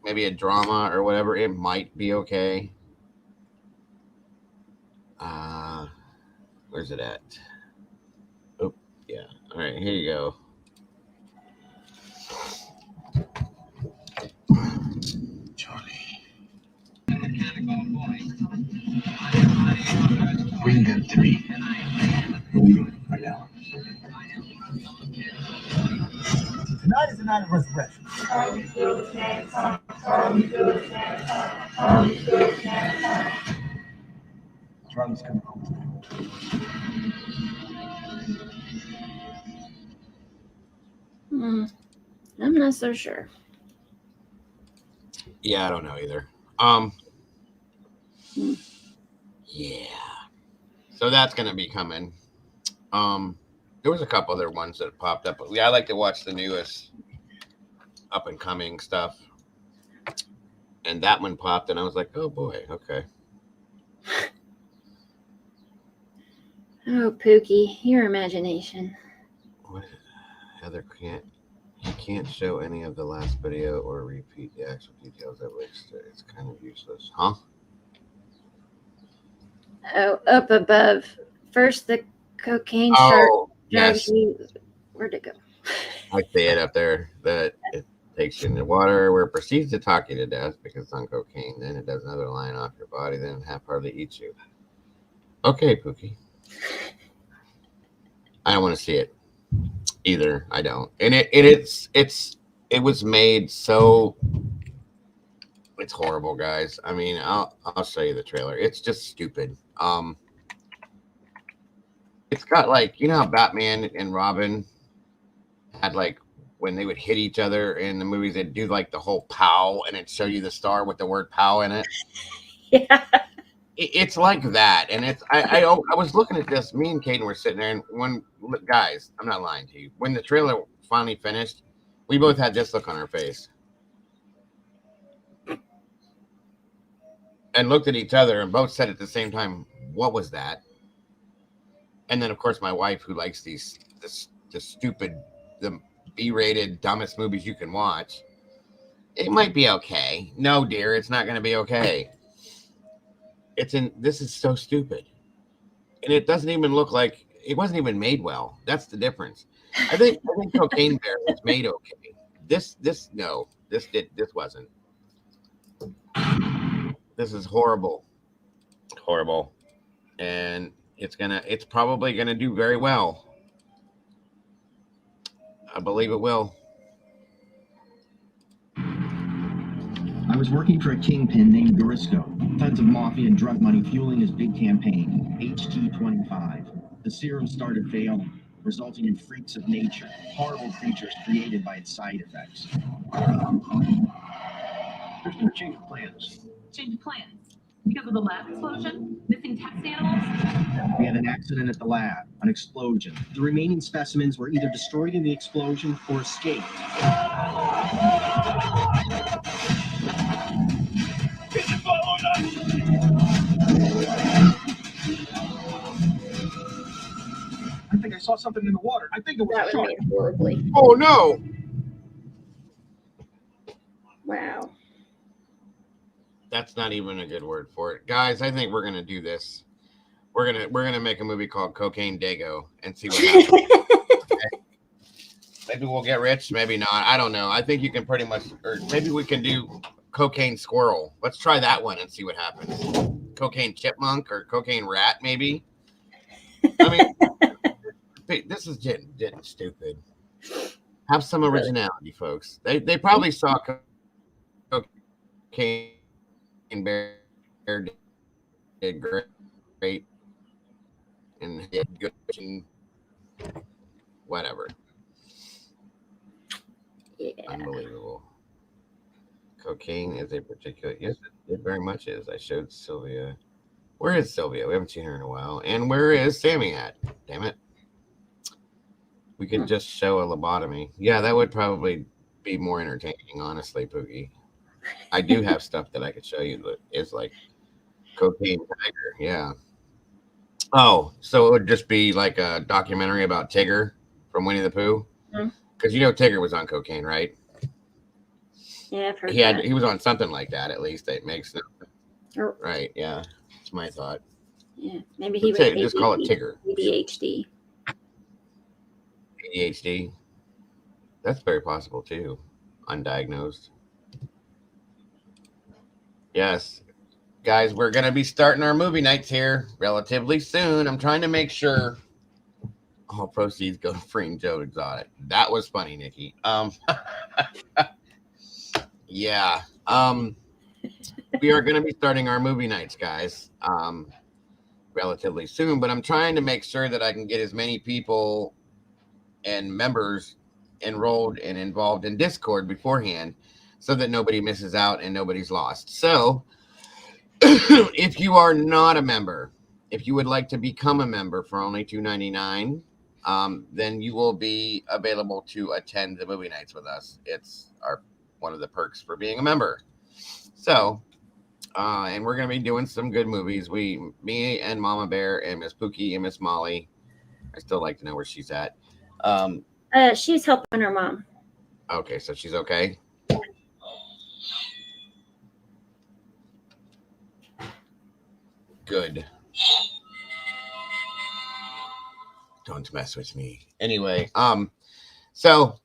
maybe a drama or whatever, it might be okay. Where's it at? Oh, yeah. All right, here you go. Charlie. Bring them to me. Right now. Tonight is the night of resurrection. Drugs come out. I'm not so sure. Yeah, I don't know either. Yeah. So that's gonna be coming. There was a couple other ones that popped up. But yeah, I like to watch the newest up and coming stuff. And that one popped, and I was like, oh boy, okay. Oh, Pookie, your imagination. What is it? Heather can't show any of the last video or repeat the actual details of which it's kind of useless. Huh? Oh, up above. First, the cocaine shark drags yes. you. Where'd it go? I see it up there. That it takes you in the water where it proceeds to talk you to death because it's on cocaine. Then it does another line off your body. Then it half-heartedly eats you. Okay, Pookie. I don't want to see it either. I don't. And it was made so. It's horrible, guys. I mean, I'll show you the trailer. It's just stupid. It's got like, you know how Batman and Robin had like when they would hit each other in the movies, they'd do like the whole pow and it'd show you the star with the word pow in it. Yeah. It's like that. And it's I was looking at this, me and Caden were sitting there, and when guys, I'm not lying to you, when the trailer finally finished, we both had this look on our face. And looked at each other and both said at the same time, what was that? And then of course my wife, who likes the stupid, the B-rated dumbest movies you can watch, it might be okay. No, dear, it's not going to be okay. This is so stupid. And it doesn't even look like, it wasn't even made well. That's the difference. I think Cocaine Bear was made okay. This wasn't. This is horrible. Horrible. And it's probably gonna do very well. I believe it will. I was working for a kingpin named Garisco. Tons of mafia and drug money fueling his big campaign, HT25. The serum started failing, resulting in freaks of nature, horrible creatures created by its side effects. There's no change of plans. Change of plans? Because of the lab explosion? Missing test animals? We had an accident at the lab, an explosion. The remaining specimens were either destroyed in the explosion or escaped. I think I saw something in the water. I think it was That a was shark. made horribly. Oh no! Wow. That's not even a good word for it, guys. I think we're gonna do this. We're gonna make a movie called Cocaine Dago and see what happens. Okay? Maybe we'll get rich, maybe not. I don't know. I think you can pretty much, or maybe we can do Cocaine Squirrel. Let's try that one and see what happens. Cocaine Chipmunk or Cocaine Rat, maybe. I mean, this is getting stupid. Have some originality, folks. They probably saw Cocaine Bear did great and did good and whatever. Yeah. Unbelievable. Cocaine is a particular, yes, it very much is. I showed Sylvia. Where is Sylvia? We haven't seen her in a while. And where is Sammy at? Damn it. We could just show a lobotomy. Yeah, that would probably be more entertaining, honestly, Poogie. I do have stuff that I could show you that is like Cocaine Tiger. Yeah. Oh, so it would just be like a documentary about Tigger from Winnie the Pooh? Because you know Tigger was on cocaine, right? Yeah, I've heard that. He was on something like that, at least. That makes sense. Or, Right, yeah. That's my thought. yeah, maybe he was Just call it Tigger. ADHD. ADHD. That's very possible too. Undiagnosed. Yes. Guys, we're going to be starting our movie nights here relatively soon. I'm trying to make sure all proceeds go to freeing Joe Exotic. That was funny, Nikki. Yeah. we are going to be starting our movie nights, guys, relatively soon. But I'm trying to make sure that I can get as many people and members enrolled and involved in Discord beforehand, so that nobody misses out and nobody's lost. So, if you are not a member, if you would like to become a member for only $2.99, then you will be available to attend the movie nights with us. It's one of the perks for being a member. So, and we're going to be doing some good movies. Me and Mama Bear and Miss Pookie and Miss Molly. I still like to know where she's at. She's helping her mom. Okay, so she's okay. Good. Don't mess with me. Anyway, so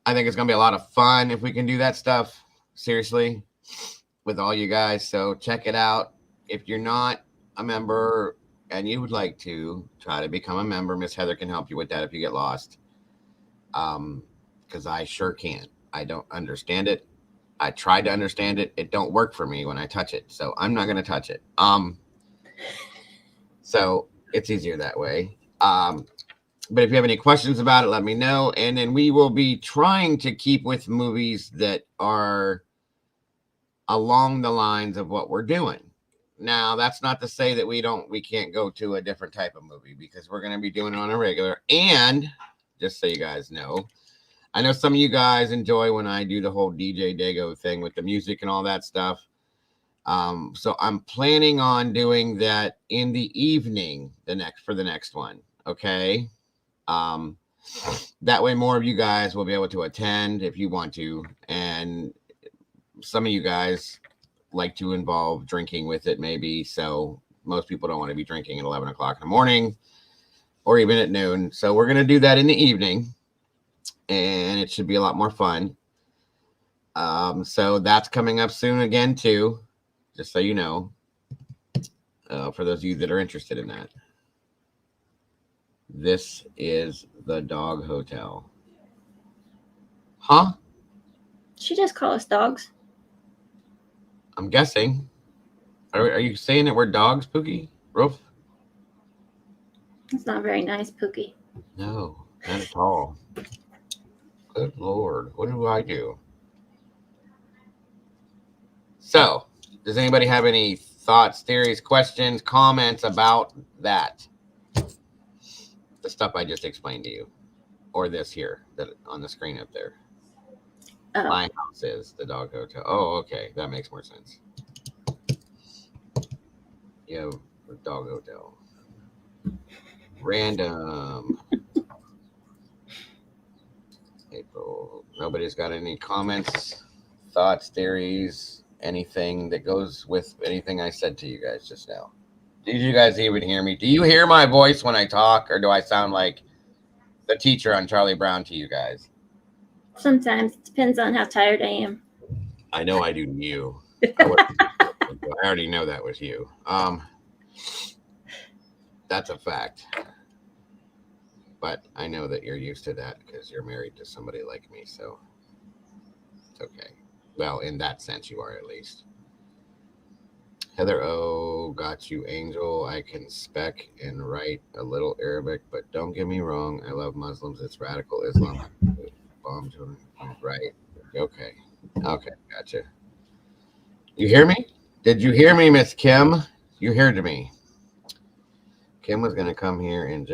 I think it's gonna be a lot of fun if we can do that stuff. Seriously, with all you guys. So check it out. If you're not a member and you would like to try to become a member, Miss Heather can help you with that if you get lost. Because I sure can't. I don't understand it. I tried to understand it. It don't work for me when I touch it. So I'm not gonna touch it. So it's easier that way. But if you have any questions about it, let me know. And then we will be trying to keep with movies that are along the lines of what we're doing. Now, that's not to say that we can't go to a different type of movie, because we're going to be doing it on a regular. And just so you guys know, I know some of you guys enjoy when I do the whole DJ Dago thing with the music and all that stuff. So I'm planning on doing that in the evening for the next one. Okay. That way more of you guys will be able to attend if you want to. And some of you guys like to involve drinking with it, maybe. So most people don't want to be drinking at 11 o'clock in the morning or even at noon. So we're going to do that in the evening, and it should be a lot more fun. So that's coming up soon again, too, just so you know, for those of you that are interested in that. This is the Dog Hotel. Huh? She just call us dogs. I'm guessing. Are you saying that we're dogs, Pookie? Roof? It's not very nice, Pookie. No, not at all. Good Lord. What do I do? So, does anybody have any thoughts, theories, questions, comments about that? The stuff I just explained to you. Or this here, that on the screen up there. Oh. My house is the Dog Hotel. Oh, okay. That makes more sense. You have the Dog Hotel. Random. April. Nobody's got any comments, thoughts, theories, anything that goes with anything I said to you guys just now. Did you guys even hear me? Do you hear my voice when I talk, or do I sound like the teacher on Charlie Brown to you guys? Sometimes. It depends on how tired I am. I know I do you. I already know that was you. That's a fact. But I know that you're used to that because you're married to somebody like me, so it's okay. Well, in that sense, you are at least. Heather O, got you, Angel. I can spec and write a little Arabic, but don't get me wrong. I love Muslims. It's radical Islam. Bomb children. Right. Okay. Okay. Gotcha. You hear me? Did you hear me, Miss Kim? You heard me. Kim was going to come here and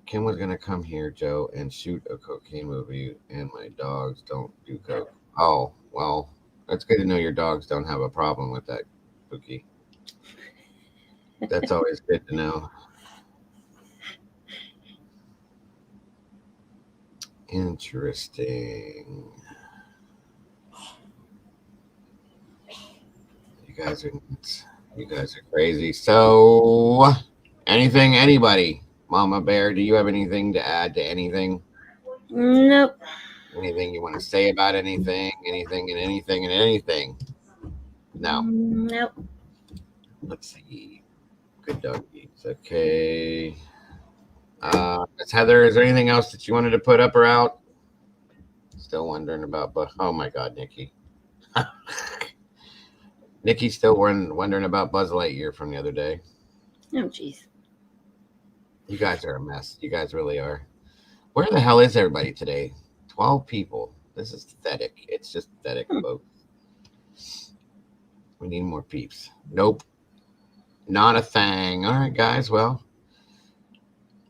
Kim was going to come here, Joe, and shoot a cocaine movie, and my dogs don't do coke. Oh, well, that's good to know your dogs don't have a problem with that, Pookie. That's always good to know. Interesting. You guys are crazy. So, anybody? Mama Bear, do you have anything to add to anything? Nope. Anything you want to say about anything? Anything? No. Nope. Let's see. Good doggies. Okay. Miss Heather, is there anything else that you wanted to put up or out? Still wondering about, but oh my God, Nikki. Nikki's still wondering about Buzz Lightyear from the other day. Oh, jeez. You guys are a mess. You guys really are. Where the hell is everybody today? 12 people. This is pathetic. It's just pathetic, folks. We need more peeps. Nope. Not a thing. All right, guys. Well,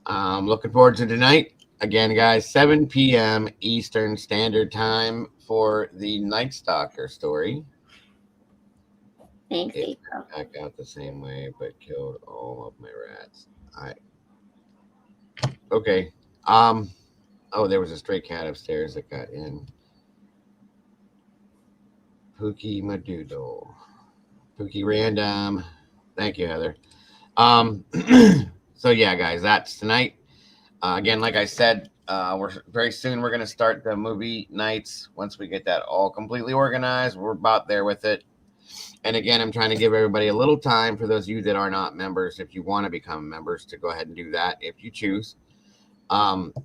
I'm looking forward to tonight. Again, guys, 7 p.m. Eastern Standard Time for the Night Stalker story. Thanks, It April. back out the same way, but killed all of my rats. All right. Okay. Oh, there was a stray cat upstairs that got in. Pookie Madoodle. Pookie Random. Thank you, Heather. So yeah, guys, that's tonight. Again, like I said, we're going to start the movie nights. Once we get that all completely organized, we're about there with it. And again, I'm trying to give everybody a little time for those of you that are not members. If you want to become members, to go ahead and do that if you choose.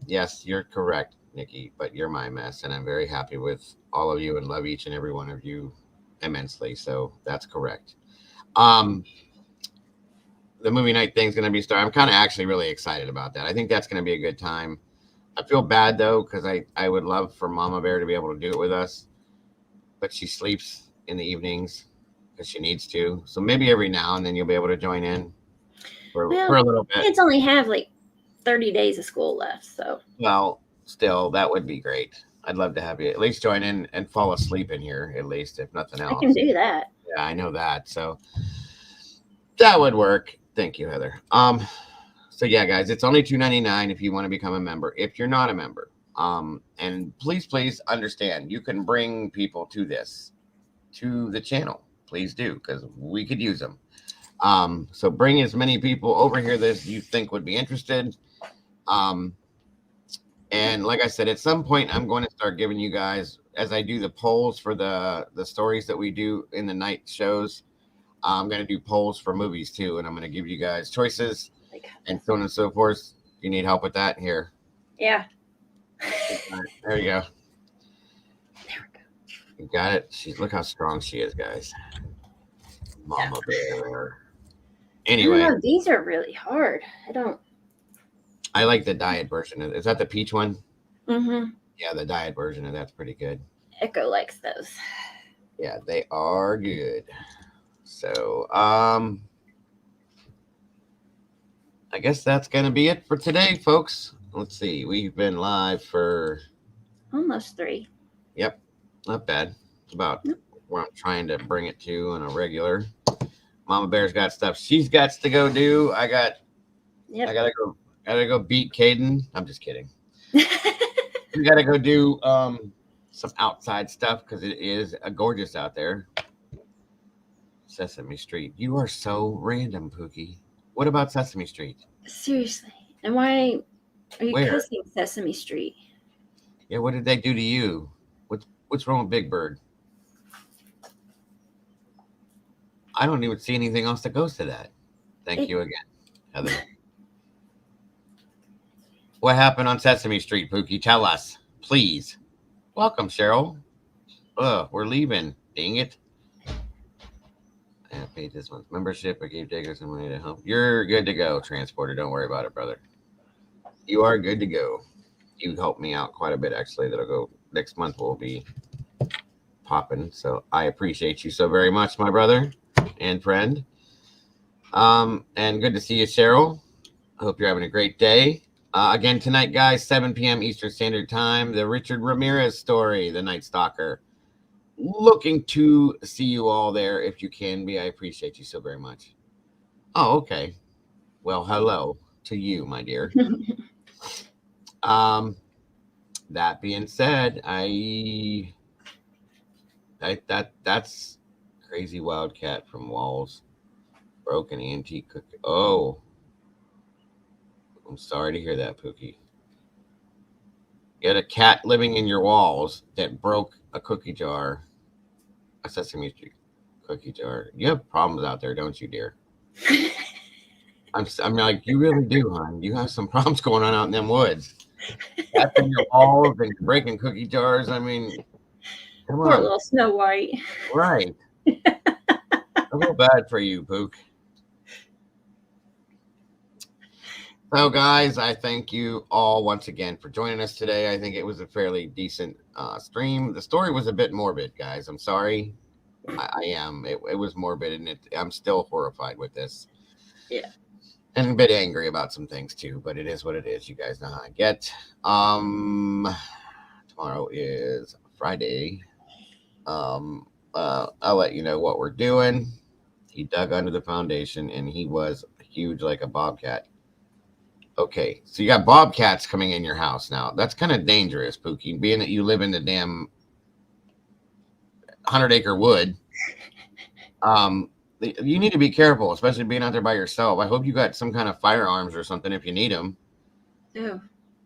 Yes, you're correct, Nikki, but you're my mess, and I'm very happy with all of you and love each and every one of you immensely. So that's correct. The movie night thing's going to be started. I'm kind of actually really excited about that. I think that's going to be a good time. I feel bad though, because I would love for Mama Bear to be able to do it with us, but she sleeps in the evenings because she needs to. So maybe every now and then you'll be able to join in for a little bit. Kids only have like 30 days of school left, so. Well, still, that would be great. I'd love to have you at least join in and fall asleep in here, at least, if nothing else. I can do that. Yeah, I know that. So that would work. Thank you, Heather. So yeah, guys, it's only $2.99 if you want to become a member. If you're not a member, and please understand, you can bring people to the channel. Please do, because we could use them. So bring as many people over here that you think would be interested. And like I said, at some point, I'm going to start giving you guys, as I do the polls for the stories that we do in the night shows, I'm going to do polls for movies too, and I'm going to give you guys choices and so on and so forth. You need help with that? Here. Yeah. Right, there you go. There we go. You got it. Look how strong she is, guys. Mama Bear. Anyway. I don't know, these are really hard. I like the diet version. Is that the peach one? Mm-hmm. Yeah, the diet version of that's pretty good. Echo likes those. Yeah, they are good. So, I guess that's going to be it for today, folks. Let's see. We've been live for almost 3. Yep. Not bad. It's about where I'm trying to bring it to on a regular. Mama Bear's got stuff she's got to go do. I gotta go beat Caden. I'm just kidding. We gotta go do some outside stuff because it is gorgeous out there. Sesame Street. You are so random, Pookie. What about Sesame Street? Seriously. And why are you Where? cussing Sesame Street? Yeah, what did they do to you? What's wrong with Big Bird? I don't even see anything else that goes to that. Thank you again, Heather. What happened on Sesame Street, Pookie? Tell us, please. Welcome, Cheryl. We're leaving. Dang it. I paid this month's membership. I gave Jacob some money to help. You're good to go, Transporter. Don't worry about it, brother. You are good to go. You helped me out quite a bit, actually. That'll go next month. Will be popping. So I appreciate you so very much, my brother and friend. And good to see you, Cheryl. I hope you're having a great day. Again, tonight, guys, 7 p.m. Eastern Standard Time, the Richard Ramirez story, The Night Stalker. Looking to see you all there if you can be. I appreciate you so very much. Oh, okay. Well, hello to you, my dear. That being said, that's Crazy Wildcat from Walls. Broken antique cookie. Oh, I'm sorry to hear that, Pookie. You had a cat living in your walls that broke a cookie jar. A Sesame Street cookie jar. You have problems out there, don't you, dear? I'm like, you really do, hon. You have some problems going on out in them woods. That's in your walls and you're breaking cookie jars. I mean, Come Poor on. little Snow White. Right. I feel bad for you, Pook. So, guys, I thank you all once again for joining us today. I think it was a fairly decent stream. The story was a bit morbid, guys. I'm sorry. I am. It was morbid, and I'm still horrified with this. Yeah. And a bit angry about some things too, but it is what it is. You guys know how I get. Tomorrow is Friday. I'll let you know what we're doing. He dug under the foundation, and he was huge like a bobcat. Okay, so you got bobcats coming in your house now. That's kind of dangerous, Pookie, being that you live in the damn 100-acre wood. You need to be careful, especially being out there by yourself. I hope you got some kind of firearms or something if you need them. Oh,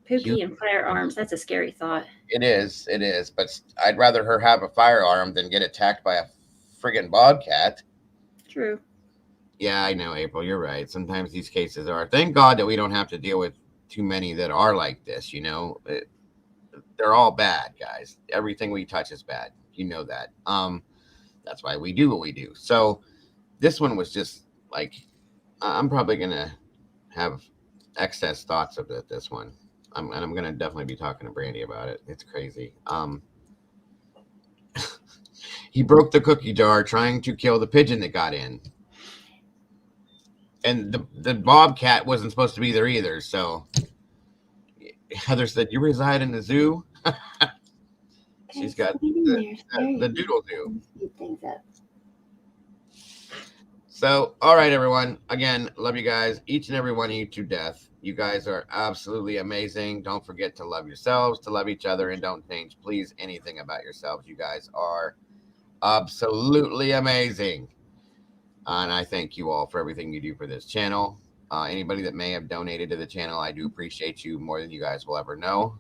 Pookie and firearms. That's a scary thought. It is. But I'd rather her have a firearm than get attacked by a friggin' bobcat. True. Yeah, I know, April. You're right. Sometimes these cases are. Thank God that we don't have to deal with too many that are like this. You know, they're all bad, guys. Everything we touch is bad. You know that. That's why we do what we do. So this one was just like, I'm probably gonna have excess thoughts of it. This one, and I'm gonna definitely be talking to Brandy about it. It's crazy. He broke the cookie jar trying to kill the pigeon that got in. And the bobcat wasn't supposed to be there either. So Heather said, "You reside in the zoo." She's got the doodle zoo. So, all right, everyone. Again, love you guys, each and every one of you to death. You guys are absolutely amazing. Don't forget to love yourselves, to love each other, and don't change, please, anything about yourselves. You guys are absolutely amazing. And I thank you all for everything you do for this channel. Anybody that may have donated to the channel, I do appreciate you more than you guys will ever know.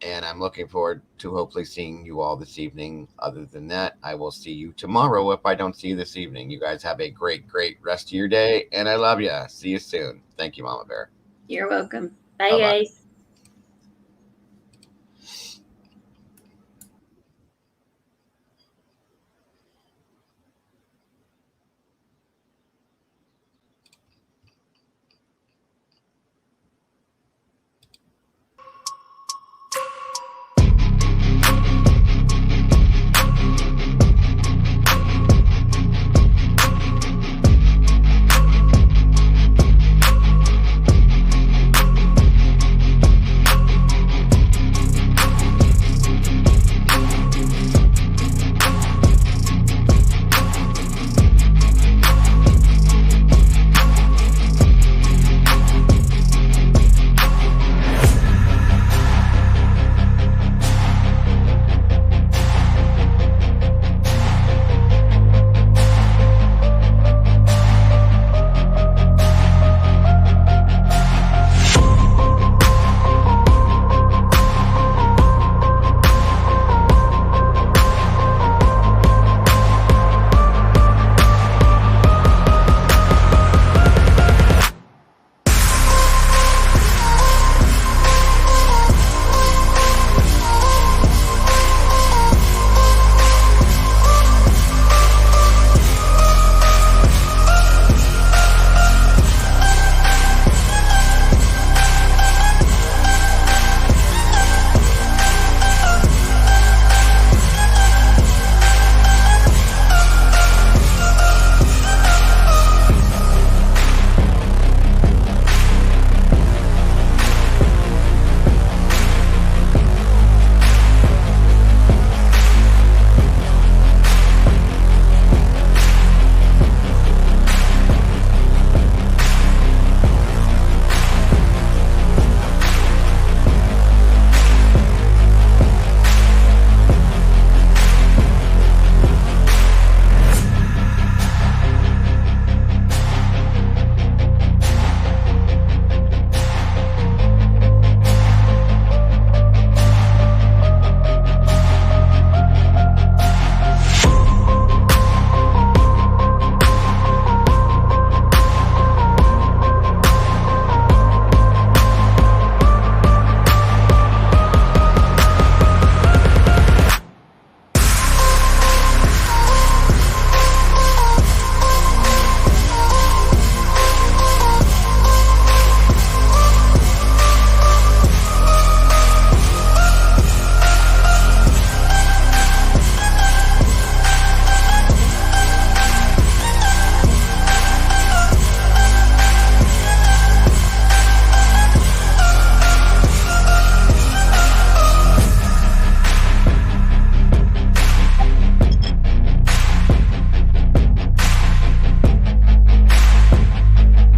And I'm looking forward to hopefully seeing you all this evening. Other than that, I will see you tomorrow if I don't see you this evening. You guys have a great, great rest of your day. And I love you. See you soon. Thank you, Mama Bear. You're welcome. Bye, Bye-bye. guys.